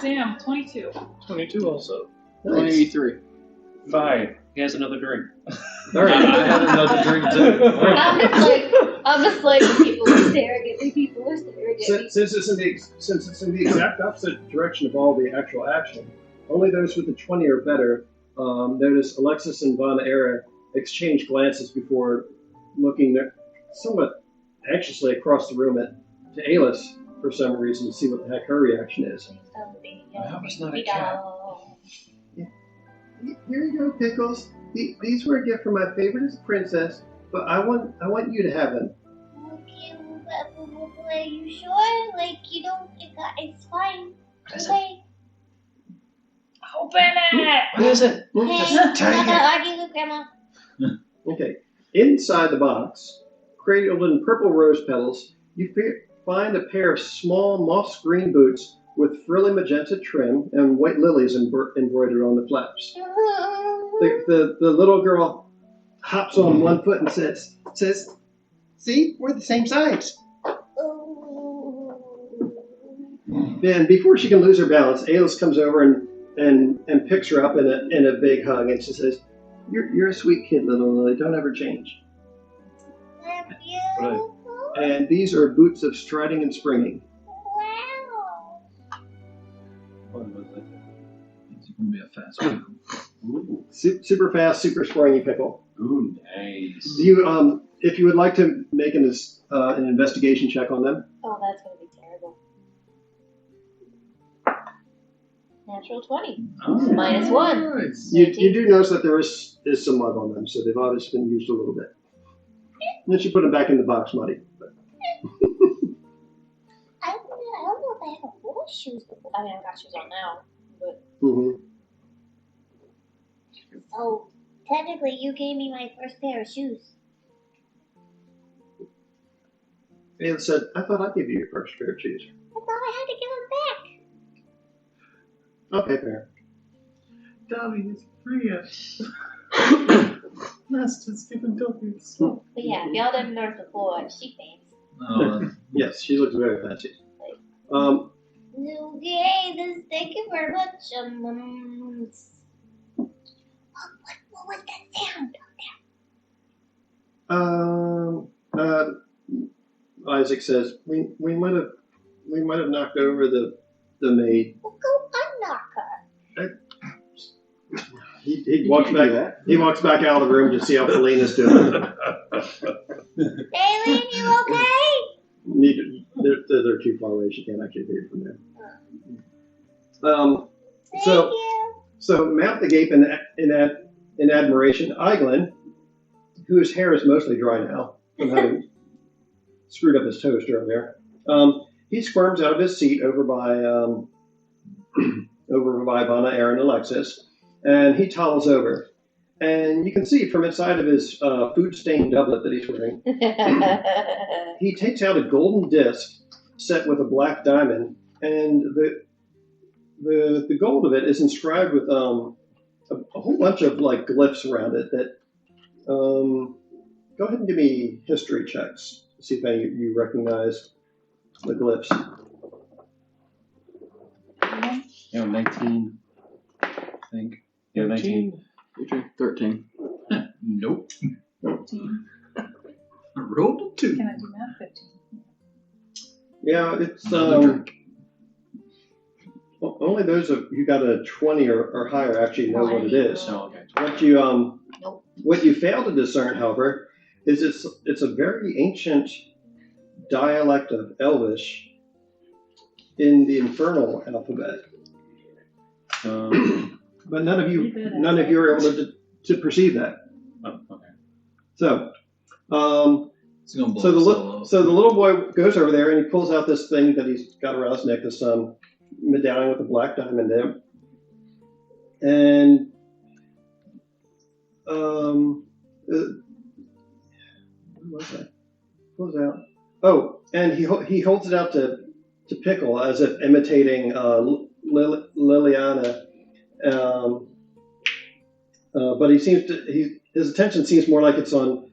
Damn, 22. 22 also. Nice. 23. 5. He has another drink. All right. I had another drink too. I'm just like, people are staring at me, people are staring at me. Since it's in the exact opposite direction of all the actual action, only those with a 20 or better notice Alexis and Von Era exchange glances before looking somewhat anxiously across the room to Alis for some reason to see what the heck her reaction is. That was not a cat. Here you go, Pickles. These were a gift from my favorite princess, but I want you to have them. Okay, but are you sure? Like, you don't, it's fine. Okay. Open it! What is it? Hey, take it. I give it, Grandma. Okay. Inside the box, cradled in purple rose petals, you find a pair of small moss green boots with frilly magenta trim and white lilies embroidered on the flaps. The little girl hops on one foot and says, "See, we're the same size." Then, before she can lose her balance, Alis comes over and picks her up in a big hug, and she says, "You're a sweet kid, little Lily. Don't ever change." Right. And these are boots of striding and springing. Wow. It's going to be a fast one. Ooh. Super fast, super springy Pickle. Ooh, nice. Do you, if you would like to make an investigation check on them? Oh, that's going to be terrible. Natural 20. Oh, -1. nice. You do notice that there is some mud on them, so they've obviously been used a little bit. And then she put them back in the box muddy. I don't know if I ever wore shoes before. I mean, I've got shoes on now, but Mm-hmm. So, technically, you gave me my first pair of shoes. And said, "I thought I'd give you your first pair of shoes." I thought I had to give them back. Okay, fair. Darling, it's Priya. Master's given doggies. but yeah, if y'all didn't notice before, she fancy. Oh, Yes, she looks very fancy. Okay, thank you very much. What was that sound? Isaac says, "We might have knocked over the maid." Well, go unlock her. He walks back. He walks back out of the room to see how Felina's doing. Daylene, you okay? They're too far away. She can't actually hear from there. Thank you. So mount the gape in admiration. Eiglin, whose hair is mostly dry now from having screwed up his toast earlier, he squirms out of his seat over by Vanna, Aaron, and Alexis, and he toddles over. And you can see from inside of his food-stained doublet that he's wearing, he takes out a golden disc set with a black diamond, and the gold of it is inscribed with a whole bunch of like glyphs around it. That go ahead and give me history checks to see if any of you recognize the glyphs. 19. I think. Yeah, 19. 13. nope. 15. I rolled a 2. Can I do math? 15. Yeah, it's Another drink. only those of who got a 20 or higher actually know what it is. So, okay. What you fail to discern, however, is it's a very ancient dialect of Elvish in the Infernal alphabet. But none of you are able to perceive that. Oh, okay. So, It's gonna blow so his solo. the little boy goes over there and he pulls out this thing that he's got around his neck, this medallion with a black diamond in it, and what was that? Pulls out. Oh, and he holds it out to Pickle as if imitating Liliana. But his attention seems more like it's on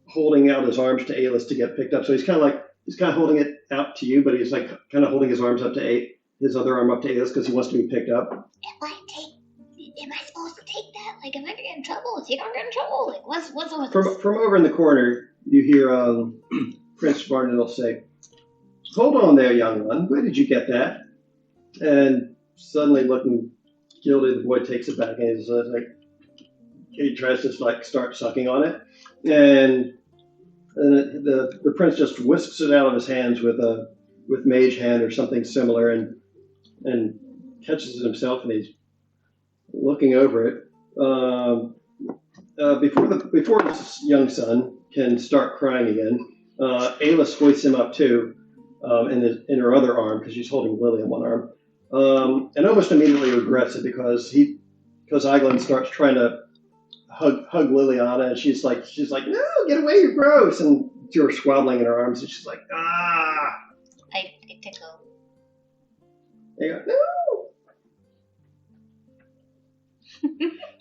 holding out his arms to Alis to get picked up. So he's kind of holding it out to you, but he's like kind of holding his arms up to his other arm up to Alis because he wants to be picked up. Am I supposed to take that? Like, am I gonna get in trouble? Is he gonna get in trouble? Like, what's with From over in the corner, you hear Prince Varnell say, "Hold on there, young one. Where did you get that?" And suddenly, looking guilty, the boy takes it back and he's like, he tries to like start sucking on it, and the prince just whisks it out of his hands with mage hand or something similar, and catches it himself, and he's looking over it. Before his young son can start crying again, Alis hoists him up too, in her other arm because she's holding Lily in one arm, and almost immediately regrets it because Eiglin starts trying to hug Liliana, and she's like, no, get away, you're gross, and you're swaddling in her arms, and she's like, ah. I tickle. You go,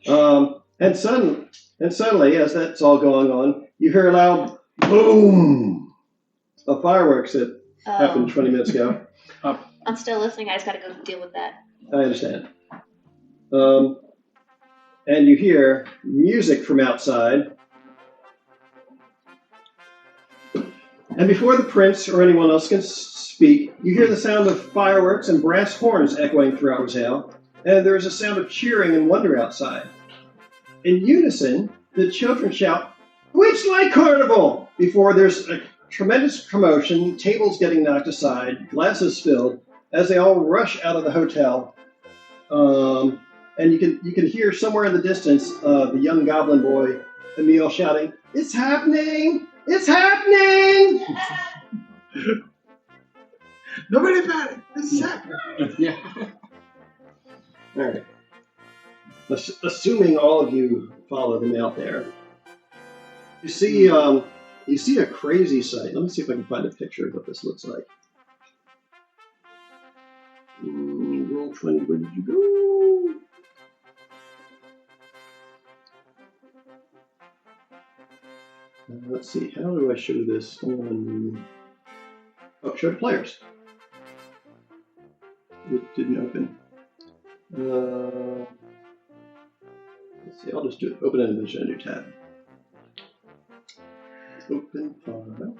no. And suddenly, as that's all going on, you hear a loud boom of fireworks that happened 20 minutes ago. I'm still listening. I just gotta go deal with that. I understand. And you hear music from outside. And before the prince or anyone else can speak, you hear the sound of fireworks and brass horns echoing throughout Rosale, and there is a sound of cheering and wonder outside. In unison, the children shout, "Witchlight Carnival!" before there's a tremendous commotion, tables getting knocked aside, glasses spilled, as they all rush out of the hotel. And you can hear somewhere in the distance the young goblin boy, Emil, shouting, "It's happening! It's happening!" Nobody panic. This is happening. Yeah. All right. Assuming all of you follow them out there, you see a crazy sight. Let me see if I can find a picture of what this looks like. Roll 20. Where did you go? Let's see. How do I show this on? Oh, show to players. It didn't open. Let's see. I'll just do it. Open an image in a new tab. Open file.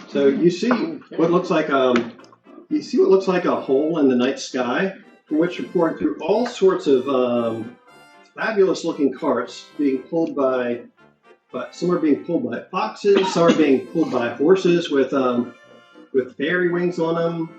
So you see what looks like a hole in the night sky, from which are pouring through all sorts of fabulous-looking carts, being pulled by, some are being pulled by foxes, some are being pulled by horses with fairy wings on them.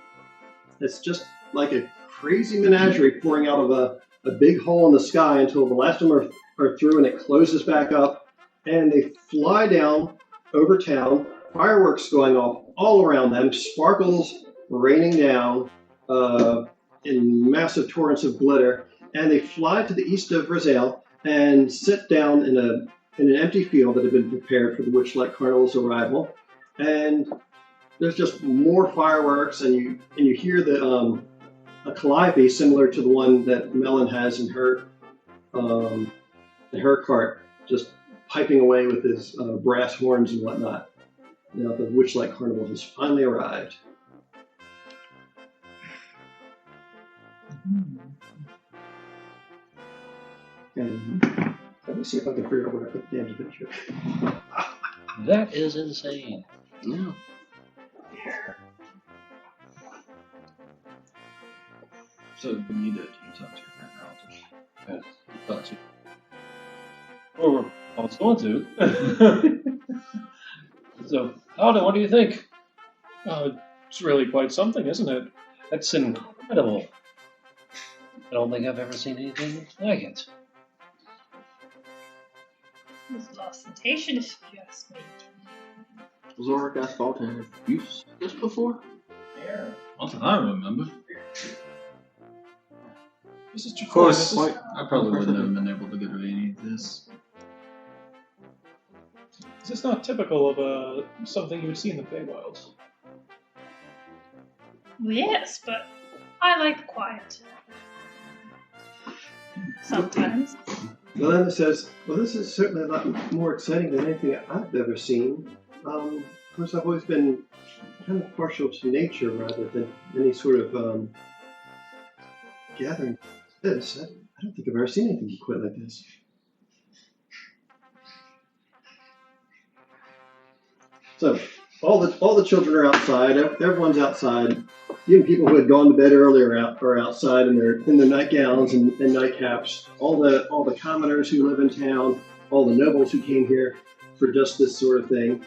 It's just like a crazy menagerie pouring out of a big hole in the sky until the last of them are through, and it closes back up, and they fly down over town. Fireworks going off all around them, sparkles raining down in massive torrents of glitter, and they fly to the east of Rosale and sit down in an empty field that had been prepared for the Witchlight Carnival's arrival. And there's just more fireworks, and you hear a calliope similar to the one that Melon has in her cart, just piping away with his brass horns and whatnot. Now the Witchlight Carnival has finally arrived. And let me see if I can figure out where I put the damn picture. That is insane. Yeah. So you need to talk to your friend Or I was going to. Aldo, what do you think? It's really quite something, isn't it? That's incredible. I don't think I've ever seen anything like it. It was ostentatious, if you ask me. Was Zora Asphalt in use this before? Yeah. Not that I remember. Mrs. Of course, Trefoil, I probably wouldn't have been able to get any of this. this is not typical of something you would see in the Feywilds. Well, yes, but I like quiet. Sometimes. Melinda says, well, this is certainly a lot more exciting than anything I've ever seen. Of course, I've always been kind of partial to nature rather than any sort of gathering. This, I don't think I've ever seen anything quite like this. So, all the children are outside. Everyone's outside. Even people who had gone to bed earlier are outside in their nightgowns and nightcaps. All the commoners who live in town, all the nobles who came here for just this sort of thing.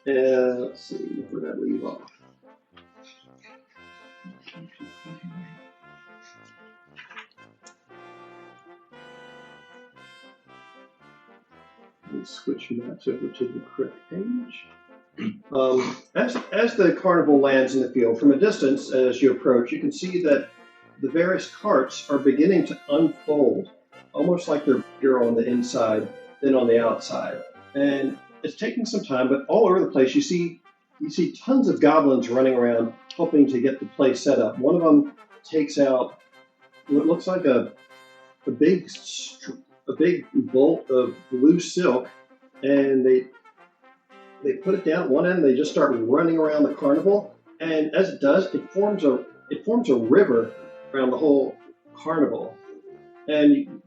Let's see, where did I leave off? Let me switch maps over to the correct page. As the carnival lands in the field, from a distance, as you approach, you can see that the various carts are beginning to unfold, almost like they're bigger on the inside than on the outside. And it's taking some time, but all over the place, you see tons of goblins running around, hoping to get the place set up. One of them takes out what looks like a big bolt of blue silk, and they put it down at one end. And they just start running around the carnival, and as it does, it forms a river around the whole carnival. And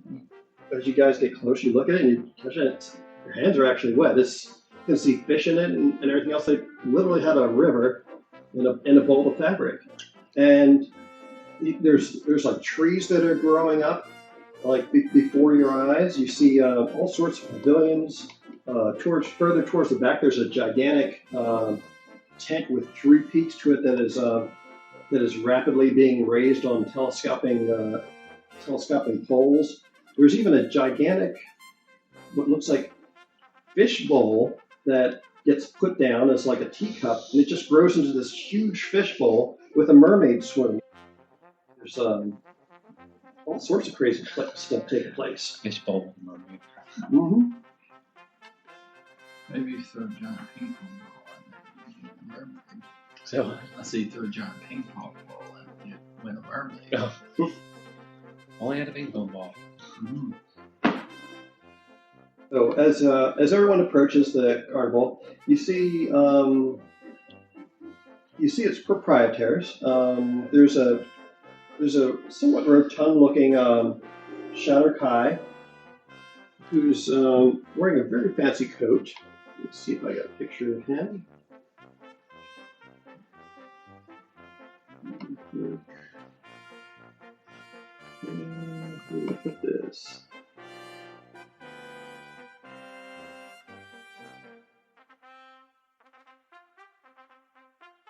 as you guys get closer, you look at it, and you touch it. Your hands are actually wet. You can see fish in it and everything else. They literally have a river in a bowl of fabric, and there's like trees that are growing up. Like before your eyes, you see all sorts of pavilions. Further towards the back, there's a gigantic tent with 3 peaks to it that is rapidly being raised on telescoping poles. There's even a gigantic, what looks like fish bowl that gets put down as like a teacup, and it just grows into this huge fish bowl with a mermaid swimming. There's all sorts of crazy stuff taking place. Fish bowl mermaid. Mm-hmm. Maybe you throw a giant ping pong ball in there. And get a mermaid. So I see you throw a giant ping pong ball in and you win a mermaid. oh. Only had a ping pong ball. Mm-hmm. So as everyone approaches the carnival, you see its proprietors. There's a somewhat rotund-looking Shadow Kai who's wearing a very fancy coat. Let's see if I got a picture of him. Look at this.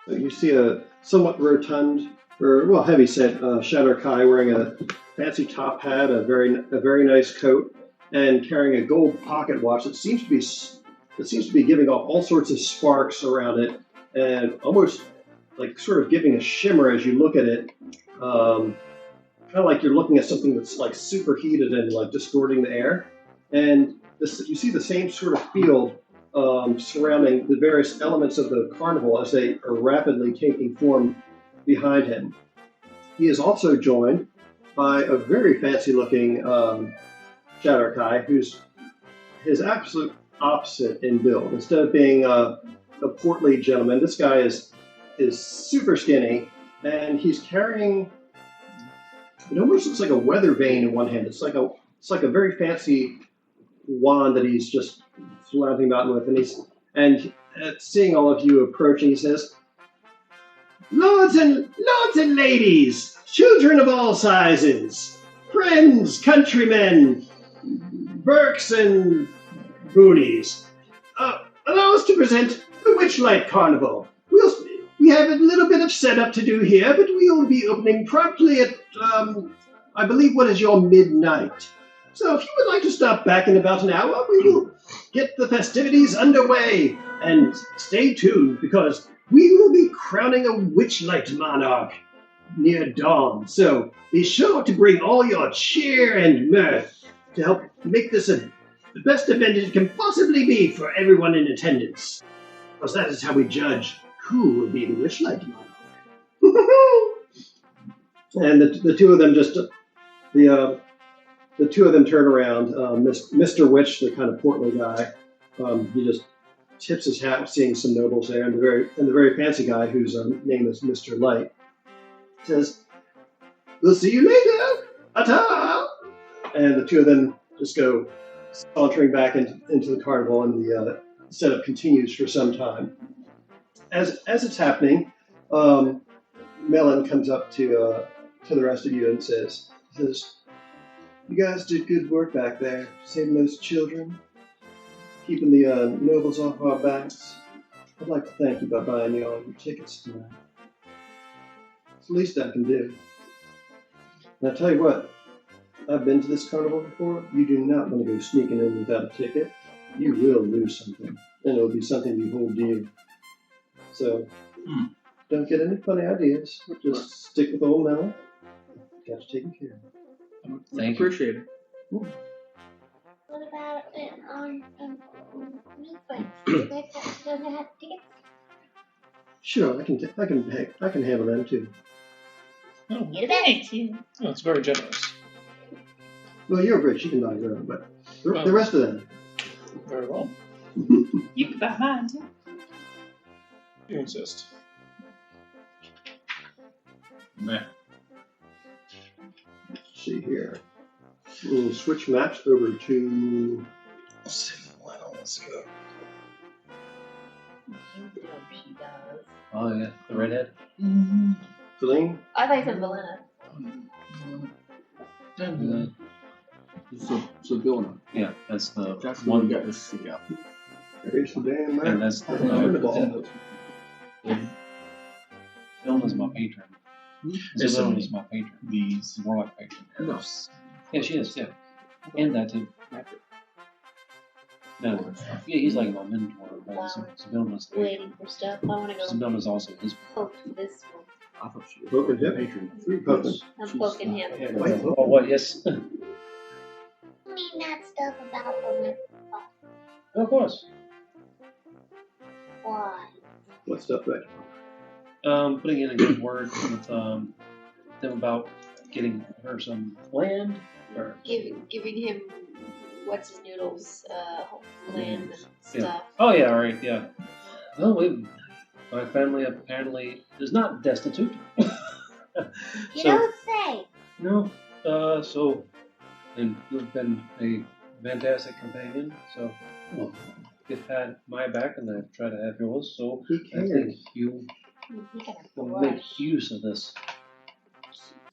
So you see a somewhat rotund, or heavy-set Shadow Kai wearing a fancy top hat, a very nice coat, and carrying a gold pocket watch that seems to be giving off all sorts of sparks around it, and almost like sort of giving a shimmer as you look at it, kind of like you're looking at something that's like superheated and like distorting the air. And you see the same sort of field surrounding the various elements of the carnival as they are rapidly taking form behind him. He is also joined by a very fancy-looking Shadow Kai, who's his absolute opposite in build. Instead of being a portly gentleman, this guy is super skinny, and he's carrying, it almost looks like a weather vane in one hand. It's like a very fancy wand that he's just flaunting about with, and seeing all of you approaching, he says, Lords and ladies, children of all sizes, friends, countrymen, Burks and Boonies, allow us to present the Witchlight Carnival. We have a little bit of setup to do here, but we will be opening promptly at, I believe, what is your midnight. So if you would like to stop back in about an hour, we will get the festivities underway. And stay tuned, because we will be crowning a Witchlight monarch near dawn. So be sure to bring all your cheer and mirth to help make this the best event it can possibly be for everyone in attendance. Because that is how we judge who will be the Witchlight monarch. And the two of them the two of them turn around. Mr. Witch, the kind of portly guy, he just tips his hat, seeing some nobles there, and the very fancy guy, whose name is Mr. Light, says, "We'll see you later, ta-ta!" And the two of them just go sauntering back into the carnival, and the setup continues for some time. As it's happening, Melon comes up to the rest of you and says, "You guys did good work back there, saving those children, keeping the nobles off our backs. I'd like to thank you by buying you all your tickets tonight. It's the least I can do. And I tell you what, I've been to this carnival before. You do not want to go sneaking in without a ticket. You will lose something, and it'll be something you hold dear. So, don't get any funny ideas. Just stick with old Melon. Got you taken care of." Thank you. Appreciate it. What about it on new friends? Do they have tickets? Sure, I can handle them too. Oh, Get a bag. that's very generous. Well, you're rich. You can buy your own, but the Well- rest of them. Very well. You can buy mine too. You insist. Nah. Let's see here. We'll switch maps over to. Let's go. You know she does. Oh yeah, the redhead. Feline. I thought you said Valena. So Bill, Yeah, that's the that's the one one. you got to seek out. There's the damn And map. that's Turn the ball. Bill is my patron. Isabella is my patron. These. More like patron. No. Yeah, she is. Yeah, and that too. No, yeah, he's like my mentor. Wow. Sabilla's Waiting for stuff. I want to go Sabilla's also his. poke this one. I thought she was Poking him? patron. Poking. I'm poking him. Yeah, wait, Oh, what? Yes. I mean that stuff about them. Of course. Why? What stuff, right? Putting in a good word with them about getting her some land. Or Giving him what's his noodles, land and stuff. Oh yeah, all right, yeah. Well, my family apparently is not destitute. You don't say. No, so, and you've been a fantastic companion. So, you've had my back, and I've tried to have yours. So, He I think cares. you He got a will brush. make use of this.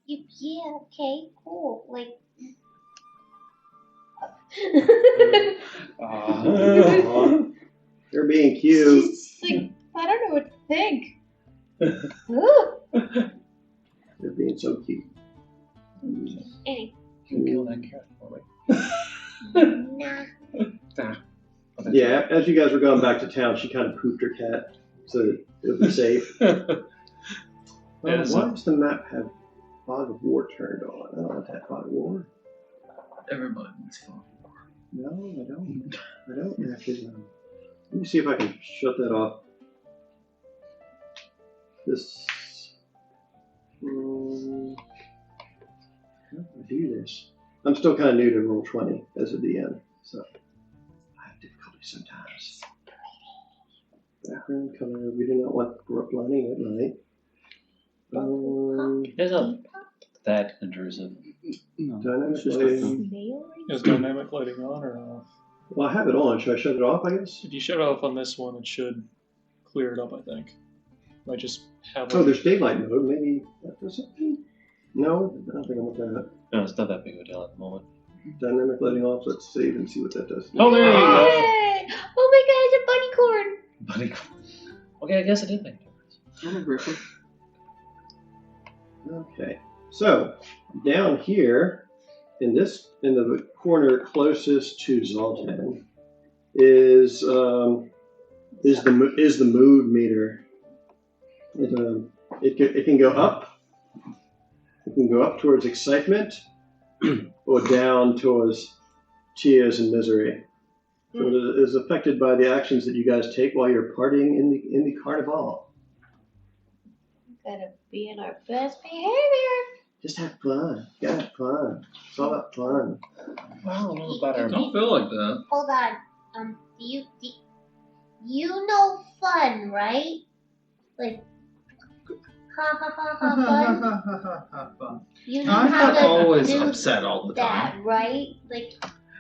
Yeah, okay, cool. Like, You're being cute. She's like, I don't know what to think. Ooh. You're being so cute. Anyway, You kill that cat for me. nah. Yeah, as you guys were going back to town, she kind of pooped her cat so that it would be safe. Why does the map have Fog of War turned on? I don't want that Fog of War. Everybody wants fun. No, I don't. I don't actually. Let me see if I can shut that off. This. How do I do this? I'm still kind of new to Roll20 as a DM, so I have difficulty sometimes. Background color. We do not want blinding at night. It's not that intrusive. No, Dynamic it's just lighting. Is dynamic lighting on or off? Well, I have it on. Should I shut it off, I guess? If you shut it off on this one, it should clear it up, I think. Might just have Oh, there's daylight mode. Maybe that does something? No, I don't think I want that. No, it's not that big of a deal at the moment. dynamic lighting off. Let's save and see what that does. Oh, there you go. Yay! Oh my god, it's a bunny corn. Buddy. Okay, I guess it did make a difference. I'm a griffin. Okay, so down here, in the corner closest to Zoltan, is the mood meter. It can go up. It can go up towards excitement, or down towards tears and misery. So it is affected by the actions that you guys take while you're partying in the carnival. Gotta be in our best behavior. Just have fun. You gotta have fun. It's all about fun. Well, I don't know about our... Don't feel like that. Hold on. You know fun, right? Like, ha ha ha ha fun. You know I'm how not to always do upset all the that, time. right? Like,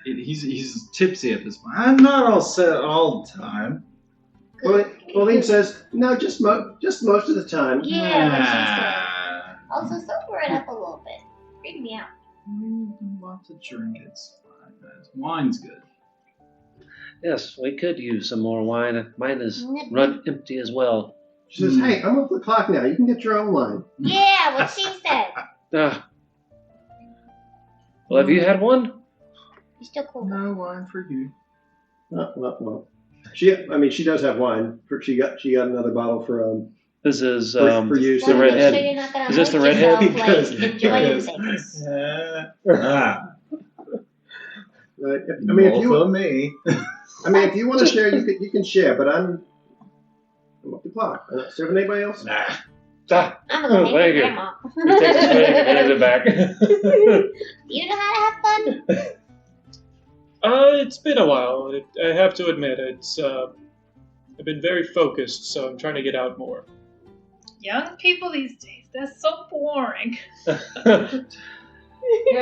He's tipsy at this point. I'm not all set all the time. Pauline says, no, just most of the time. yeah, what she said. Also, sober it up a little bit. Freak me out. Lots of drink. It's fine, guys. Wine's good. Yes, we could use some more wine. Mine is run empty as well. She says, hey, I'm off the clock now. You can get your own wine. Yeah, what she said. Well, have you had one? You're still cool. No wine for you. No. She does have wine. She got another bottle for This is for you. the redhead. Is this the redhead? Like, enjoying things. Right. If you want to share, you can share. But I'm off the clock. Serving anybody else? Nah. I'm gonna go hang with Grandma. He takes his swig and hands it back. You know how to have fun? It's been a while. I have to admit, I've been very focused, so I'm trying to get out more. Young people these days, that's so boring. Yeah,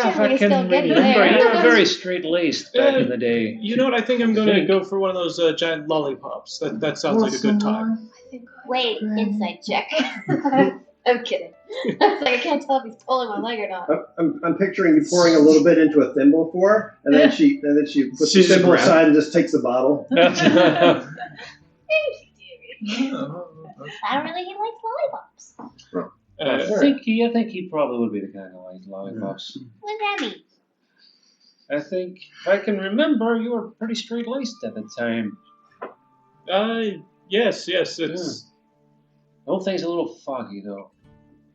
if I We're can still getting remember, there. you were very straight-laced back in the day. You know what? I think I'm going to go for one of those giant lollipops. That sounds like a good time. Wait, inside check. I'm kidding. I was like, I can't tell if he's pulling my leg or not. I'm picturing you pouring a little bit into a thimble for her, and then she puts the She just thimble grabs- aside and just takes the bottle. Thank you, dearie. Apparently he likes lollipops. I think he probably would be the kind who likes lollipops. What does that mean? I think, if I can remember, you were pretty straight-laced at the time. Yes, it's... The whole thing's a little foggy, though.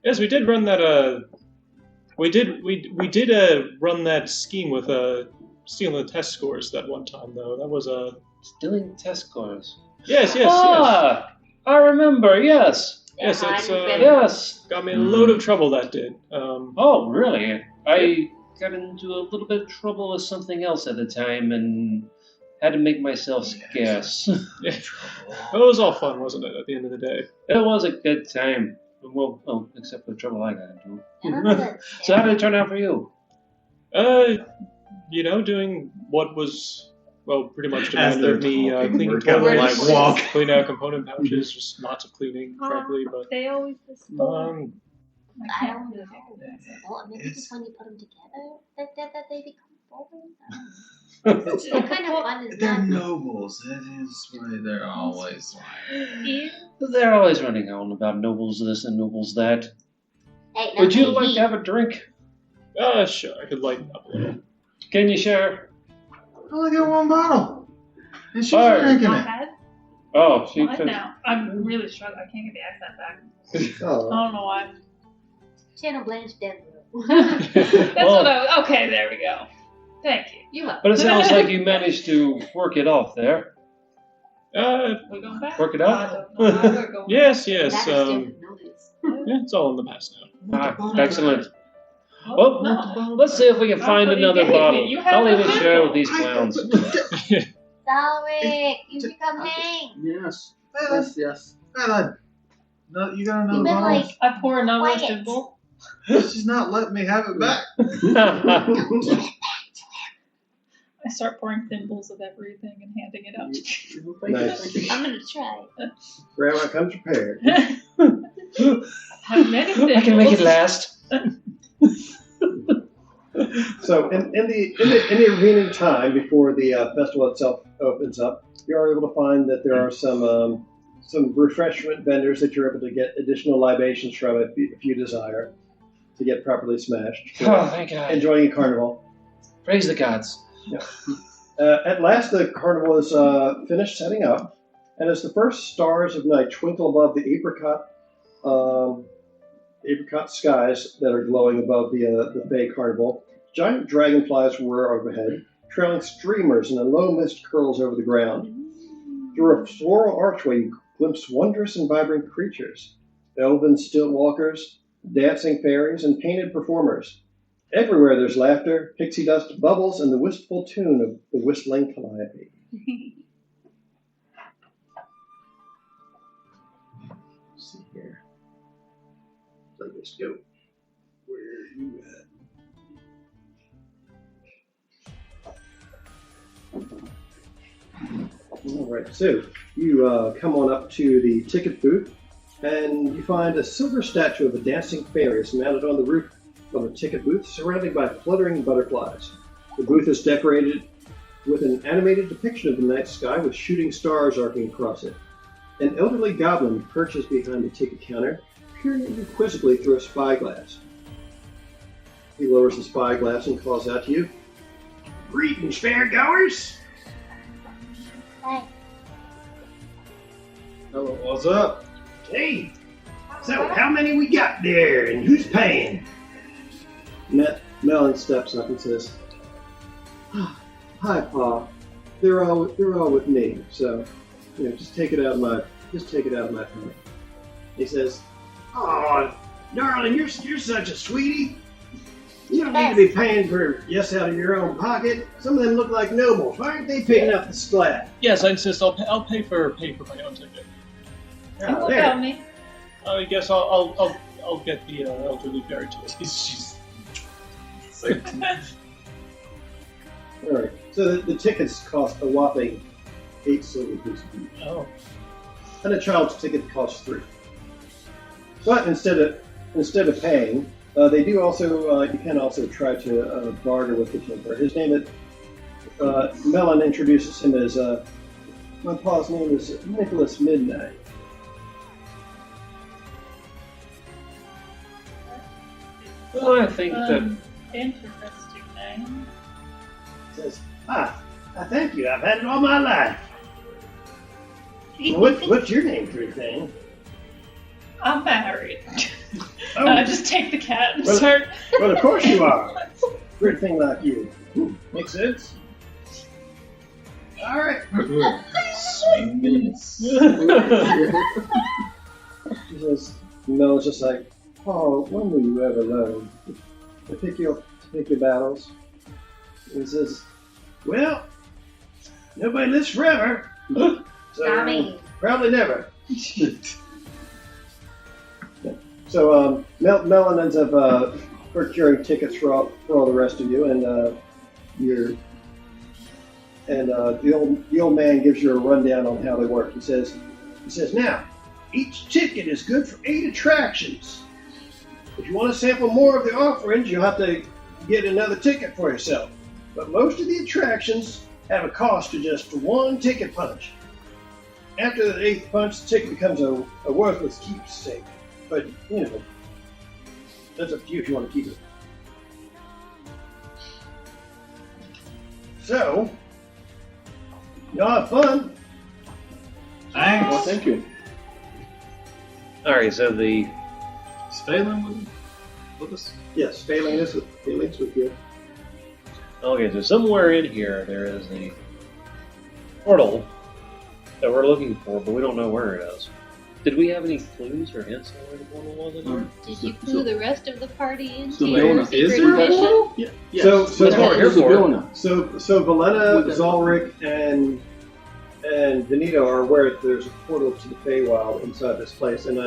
Yes, we did run that, we did run that scheme with, stealing the test scores that one time, though. That was, Stealing test scores. Yes. I remember, yes. Yes, it's, Yes. got me in a load of trouble, that did. Oh, really? I got into a little bit of trouble with something else at the time and had to make myself scarce. Yeah. It was all fun, wasn't it, at the end of the day? It was a good time. Well, except for the trouble I got into. Good. So how did it turn out for you? Doing what was, well, pretty much As demanded they're of me, talking, cleaning we're kinda toilets, like walk. cleaning out component pouches, just lots of cleaning, frankly, but, They always disappoint. I don't know. Well, maybe just when you put them together, that they become boring. What kind of fun is They're that? nobles. That is why they're always They're always running on about nobles this and nobles that. Hey, Would you nothing like heat. to have a drink? sure, I could lighten up a little. Can you share? I only got one bottle. And she's Alright. drinking My it. bad. Oh, she What could. now? I'm really struggling. I can't get the accent back. I Oh, don't know why. Channel Blanche Denver. That's Well- what I. Okay, there we go. Thank you. You up? But it sounds like you managed to work it off there. We're going back. Work it I out? don't know how we're going. Yes, That is different noise. yeah, it's all in the past now. Excellent. Oh, Well, no. let's see if we can find But he another gave me- bottle. you have I'll the even share bottle. with these clowns. Sorry, you become hang. Yes. Hey, Yes. No, you got another You've been bottle? like, I pour another Quiet. thimble. She's not letting me have it back. I start pouring thimbles of everything and handing it out. nice. I'm gonna try. Grandma comes prepared. Have many thimbles. I can make it last. So in the intervening time before the festival itself opens up, you are able to find that there are some refreshment vendors that you're able to get additional libations from if you desire to get properly smashed. So Oh, thank God. enjoying a carnival. Praise the gods. At last, the carnival is finished setting up, and as the first stars of night twinkle above the apricot skies that are glowing above the Bay Carnival, giant dragonflies whir overhead, trailing streamers and a low mist curls over the ground. Through a floral archway, you glimpse wondrous and vibrant creatures, elven stilt walkers, dancing fairies, and painted performers. Everywhere there's laughter, pixie dust, bubbles, and the wistful tune of the whistling calliope. Let's see here. Let us go. Where are you at? All right, so you come on up to the ticket booth, and you find a silver statue of a dancing fairy is mounted on the roof of a ticket booth, surrounded by fluttering butterflies. The booth is decorated with an animated depiction of the night sky with shooting stars arcing across it. An elderly goblin perches behind the ticket counter, peering at you quizzically through a spyglass. He lowers the spyglass and calls out to you, "Greetings, fairgoers!" Hi. Hello, what's up? Hey, so how many we got there, and who's paying? Melon steps up and says, "Hi, Pa. They're all with me. So, just take it out of my pay." He says, "Oh, darling, you're such a sweetie. You don't need to be paying for yes out of your own pocket. Some of them look like nobles. Why aren't they picking up the slack?" Yes, I insist. I'll pay for my own ticket. And what There. about me? I guess I'll get the elderly fairy to it. She's All right. So the tickets cost a whopping 8 silver pieces each. oh. And a child's ticket costs 3. But instead of paying, they do also you can also try to barter with the tinker. His name is Melon introduces him as my pa's name is Nicholas Midnight. Well, I think that Interesting name. Says, thank you. I've had it all my life. Well, what's your name, pretty thing? I'm married. Oh. I just take the cat and Well- start. Well, of course you are. Pretty thing like you. Makes sense. All right. She says, Mel's just like, "Oh, when will you ever learn to pick your battles?" And he says, "Well, nobody lives forever, so Tommy. probably never." So Melon ends up procuring tickets for all the rest of you, and the old man gives you a rundown on how they work. He says, "Now, each ticket is good for 8 attractions. If you want to sample more of the offerings, you'll have to get another ticket for yourself. But most of the attractions have a cost of just 1 ticket punch. After the 8th punch, the ticket becomes a worthless keepsake. But, that's up to you if you want to keep it. So, y'all have fun." Thanks. Well, thank you. all right. So the Phelan with us? Yes, Phelan's with you. okay. So somewhere in here there is the portal that we're looking for, but we don't know where it is. Did we have any clues or hints on where the portal was in here? Did you clue the rest of the party into So your Leona, secret is there a mission? portal? Yeah. Yes. So That's what we're here There's a for. Leona. So Valena, Zalric, and Benito are aware that there's a portal to the Feywild inside this place, and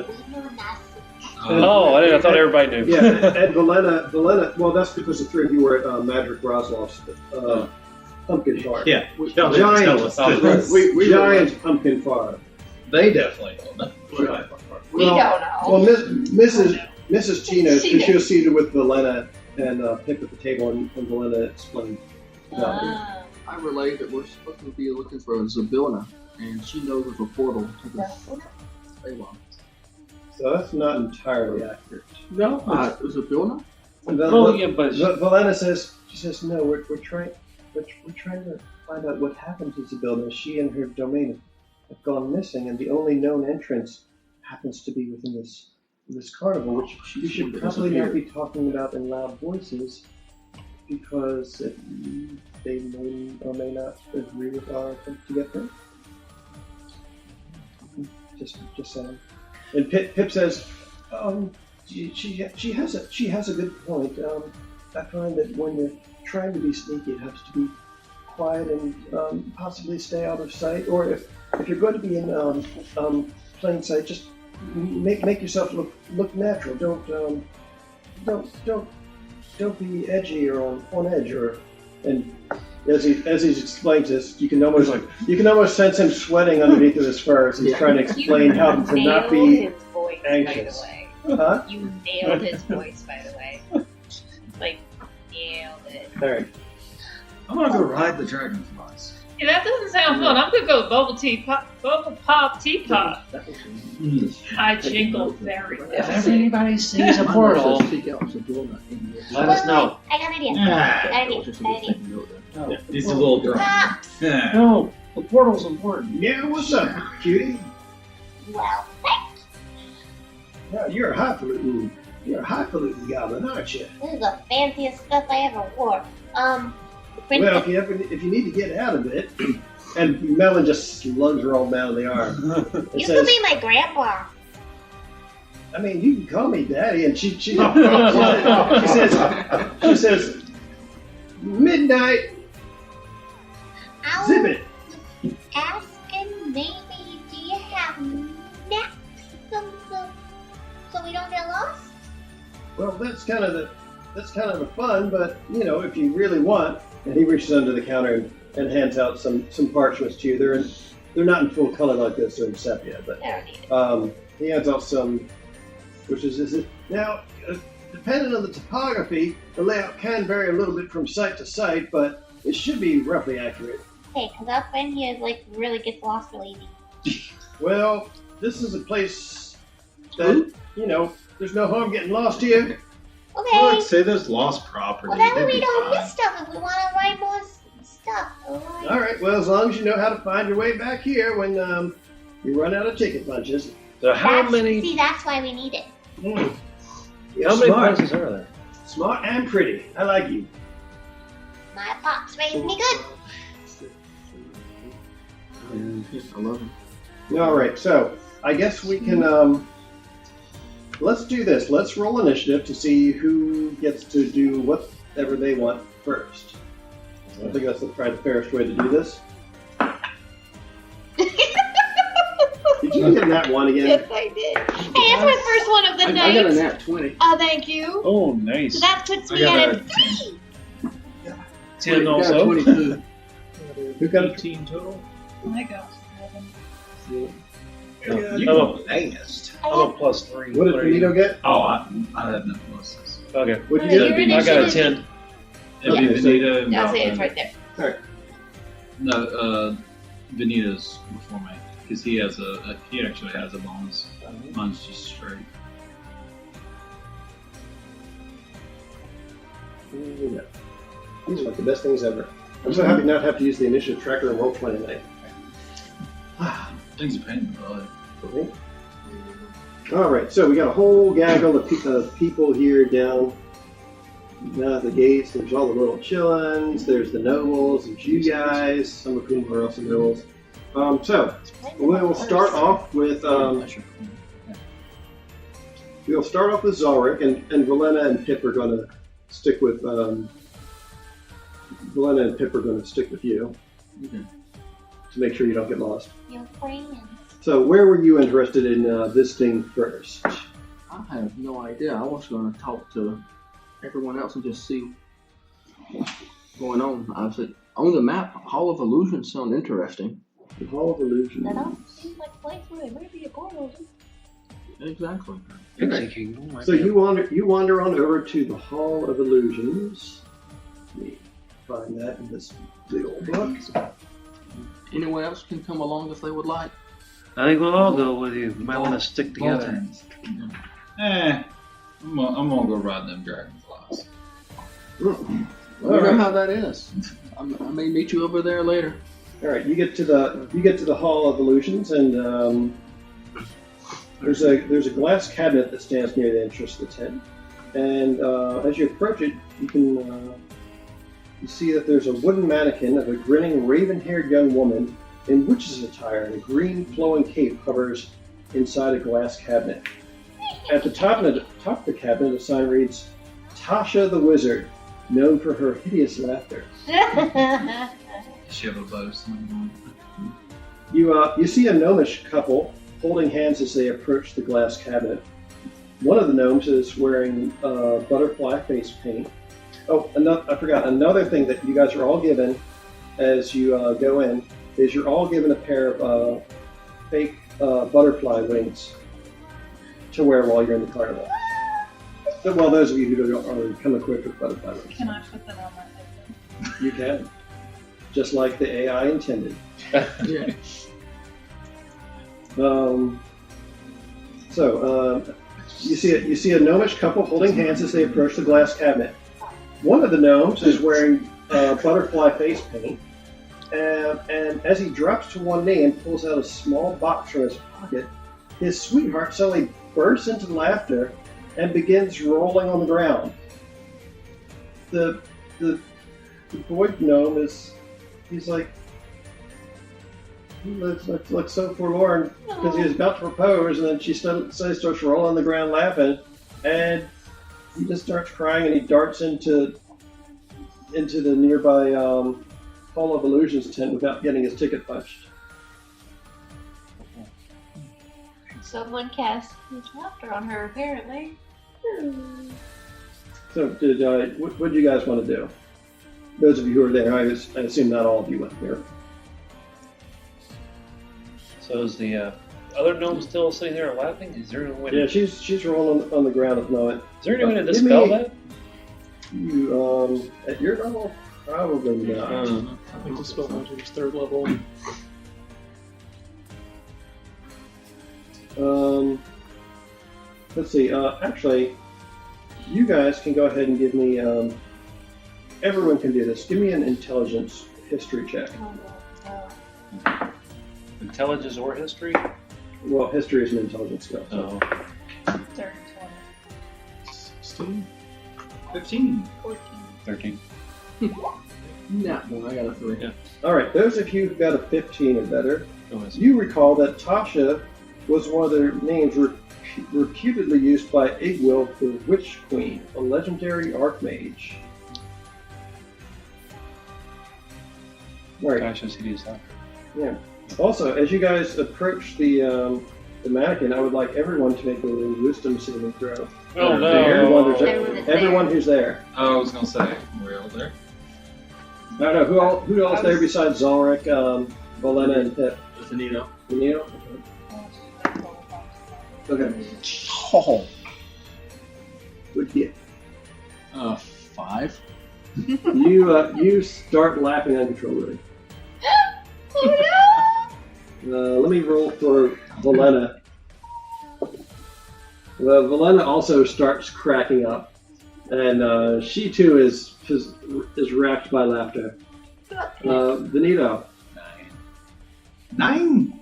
Oh, I thought everybody knew. yeah, and Valena. Well, that's because the 3 of you were at Madrick Roslov's pumpkin farm. Yeah. Giant, giant pumpkin farm. They definitely don't know. We don't know. Well, Mrs. Tina, She she was seated with Valena Pip at the table, and Valena explained about it. I relayed that we're supposed to be looking for Zabilna, and she knows of a portal to the Feywild. So that's not entirely accurate. No, Zabilna? Valena says, no, we're trying to find out what happened to Zabilna. She and her domain have gone missing, and the only known entrance happens to be within this carnival, which you should probably not be talking about in loud voices, because they may or may not agree with our attempt to get her. Just saying. And Pip says, she has a good point. I find that when you're trying to be sneaky, it has to be quiet and possibly stay out of sight. Or if you're going to be in plain sight, just make yourself look natural. Don't be edgy or on edge. And as he explains this, you can almost sense him sweating underneath of his fur as he's trying to explain how to not be anxious. Huh? You nailed his voice, by the way. Like, nailed it. All right. I'm gonna go ride the dragonflies. Yeah, that doesn't sound fun. I'm gonna go bubble pop teapot. I jingle very well. If anybody sees a portal, let us know. I got an idea. Yeah, it's a little drunk. Yeah. No, the portal's important. Yeah, what's up, cutie? Well, Yeah, you're a highfalutin goblin, aren't you? this is the fanciest stuff I ever wore. Well, if you need to get out of it, and Melon just slugs her all down the arm. You could be my grandpa. I mean, you can call me Daddy, and she says, midnight. I Zip was it. asking, maybe do you have naps so we don't get lost? Well, that's kind of the fun, but if you really want. And he reaches under the counter and hands out some parchments to you. They're not in full color like this; they're in sepia. But he hands out some, which is now depending on the topography, the layout can vary a little bit from site to site, but it should be roughly accurate. Hey, because up in here, really gets lost really easy. Well, this is a place that there's no harm getting lost here. Okay. Well, I'd say there's lost property. Well, that way They'd we be don't fine. miss stuff if we want to write more stuff. All right. Well, as long as you know how to find your way back here when you run out of ticket punches. So how many? See, that's why we need it. You're How many smart. places are there? Smart and pretty. I like you. My pops raised me good. I love him. All right. So I guess we can. Let's do this. Let's roll initiative to see who gets to do whatever they want first. I think that's probably the fairest way to do this. Did you get that one again? Yes, I did. Hey, it's my first one of the night. I got a nat 20. Oh, thank you. Oh, nice. So that puts me got at a a 3. 10 Got a also. 22. Who got a 18 total. I got 7. You go last. I'm a +3. What did Benito get? Oh, I have no pluses. Okay. What'd you Your get? I got a initiative- 10. It'd be Benita. I'll say it's right there. No, Benita's before me because he actually has a bonus. Mine's just straight. Yeah. These are like the best things ever. I'm so happy not to have to use the initiative tracker and roll 20 tonight. Things are pain in the butt. Okay. All right, so we got a whole gaggle of people here down at the gates. There's all the little chillins. There's the nobles. There's you guys, some of whom are also nobles. So we'll start off with Zalric, and Valena and Pip are going to stick with you to make sure you don't get lost. Your friends. So where were you interested in visiting first? I have no idea. I was going to talk to everyone else and just see what's going on. I said, on the map, Hall of Illusions sound interesting. The Hall of Illusion. That all seems like a place where there might be a portal. Exactly. Pixie Kingdom. So you wander on over to the Hall of Illusions. Let me find that in this big old book. Anyone else can come along if they would like. I think we'll all go with you. We might want to stick together. I'm gonna go ride them dragonflies. I wonder how that is. I may meet you over there later. All right, you get to the Hall of Illusions, and there's a glass cabinet that stands near the entrance of the tent. And as you approach it, you can you see that there's a wooden mannequin of a grinning, raven-haired young woman in witch's attire, and a green flowing cape hovers inside a glass cabinet. At the top of the cabinet, a sign reads, "Tasha the Wizard, known for her hideous laughter." Does she have a bow somewhere? You see a gnomish couple holding hands as they approach the glass cabinet. One of the gnomes is wearing butterfly face paint. Oh, I forgot. Another thing that you guys are all given as you go in is you're all given a pair of fake butterfly wings to wear while you're in the carnival. Well, those of you who are come equipped with butterfly wings. Can I put them on my head? You can. Just like the AI intended. Yeah. You see a gnomish couple holding hands as they approach the glass cabinet. One of the gnomes is wearing butterfly face paint, and as he drops to one knee and pulls out a small box from his pocket, his sweetheart suddenly bursts into laughter and begins rolling on the ground. The boy gnome he's like, he looks so forlorn because he was about to propose, and then she suddenly starts rolling on the ground laughing, and he just starts crying, and he darts into the nearby Hall of Illusions tent without getting his ticket punched. Someone cast his laughter on her, apparently. So, what did you guys want to do? Those of you who are there, I assume not all of you went there. So is the other gnome still sitting there laughing? Is there any way? Yeah, she's rolling on the ground at the moment. Is there any way to dispel that? You at your level, probably not. I think the spell magic is 3rd level. Let's see. Actually, you guys can go ahead and give me. Everyone can do this. Give me an intelligence history check. Intelligence or history? Well, history is an intelligence skill. So. 30, 16? 15? 14. 13. Nah, well, I got a 3. Yeah. All right. Those of you who got a 15 or better, Oh, is it? you recall that Tasha was one of the names reputedly used by Igwil, the Witch Queen, a legendary archmage. All right. Gosh, I see these laughter. Yeah. Also, as you guys approach the mannequin, I would like everyone to make a little wisdom saving throw. Oh no! Everyone who's there. Oh, I was gonna say, we're all there. I don't know who else there besides Zolric, Valena, and Pip. Just Anito. Anito? Okay. Oh. Good get. 5. You start laughing uncontrollably. Oh Let me roll for Valena. Valena also starts cracking up, and she too is racked by laughter. Benito, 9?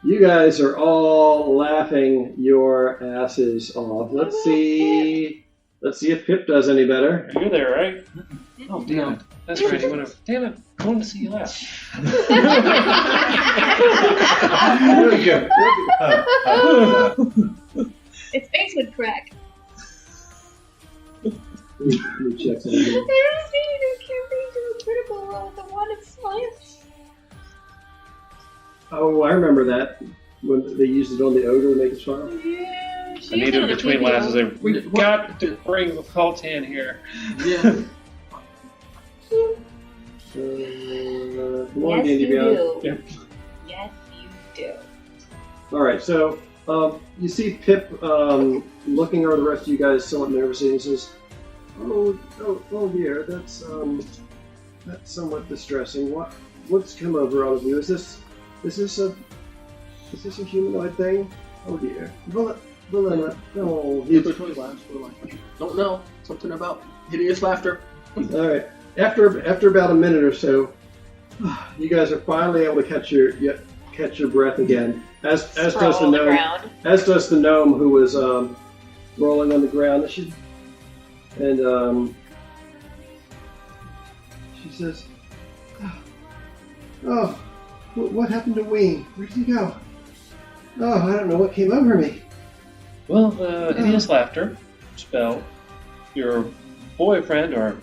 you guys are all laughing your asses off. Let's see if Pip does any better. You're there, right? Oh, damn it. That's right. Damn it. I wanted to see you laugh. Really good. Its face would crack. Let me check something here. I never seen you campaign to a critical roll with a wanted slice. Oh, I remember that when they used it on the ogre to make it smile. Yeah, I need it between glasses there. We got to bring the Coltan here. Yeah. Come on, Yes, D&D you Beyond. do. Yeah. Yes, you do. All right, so You see Pip looking over the rest of you guys somewhat nervously and says, "Oh dear, that's somewhat distressing. What's come over all of you? Is this a humanoid thing? Oh dear, Valena. Oh, The other 20 laughs were like, don't know. Something about hideous laughter. all right. After about a minute or so, you guys are finally able to catch your breath again. As does the Sprawl on the gnome. ground. As does the gnome who was rolling on the ground. She says, "Oh, what happened to Wing? Where did he go? Oh, I don't know what came over me." Well, hideous laughter spell. Your boyfriend or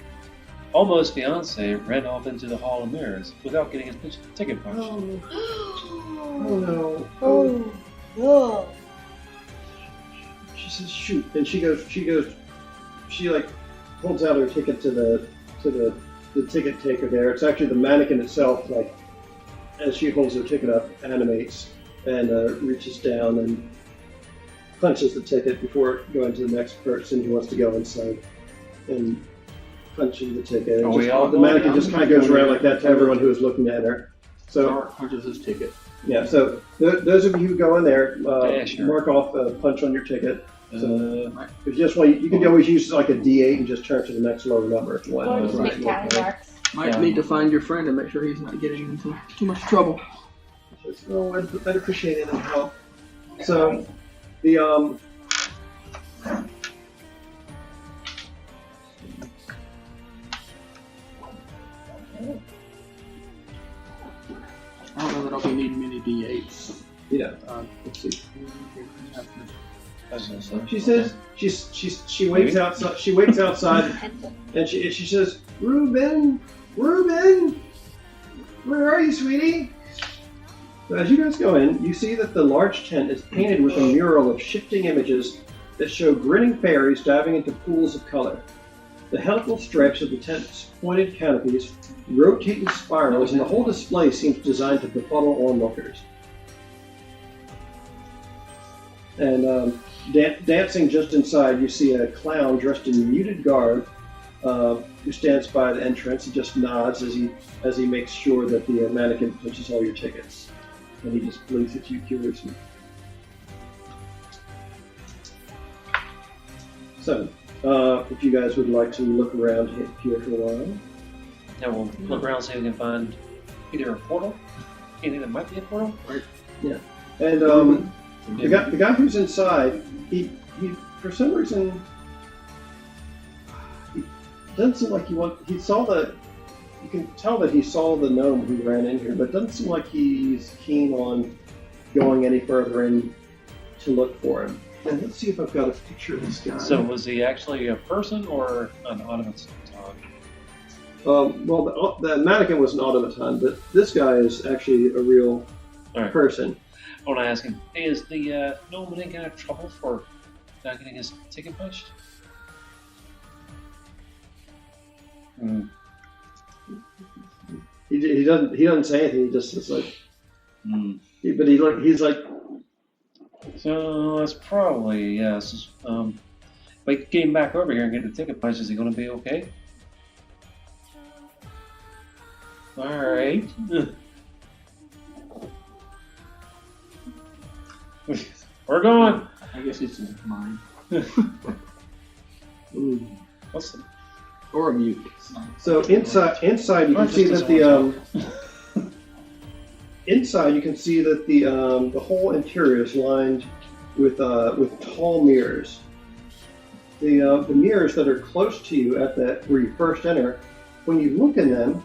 almost fiance ran off into the Hall of Mirrors without getting his ticket punched. Oh no. Oh, no. She says, "Shoot!" And she like holds out her ticket to the ticket taker there. It's actually the mannequin itself, like as she holds her ticket up, animates and reaches down and punches the ticket before going to the next person who wants to go inside and punching the ticket. And the mannequin just kind of goes around like that to everyone who is looking at her. So Dark punches his ticket. yeah. So those of you who go in there, Yeah, sure. mark off a punch on your ticket. So if you just want, you can always use like a D8 and just turn to the next lower number if you want. Or just make tally marks. Might need to find your friend and make sure he's not getting into too much trouble. Oh, I'd appreciate any help. So the I don't know that I'll be needing many D8s. yeah. Let's see. She says she waits outside. She waits outside, and she says, "Reuben, where are you, sweetie?" So as you guys go in, you see that the large tent is painted with a mural of shifting images that show grinning fairies diving into pools of color. The helpful stripes of the tent's pointed canopies rotate in spirals, and the whole display seems designed to befuddle onlookers. And dancing just inside, you see a clown dressed in muted garb who stands by the entrance and just nods as he makes sure that the mannequin punches all your tickets. And he just blinks at you curiously. So, if you guys would like to look around here for a while. Now we'll look around and see if we can find either a portal, anything that might be a portal. Right. Yeah. And the guy who's inside, he for some reason, he doesn't seem like he saw the. You can tell that he saw the gnome who ran in here, but it doesn't seem like he's keen on going any further in to look for him. And let's see if I've got a picture of this guy. So was he actually a person or an automaton? Well, the mannequin was an automaton, but this guy is actually a real person. I want to ask him, hey, is the gnome in any kind of trouble for not getting his ticket punched? He doesn't say anything. He just is like, but he's like. So that's probably yes. If I get him back over here and get the ticket punched, is he going to be okay? All right. We're going. I guess it's mine. What's the? Or a mute. So inside you can see that the whole interior is lined with tall mirrors. The mirrors that are close to you at that where you first enter, when you look in them,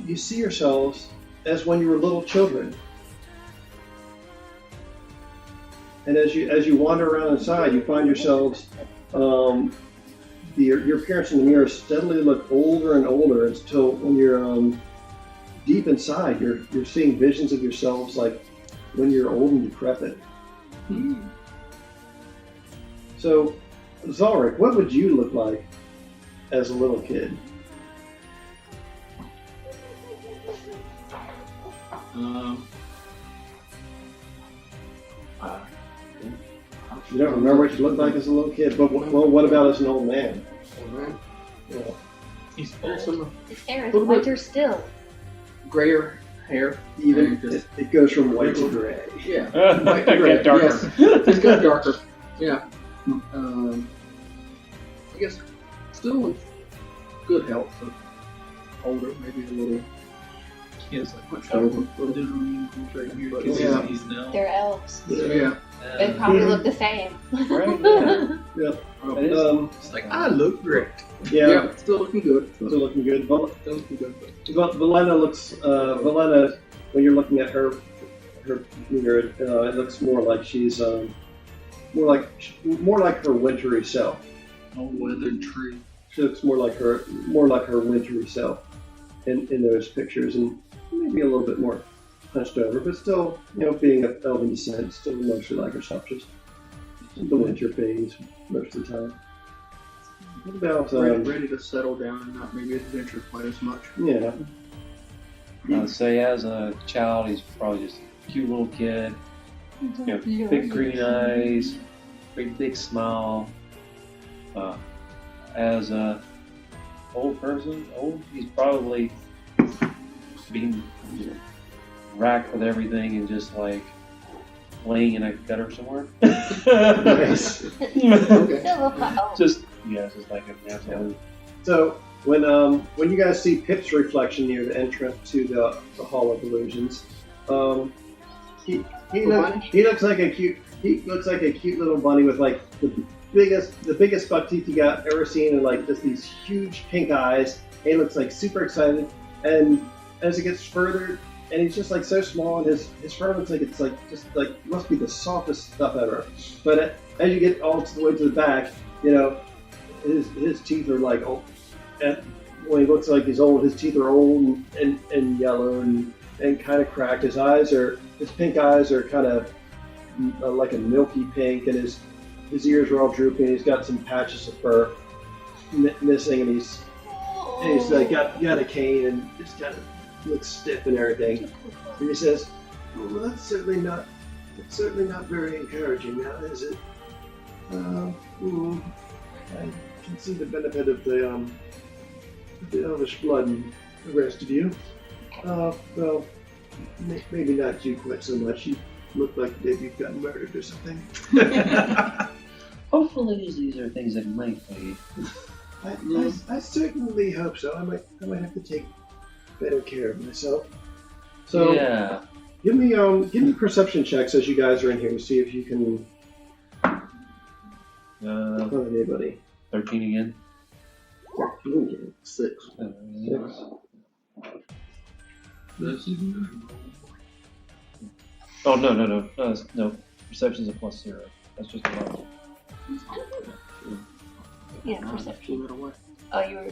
you see yourselves as when you were little children. And as you wander around inside, you find yourselves. Your appearance in the mirror steadily look older and older until when you're deep inside, you're seeing visions of yourselves like when you're old and decrepit. So, Zalric, what would you look like as a little kid? You don't remember what she looked like as a little kid, but what about as an old man? Old man. Yeah. He's There's bald. some His hair is Little bit- winter still. grayer hair. Even And just- it goes from white to gray. Yeah. Get Gray, darker. yes. It's got darker. Yeah. I guess still in good health, but older, maybe a little He has like much Oh, older. what did we right here? But Because yeah. he's now. They're elves. Yeah. They probably look the same. Right? Yeah. It is. It's like I look great. Yeah. Still looking good. Still looking good. Still looking good. But Valena looks. Valena, when you're looking at her mirror, it looks more like she's more like her wintry self. Old weathered tree. She looks more like her wintry self in those pictures, and maybe a little bit more hunched over, but still, being of elven descent, still mostly like herself, just the winter phase most of the time. What about Ready to settle down and not maybe adventure quite as much. yeah? I'd say as a child, he's probably just a cute little kid. Big green eyes, big smile. As a old person, he's probably being racked with everything and just like laying in a gutter somewhere. Nice. Okay. Still look like old. just like a natural. So when you guys see Pip's reflection near the entrance to the Hall of Illusions, he looks like a cute little bunny with like the biggest buck teeth you got ever seen, and like just these huge pink eyes. And he looks like super excited, and as it gets further, and he's just like so small, and his fur looks like it's like just like must be the softest stuff ever. But as you get all the way to the back, his teeth are like old. And when he looks like he's old, his teeth are old and yellow and kind of cracked. His pink eyes are kind of like a milky pink, and his ears are all drooping. He's got some patches of fur missing, and he's like got a cane and just kind of looks stiff and everything. And he says, "Well, that's certainly not very encouraging, now, is it? I can see the benefit of the elvish blood in the rest of you. Well, maybe not you quite so much. You look like maybe you've gotten murdered or something." Hopefully, these are things that might fade. I certainly hope so. I might have to take better care of myself. So yeah. give me perception checks as you guys are in here to see if you can find anybody. 13 again. Ooh, 6. 6. Oh no! Perception's a +0. That's just a level. Yeah, perception. It away. Oh, you were.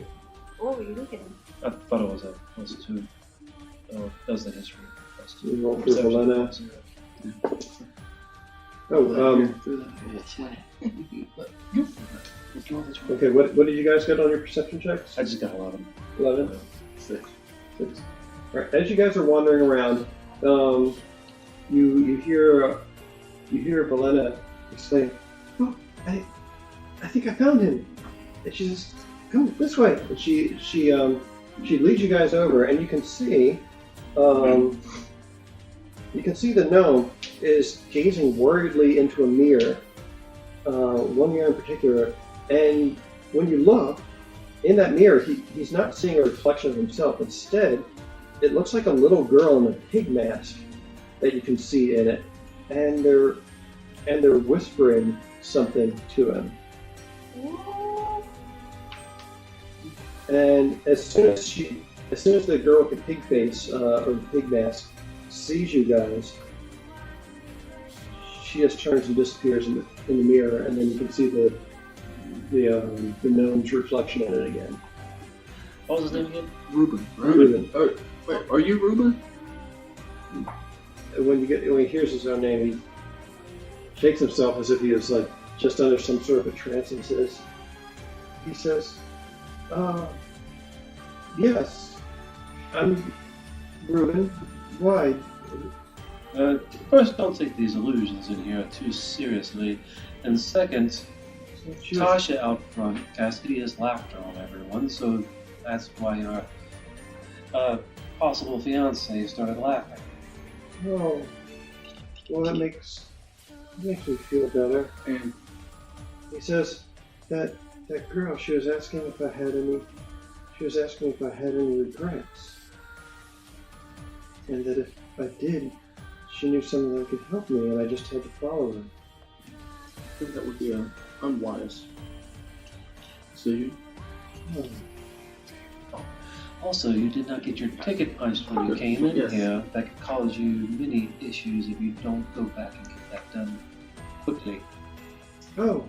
Oh, you're looking. I thought it was a +2. Oh, that was the history. You +2. roll for Perception Valena. +0. Oh, okay. What did you guys get on your perception checks? I just got 11. 11. 6. 6. All right. As you guys are wandering around, you hear Valena exclaim, "Oh, I think I found him!" And she says, "Come this way." And she leads you guys over, and you can see the gnome is gazing worriedly into a mirror, one mirror in particular. And when you look in that mirror, he's not seeing a reflection of himself. Instead, it looks like a little girl in a pig mask that you can see in it, and they're whispering something to him. And as soon as the girl with the pig face or the pig mask sees you guys, she just turns and disappears in the mirror, and then you can see the gnome's reflection in it again. What was his name again? Reuben. Right? Reuben. Oh, wait, are you Reuben? When he hears his own name, he shakes himself as if he is like just under some sort of a trance, and he says, "Yes, I'm Reuben. Why?" First, don't take these illusions in here too seriously. And second, Tasha out front cast hideous laughter on everyone, so that's why your possible fiance started laughing. Oh, well, that makes me feel better. And He says that girl, she was asking if I had any regrets. And that if I did, she knew someone that could help me, and I just had to follow her. I think that would be an unwise decision. Oh. Also, you did not get your ticket punched when you came in Yes. here. That could cause you many issues if you don't go back and get that done quickly. Oh,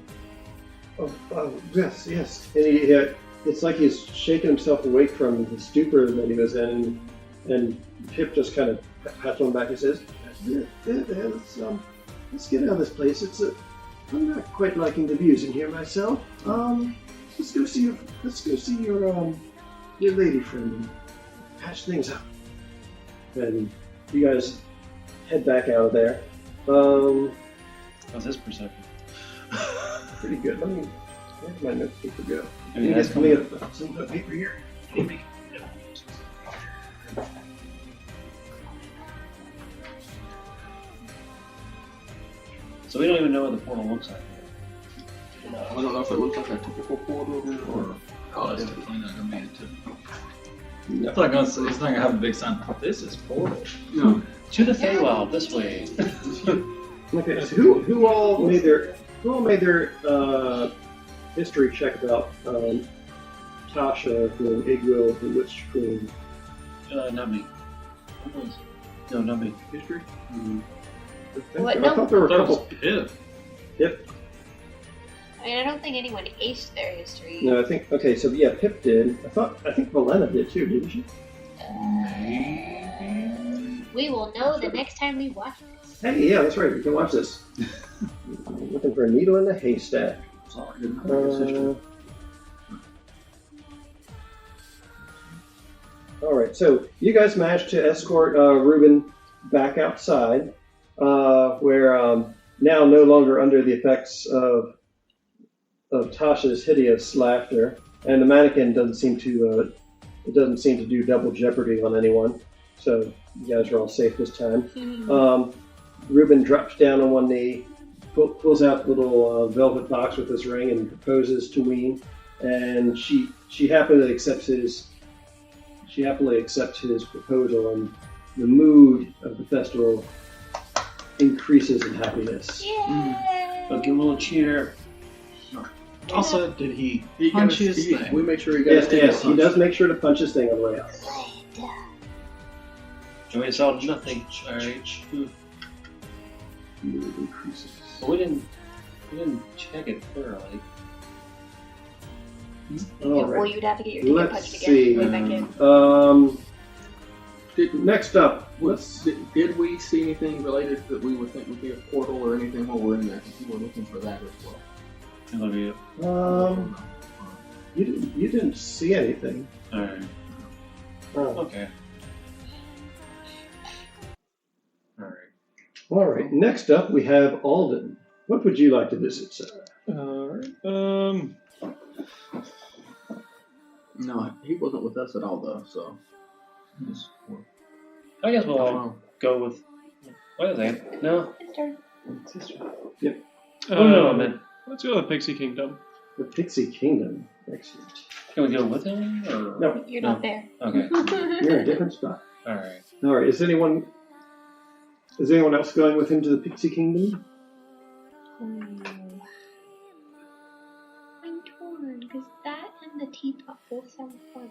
yes. And it's like he's shaking himself awake from the stupor that he was in, and Pip just kind of pats him back and says, let's get out of this place. I'm not quite liking the views in here myself. Let's go see your lady friend and patch things up. And you guys head back out of there. How's this perception? Pretty good. Where'd my note paper go? I mean, You that's guys come in. Some note paper here. So we don't even know what the portal looks like. I don't know if it looks like a typical portal or. Oh, it's definitely not gonna be it too. It's not gonna have a big sign. This is portal. No. To the Feywild, this way. Okay, so who all made their history check about Tasha, the Egg-Will, the Witch Queen? Not me. No, not me. History? What? I No. thought there were a That was couple. Pip. Yep. I mean, I don't think anyone aced their history. No, I think. Okay, so yeah, Pip did. I think Valena did too, didn't she? We will know the next time we watch this. Hey, yeah, that's right. We can watch this. Looking for a needle in a haystack. Sorry, I didn't have this history. All right, so you guys managed to escort Reuben back outside, where now no longer under the effects of Tasha's hideous laughter, and the mannequin doesn't seem to do double jeopardy on anyone. So you guys are all safe this time. Reuben drops down on one knee, pulls out the little velvet box with his ring, and proposes to Ween. And she happily accepts his proposal, and the mood of the festival increases in happiness. Yay! I'll give him a little cheer. Also, did he He got punch his- his he- thing? We make sure he got his ticket Yes, he punched. does make sure to punch his thing on the way out. And we saw nothing. Alright. Mood increases. But we didn't check it thoroughly. All Well, right. you'd have to get your ticket Let's punched see. again. Way back in. Next up, Did we see anything related that we would think would be a portal or anything while we're in there? Because we were looking for that as well. It'll be you didn't see anything. alright. Oh. Okay. Alright. All right. Next up, we have Alden. What would you like to visit, sir? Alright. No, he wasn't with us at all, though. So. I guess we'll all go with. Wait a second. No. Oh no, I meant. Let's go to the Pixie Kingdom. The Pixie Kingdom. Excellent. Can we go with him? Or? No, You're not there. Okay. you're in a different spot. Alright. All right. Is anyone else going with him to the Pixie Kingdom? I'm torn because that and the teapot both sound fun.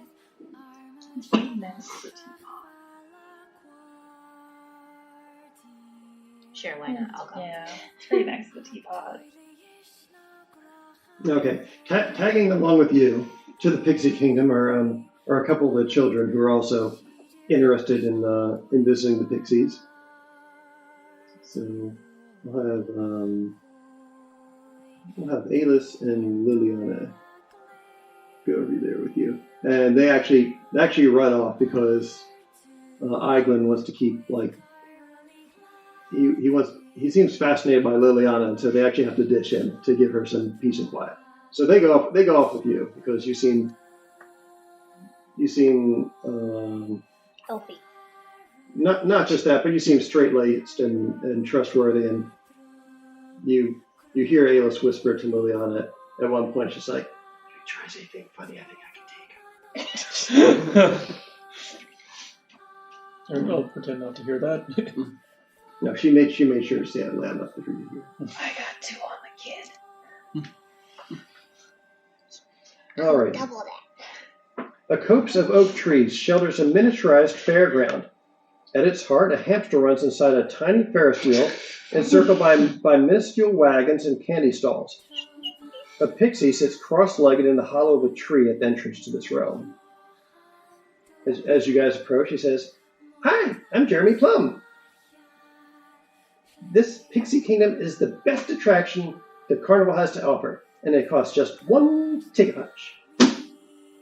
Sure, why not? I'll go. Yeah, it's right next to the teapot. Okay. Tagging along with you to the Pixie Kingdom are a couple of the children who are also interested in visiting the Pixies. So we'll have Alice and Liliana go over there with you, and they actually run off because Eiglin wants to keep he seems fascinated by Liliana, and so they actually have to ditch him to give her some peace and quiet. So they go off with you because you seem Healthy. not just that, but you seem straight-laced and trustworthy, and you hear Alis whisper to Liliana at one point. She's like, "If he tries anything funny, I think I can take him." I'll pretend not to hear that. No, she made sure to stay on land up for you to hear. I got 2 on the kid. All right. Double that. A copse of oak trees shelters a miniaturized fairground. At its heart, a hamster runs inside a tiny Ferris wheel, encircled by minuscule wagons and candy stalls. A pixie sits cross-legged in the hollow of a tree at the entrance to this realm. As you guys approach, he says, "Hi, I'm Jeremy Plum. This Pixie Kingdom is the best attraction the carnival has to offer, and it costs just 1 ticket punch."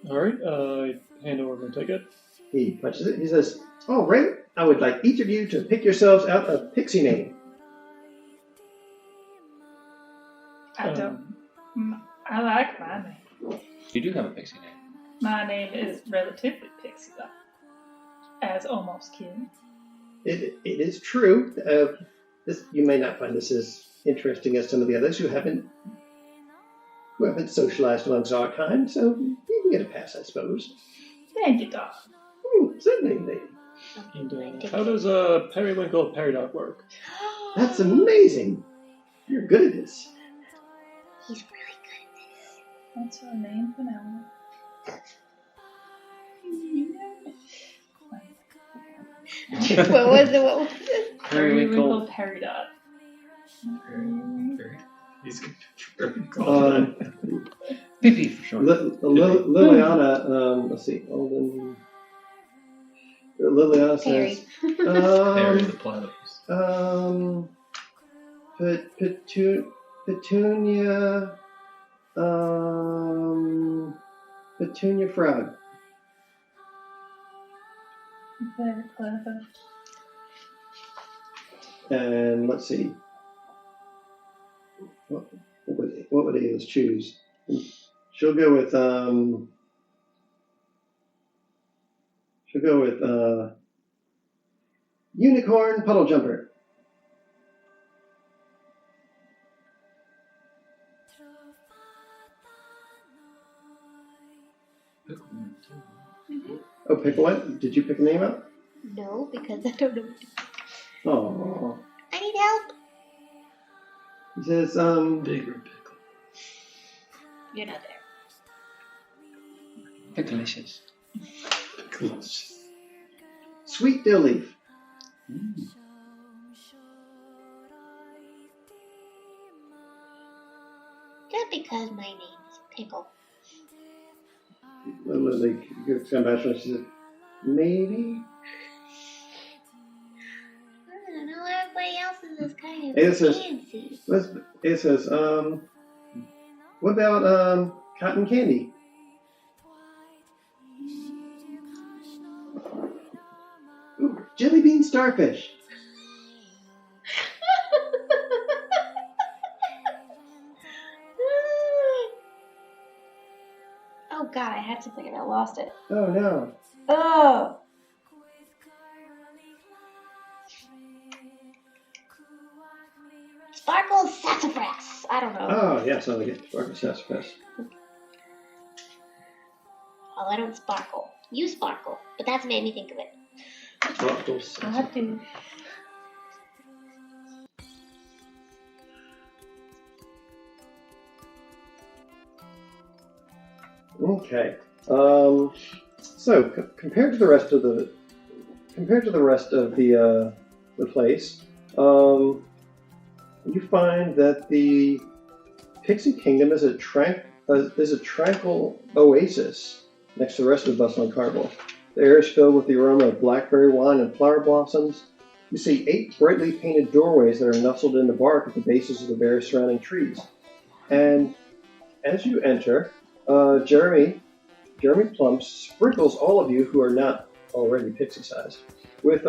All right, I hand over my ticket. He punches it. He says, "All right, I would like each of you to pick yourselves out a pixie name." I don't. I like my name. You do have a pixie name. My name is relatively pixie like, as almost kid. It is true. You may not find this as interesting as some of the others who haven't socialized amongst our kind, so you can get a pass, I suppose. Thank you, Doc. Certainly, lady. And how does Periwinkle Peridot work? That's amazing. You're good at this. He's really good What's her name for now? at this. What was it? Periwinkle Peridot. He's going to Pee for short. Liliana, let's see. Liliana Perry. says, Perry the platypus. Petunia Frog. Very clever. And let's see. What would Alis choose? She'll go with Unicorn Puddle Jumper. Oh, pick one? Did you pick a name out? No, because I don't know. Oh. I need help. He says, Bigger pickle. You're not there. Picklicious. Sweet Dill Leaf. Just because my name is Pickle. Lily gives come back and she says, maybe? I don't know, everybody else is kind of It says, fancy. it says, what about cotton candy? Ooh, jelly bean starfish. Oh god, I had something and I lost it. Oh no. Oh! Sparkle sassafras. I don't know. Oh yes, I like it. Sparkle sassafras. Oh, I don't sparkle. You sparkle, but that's made me think of it. Sparkle I sassafras. do. Okay. So compared to the rest of the place, you find that the Pixie Kingdom is a tranquil oasis next to the rest of the bustling carnival. The air is filled with the aroma of blackberry wine and flower blossoms. You see 8 brightly painted doorways that are nestled in the bark at the bases of the various surrounding trees. And as you enter, Jeremy Plum sprinkles all of you who are not already pixie-sized with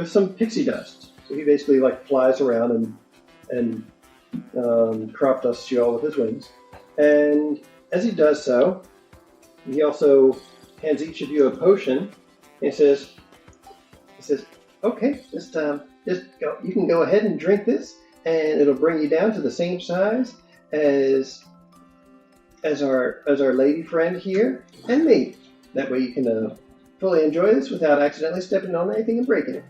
some pixie dust. he basically like flies around and crop dusts you all with his wings. And as he does so, he also hands each of you a potion. And he says, "Okay, just go. You can go ahead and drink this, and it'll bring you down to the same size as our lady friend here and me. That way you can fully enjoy this without accidentally stepping on anything and breaking it."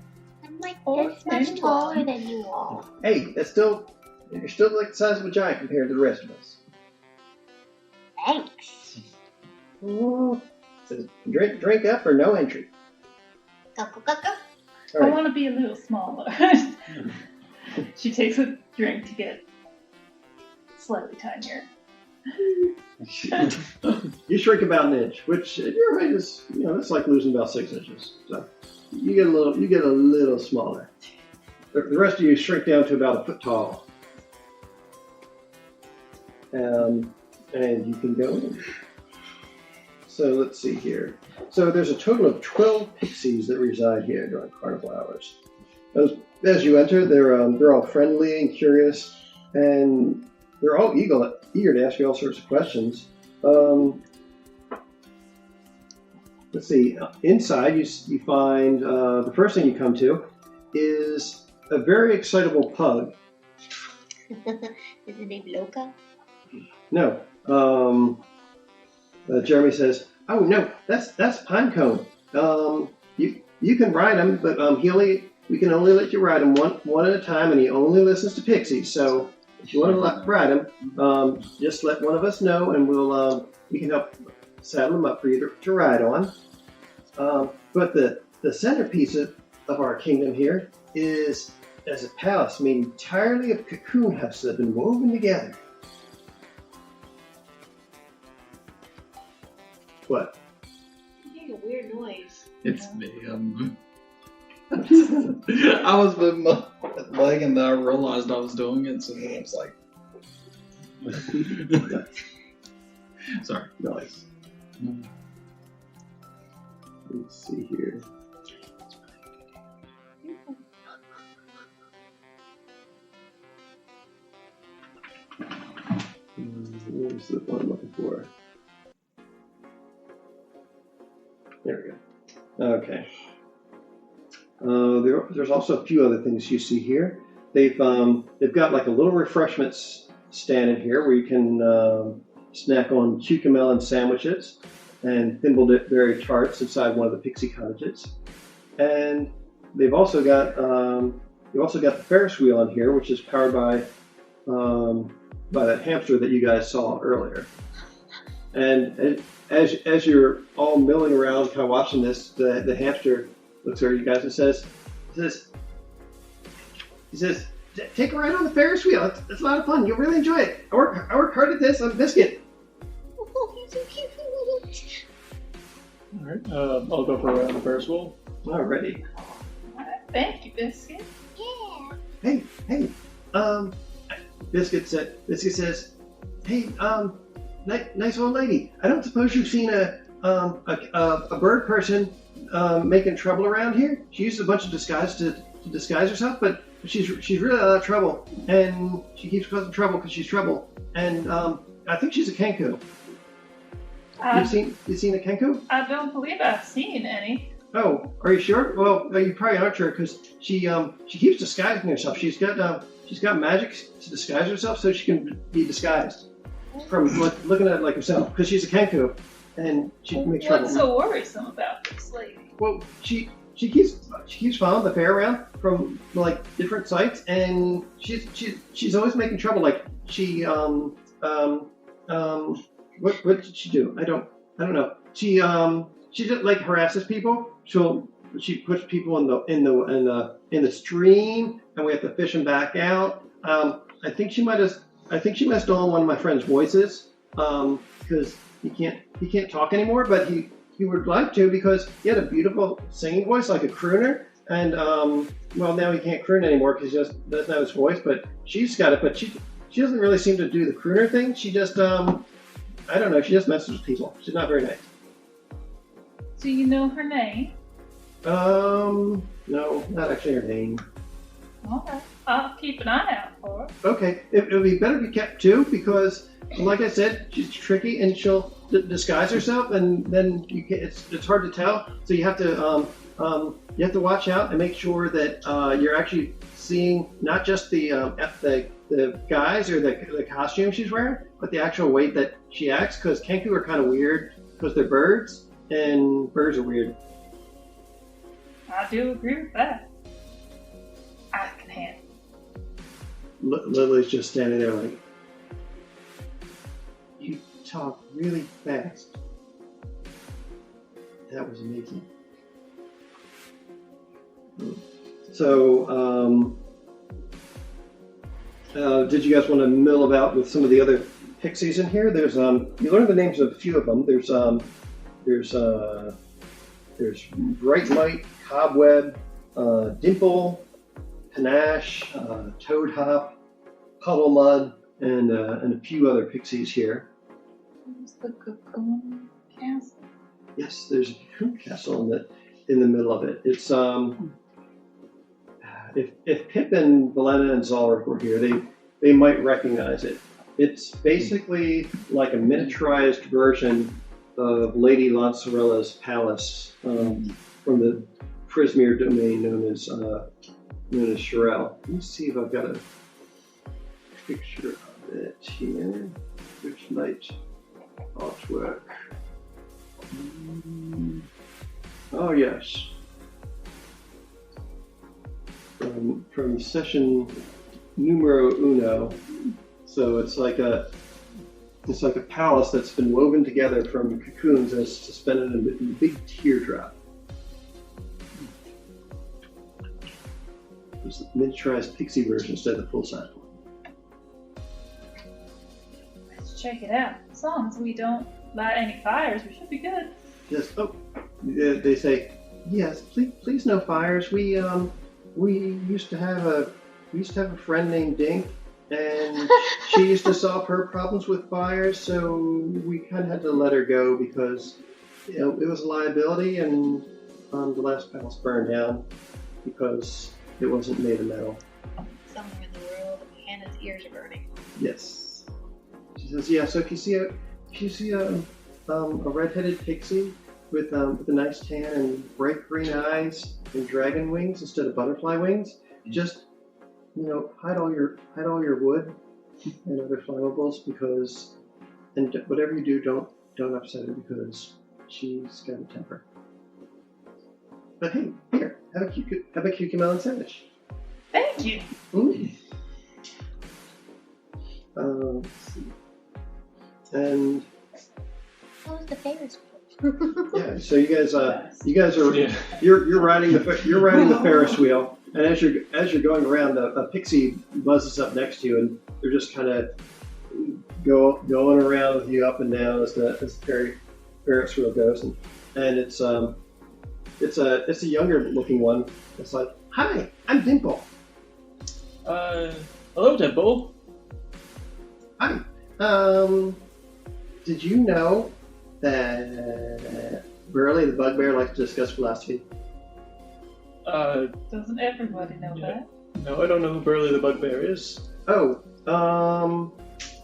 I'm like Oh, this much taller than you all. Hey, you're still like the size of a giant compared to the rest of us. Thanks. Says, drink up or no entry. Go, go, go, go. All I right. want to be a little smaller. She takes a drink to get slightly tinier. You shrink about an inch, which at your height is, it's like losing about 6 inches. So you get a little smaller. The rest of you shrink down to about a foot tall. And you can go in. So let's see here. So there's a total of 12 pixies that reside here during carnival hours. As you enter, they're all friendly and curious, and they're all eager to ask you all sorts of questions. Let's see. Inside, you find the first thing you come to is a very excitable pug. Is it named Loca? No. Jeremy says, "Oh no, that's Pinecone. You can ride him, but we can only let you ride him one at a time, and he only listens to pixies. So if you want to ride him, just let one of us know, and we can help saddle him up for you to ride on. But the centerpiece of our kingdom here is a palace made entirely of cocoon husks that have been woven together." What? I'm hearing a weird noise. It's me. I was with my leg and I realized I was doing it, so then I was like, sorry. Nice. Let's see here. Where's the one I'm looking for? There we go. Okay. There's also a few other things you see here. They've got like a little refreshments stand in here where you can snack on cucamelon sandwiches and thimbleberry tarts inside one of the pixie cottages. And they've also got the Ferris wheel in here, which is powered by that hamster that you guys saw earlier. And as you're all milling around, kind of watching this, the hamster looks over at you guys and says, "Take a ride on the Ferris wheel. It's a lot of fun. You'll really enjoy it. I work hard at this. I'm Biscuit." Oh, he's so cute. Alright, I'll go for a ride on the Ferris wheel. Alrighty. Thank you, Biscuit. Yeah. Hey. Biscuit says, "Hey, nice old lady. I don't suppose you've seen a bird person making trouble around here? She uses a bunch of disguise to disguise herself, but she's really a lot of trouble, and she keeps causing trouble because she's trouble. And I think she's a Kenku. You've seen a Kenku? I don't believe I've seen any. Oh, are you sure? Well, you probably aren't sure because she keeps disguising herself. She's got magic to disguise herself so she can be disguised from looking at it like herself because she's a Kenku and she makes trouble. What's so worrisome about this lady? Well, she keeps following the fair around from like different sites, and she's always making trouble. Like what did she do? I don't know. She just like harasses people. She puts people in the stream, and we have to fish them back out. I think she might have stolen one of my friend's voices because he can't talk anymore, but he would like to because he had a beautiful singing voice like a crooner, and well, now he can't croon anymore because he just doesn't have his voice, but she's got it. But she doesn't really seem to do the crooner thing. She just I don't know, she just messes with people. She's not very nice. Do you know her name? No, not actually her name. Okay. I'll keep an eye out for it. Okay, it'll be better be kept too, because, like I said, she's tricky and she'll disguise herself, and then it's hard to tell. So you have to watch out and make sure that you're actually seeing not just the guise or the costume she's wearing, but the actual way that she acts. Because Kenku are kind of weird because they're birds, and birds are weird. I do agree with that. I can handle it. Lily's just standing there like, you talk really fast. That was amazing. So, did you guys want to mill about with some of the other pixies in here? There's you learned the names of a few of them. There's Bright Light, Cobweb, Dimple, Panache, Toad Hop, Puddle Mud, and a few other pixies here. Where's the cocoon castle? Yes, there's a cocoon castle in the middle of it. It's if Pip and Valena and Zalric were here, they might recognize it. It's basically like a miniaturized version of Lady Lancerella's palace from the Prismere domain known as Shirel. Let me see if I've got a picture of it here. Witchlight artwork. Oh yes. From session numero uno. So it's like a palace that's been woven together from cocoons and is suspended in a big teardrop. There's a miniaturized pixie version instead of the full size one. Let's check it out. As long as we don't light any fires, we should be good. Yes. Oh, they say yes. Please, no fires. We used to have a friend named Dink, and she used to solve her problems with fires. So we kind of had to let her go because it was a liability, and the last palace burned down because it wasn't made of metal. Somewhere in the world, Hannah's ears are burning. Yes. She says, yeah. So if you see a red-headed pixie with a nice tan and bright green eyes and dragon wings instead of butterfly wings, just hide all your wood and other flammables, because, and whatever you do, don't upset her because she's got a temper. But hey, here, have a cucumber sandwich. Thank you. Let's see. And What was the Ferris yeah, so you guys are you're riding the Ferris wheel, and as you're going around, a pixie buzzes up next to you, and they're just kind of going around with you up and down as the Ferris wheel goes, and it's a younger looking one. It's like, hi, I'm Dimple. Hello, Dimple. Hi. Did you know that Burley the Bugbear likes to discuss philosophy? Doesn't everybody know that? No, I don't know who Burley the Bugbear is. Oh,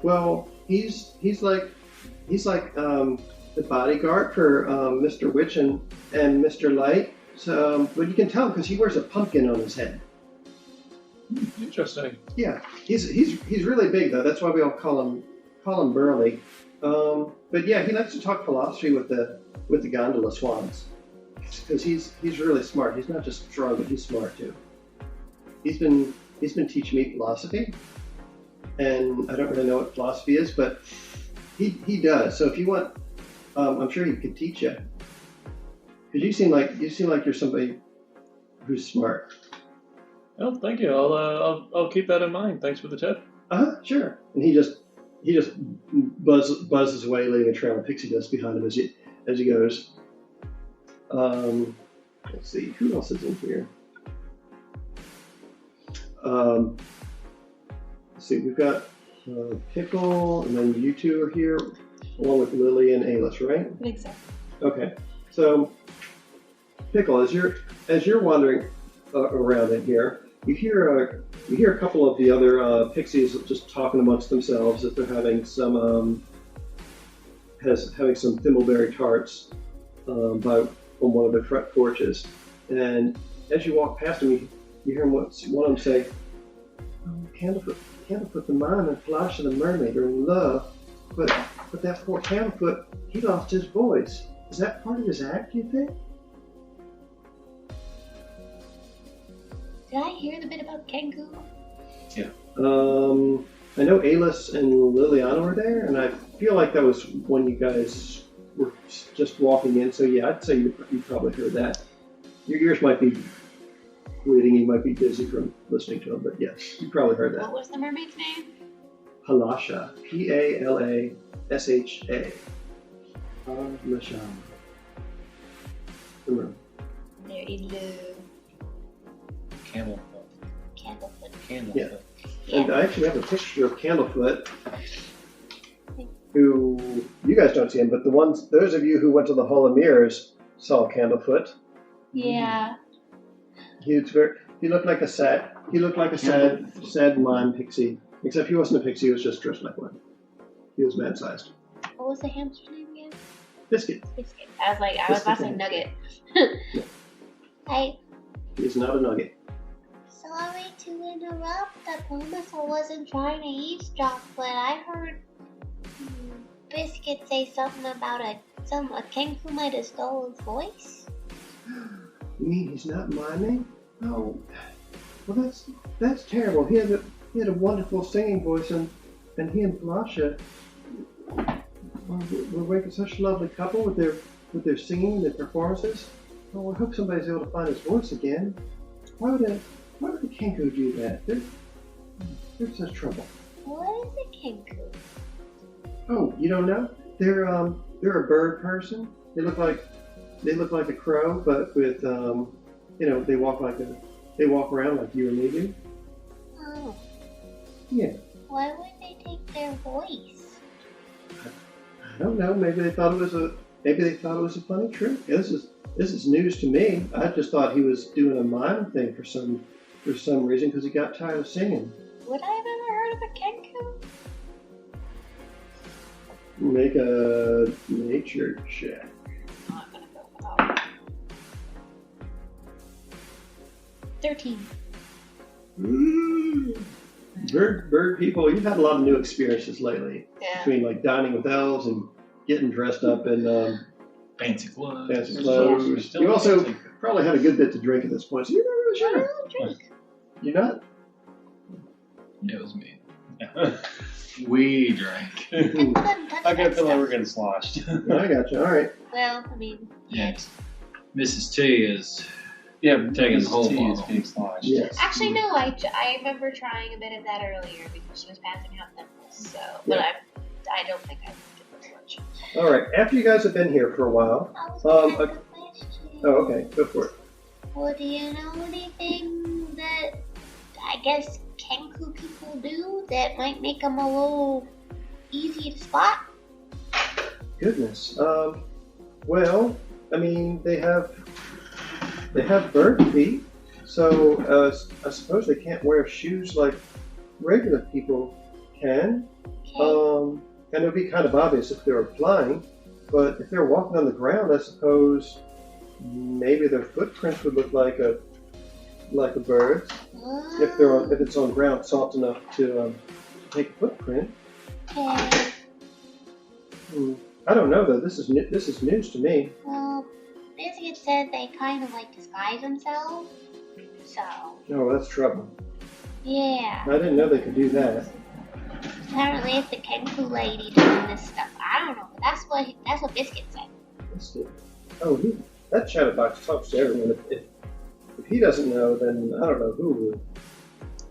well, he's like the bodyguard for Mr. Witch and Mr. Light. So, but you can tell because he wears a pumpkin on his head. Interesting. Yeah, he's really big though. That's why we all call him Burley. But yeah, he likes to talk philosophy with the gondola swans because he's really smart. He's not just strong, but he's smart too. He's been teaching me philosophy, and I don't really know what philosophy is, but he does. So if you want, I'm sure he could teach you. Because you seem like you're somebody who's smart. Well, thank you. I'll keep that in mind. Thanks for the tip. Sure. And he just buzzes away, leaving a trail of pixie dust behind him as he goes. Let's see, who else is in here? Let's see, we've got Pickle, and then you two are here, along with Lily and Alis, right? Exactly. Okay. So, Pickle, as you're wandering around in here, You hear a couple of the other pixies just talking amongst themselves that they're having some thimbleberry tarts on one of their front porches. And as you walk past them, you hear one of them say, "Oh, Candlefoot the mime and Flasha the mermaid are in love, but that poor Candlefoot, he lost his voice. Is that part of his act, do you think?" Did I hear the bit about Kenku? I know Alis and Liliana were there, and I feel like that was when you guys were just walking in. So yeah, I'd say you probably heard that. Your ears might be bleeding. You might be dizzy from listening to them, but yes, you probably heard that. What was the mermaid's name? Palasha. Palasha. Palasha. Remember. They're in love. Camelfoot. Candlefoot. Candlefoot. Yeah. And I actually have a picture of Candlefoot, who you guys don't see him, but those of you who went to the Hall of Mirrors saw Candlefoot. Yeah. He looked like a sad mime pixie. Except he wasn't a pixie; he was just dressed like one. He was man-sized. What was the hamster's name again? Biscuit. Biscuit. I was about to say Nugget. Hey, He's not a nugget. sorry to interrupt. I promise I wasn't trying to eavesdrop, but I heard Biscuit say something about a Kenku might have stole his voice. You mean he's not miming? Oh, well that's terrible. He had a wonderful singing voice, and he and Flasha were making such a lovely couple with their singing, their performances. Oh, I hope somebody's able to find his voice again. Why would the Kenku do that? They're such trouble. What is a Kenku? Oh, you don't know? They're a bird person. They look like a crow, but with they walk around like you and me do. Oh, Yeah. why would they take their voice? I don't know. Maybe they thought it was a funny trick. Yeah, this is news to me. I just thought he was doing a mime thing for some reason because he got tired of singing. Would I have ever heard of a Kenku? Make a nature check. Oh, I'm gonna go without. 13. Bird people, you've had a lot of new experiences lately. Yeah. Between like dining with elves and getting dressed up in Fancy clothes. fancy clothes. You also probably had a good bit to drink at this point, so you're not really I sure. don't drink. You're not? It was me. We drank. I couldn't touch I that got the stuff. we're getting sloshed. I got you. All right. Well, I mean, Yes. Mrs. T is Yeah, Taking the Mrs. whole T is bottle. getting sloshed. Yes. actually, no. I remember trying a bit of that earlier because she was passing out thimbles. So, but Yeah. I don't think I did very much. All right. After you guys have been here for a while. I was gonna ask a question. Oh, okay. Go for it. Well, do you know anything that I guess Kenku people do that might make them a little easy to spot? Goodness. Well, I mean, they have bird feet, so I suppose they can't wear shoes like regular people can. Okay. And it would be kind of obvious if they were flying, but if they're walking on the ground, I suppose maybe their footprints would look like a bird's. If it's on ground soft enough to take a footprint. Okay. I don't know though. This is news to me. Well, Biscuit said they kind of like disguise themselves. So, Oh, that's trouble. yeah. I didn't know they could do that. Apparently it's the Kenku lady doing this stuff. I don't know, but that's what Biscuit said. Let's see. Oh, that chatterbox talks to everyone. If he doesn't know, then I don't know who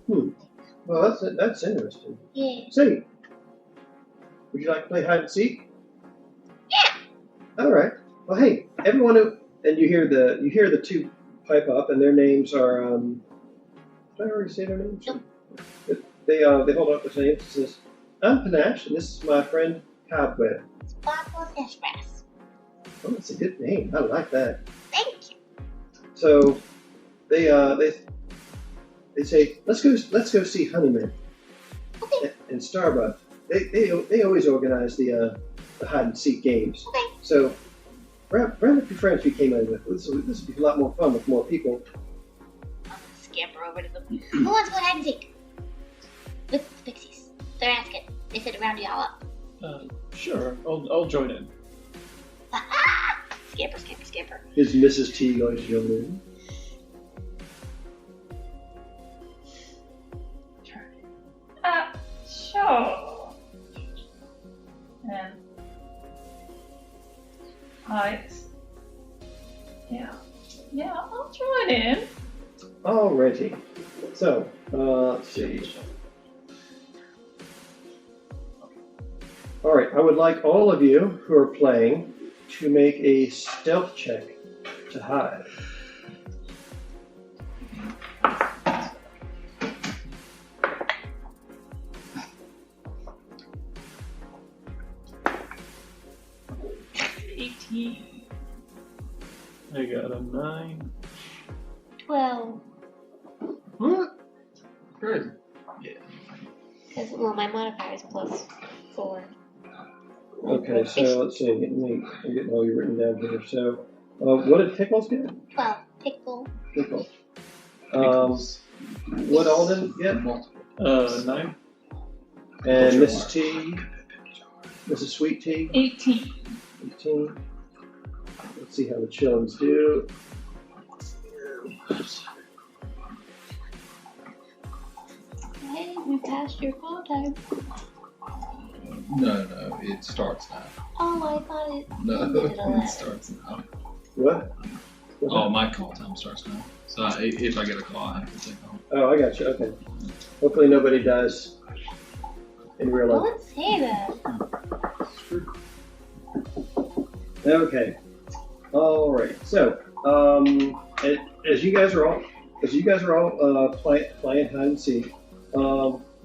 would. Well, that's interesting. Yeah. Say, would you like to play hide and seek? Yeah. All right. Well, hey, everyone, and you hear the two pipe up, and their names are. Did I already say their names? Nope. They hold up their names. It says, "I'm Panache, and this is my friend Cobweb." It's Blackwell Fishgrass. Oh, that's a good name. I like that. Thank you. So they they say, let's go see Honeyman Okay. and Starbuck. They always organize the hide and seek games. Okay. So round up your friends we came in with. This would be a lot more fun with more people. I'll scamper over to them. Who wants to play hide and seek? With the pixies. They're asking. They said to round y'all up. Sure, I'll join in. Scamper, scamper, scamper. Is Mrs. T going to join in? Sure. And yeah, I'll join in. Alrighty. So, let's see. Alright, I would like all of you who are playing to make a stealth check to hide. I got a 9. 12. What? Good. Because, well, my modifier is +4. Okay, so let's see. I'm getting all you written down here. So, what did Pickles get? 12. Pickle. Pickles. What Alden get? 9. And Mrs. T? Mrs. Sweet Tea? 18. 18. Let's see how the chillins do. Hey, we passed your call time. No, it starts now. Oh, I thought it No, ended at it 11. starts now. What? Oh, my call time starts now. So if I get a call, I have to take off. Oh, I got you. Okay. Hopefully nobody dies in real life. Don't say that. Okay. All right. So, as you guys are all playing hide and seek,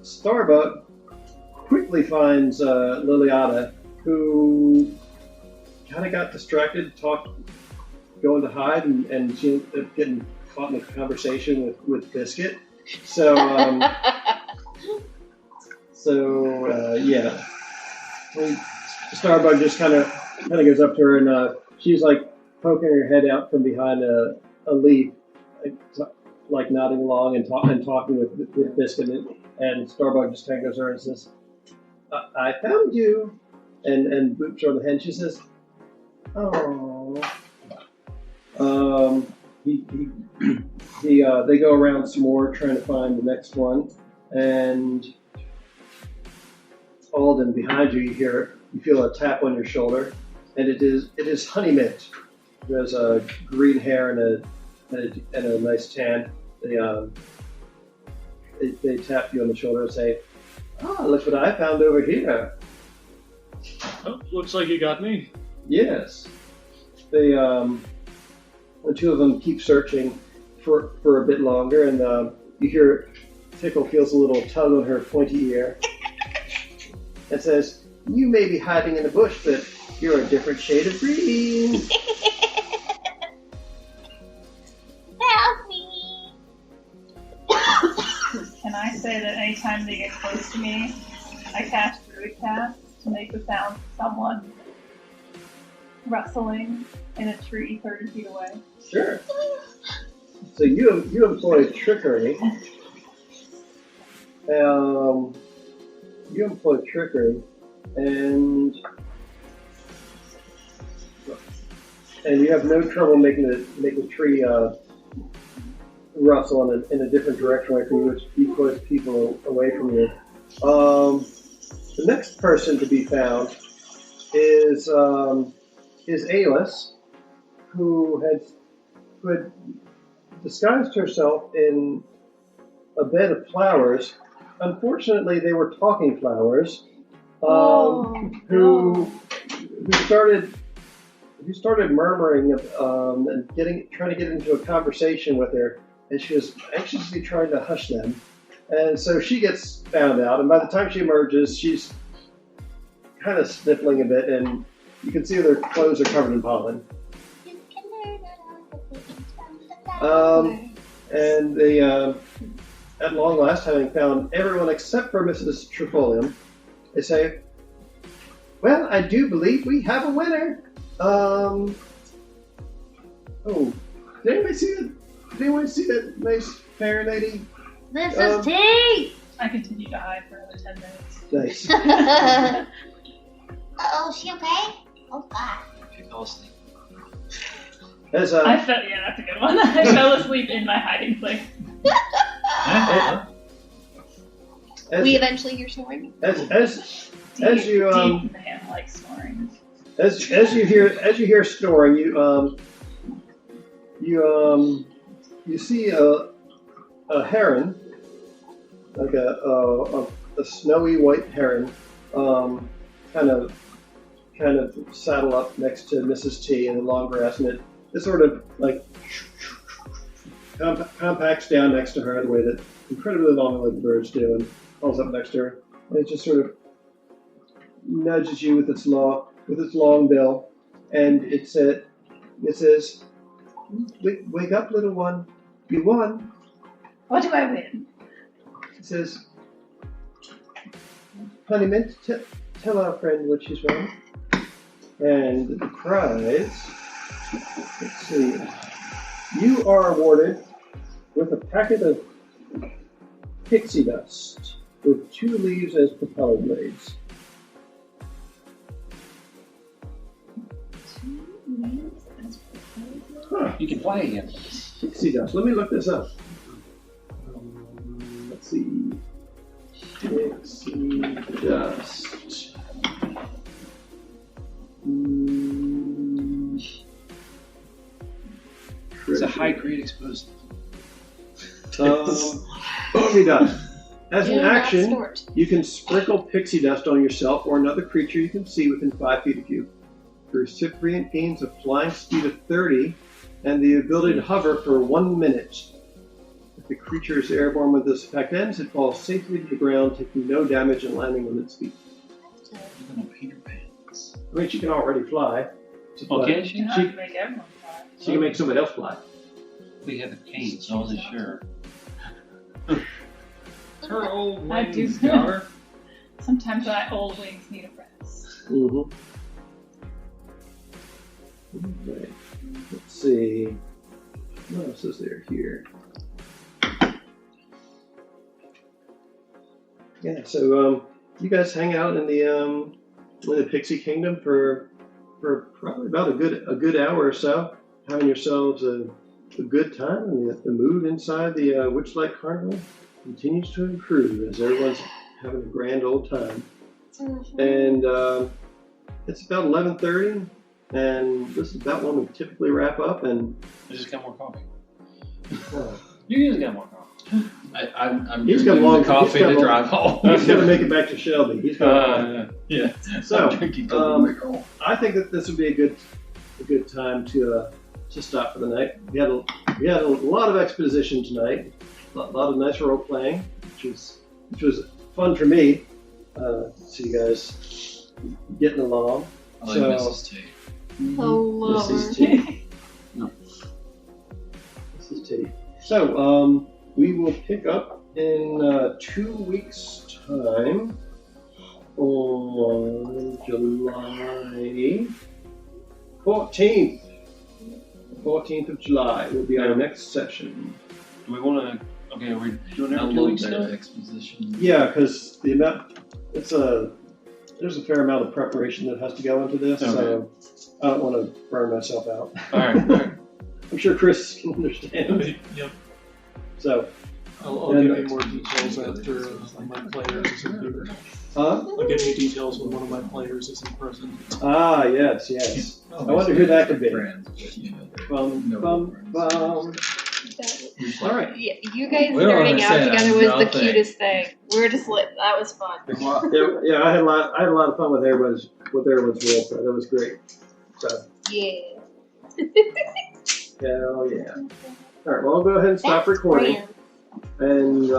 Starbuck quickly finds Liliana, who kind of got distracted, going to hide, and she ended up getting caught in a conversation with Biscuit. So, yeah. Starbuck just kind of goes up to her, and she's like poking her head out from behind a leaf, like nodding along and talking with Biscuit, and Starbuck just kind of goes to her and says, "I found you," and boops her on the head. She says, "Oh." They go around some more trying to find the next one, and Alden, behind you, you feel a tap on your shoulder, and it is Honeymint. Who has green hair and a nice tan. They tap you on the shoulder and say, "Ah, look what I found over here." Oh, looks like you got me. Yes. The two of them keep searching for a bit longer, and you hear Tickle feels a little tug on her pointy ear and says, "You may be hiding in the bush, but you're a different shade of green." Help me! Can I say that anytime they get close to me, I cast Druid Cast to make the sound of someone rustling in a tree 30 feet away? Sure. So you employ trickery. You employ trickery, and you have no trouble making the tree rustle in a different direction away from you, which decoys people away from you. The next person to be found is Alice, who had disguised herself in a bed of flowers. Unfortunately, they were talking flowers. Who started murmuring and trying to get into a conversation with her, and she was anxiously trying to hush them. And so she gets found out, and by the time she emerges, she's kind of sniffling a bit, and you can see her clothes are covered in pollen. You can learn a lot of things from the flower. And at long last, having found everyone except for Mrs. Trifolium, they say, "Well, I do believe we have a winner." Oh, did anyone see that? Did anyone see that nice fair lady? Mrs. T! I continue to hide for another 10 minutes. Nice. Uh-oh, she okay? Oh, God. She fell asleep. As I fell, yeah, that's a good one. I fell asleep in my hiding place. We eventually hear snoring. as you Deep in the hand, like snoring. as you hear snoring, you see a heron, like a snowy white heron, kind of saddle up next to Mrs. T in the long grass, and it sort of like compacts down next to her the way that incredibly long-legged birds do, and falls up next to her, and it just sort of nudges you with its long bill, and it says, "Wake up, little one. You won." What do I win? It says, "Honeymint, tell our friend what she's won." And the prize, let's see, you are awarded with a packet of pixie dust with 2 leaves as propeller blades. Huh. You can fly again. Pixie dust. Let me look this up. Let's see. Pixie dust. It's a high grade explosive. Pixie dust. As an action, you can sprinkle pixie dust on yourself or another creature you can see within 5 feet of you. The recipient gains a flying speed of 30 and the ability to hover for 1 minute. If the creature is airborne when this effect ends, it falls safely to the ground, taking no damage and landing on its feet. Peter Pants. I mean, she can already fly. Oh, can she? You know how to make everyone fly. She can make somebody else fly. We have a cane, so I wasn't sure. Her old I do. wings got her. Sometimes my old wings need a rest. Mm-hmm. Okay. Let's see. What else is there here? Yeah, so you guys hang out in the Pixie Kingdom for probably about a good hour or so, having yourselves a good time, and the mood inside the Witchlight Carnival continues to improve as everyone's having a grand old time. Mm-hmm. And it's about 11:30, and this is about when we typically wrap up. And I just got more coffee. uh, You guys got more coffee. I'm He's drinking got long- the coffee he's got to long- drive home. he's got to make it back to Shelby. He's got. Yeah. So, I'm drinking till the way home. I think that this would be a good time to stop for the night. We had a lot of exposition tonight, a lot of nice role playing, which was fun for me. See you guys getting along. I like So- Mrs. T. Oh, Mrs. Lord. T. Mrs. T. So we will pick up in 2 weeks' time on July 14th. 14th of July will be our next session. Do we want to? Okay, are we doing I every 2 love weeks that now? exposition. Yeah, because there's a fair amount of preparation that has to go into this, so I don't want to burn myself out. All right. I'm sure Chris can understand. Yep. So, I'll give you more details after my player isn't here. huh? I'll give you details when one of my players isn't present. Ah, yes. Oh, I wonder who that could be. Friends, but, you know, they're Bum, no bum, friends. bum. All right. Yeah, you guys We don't nerding out understand together was the nothing. cutest thing. We were just like, that was fun. Yeah, I had a lot of fun with everyone's role play. That was great. So, Yeah. hell yeah. All right, well, I'll go ahead and stop That's recording. grand. And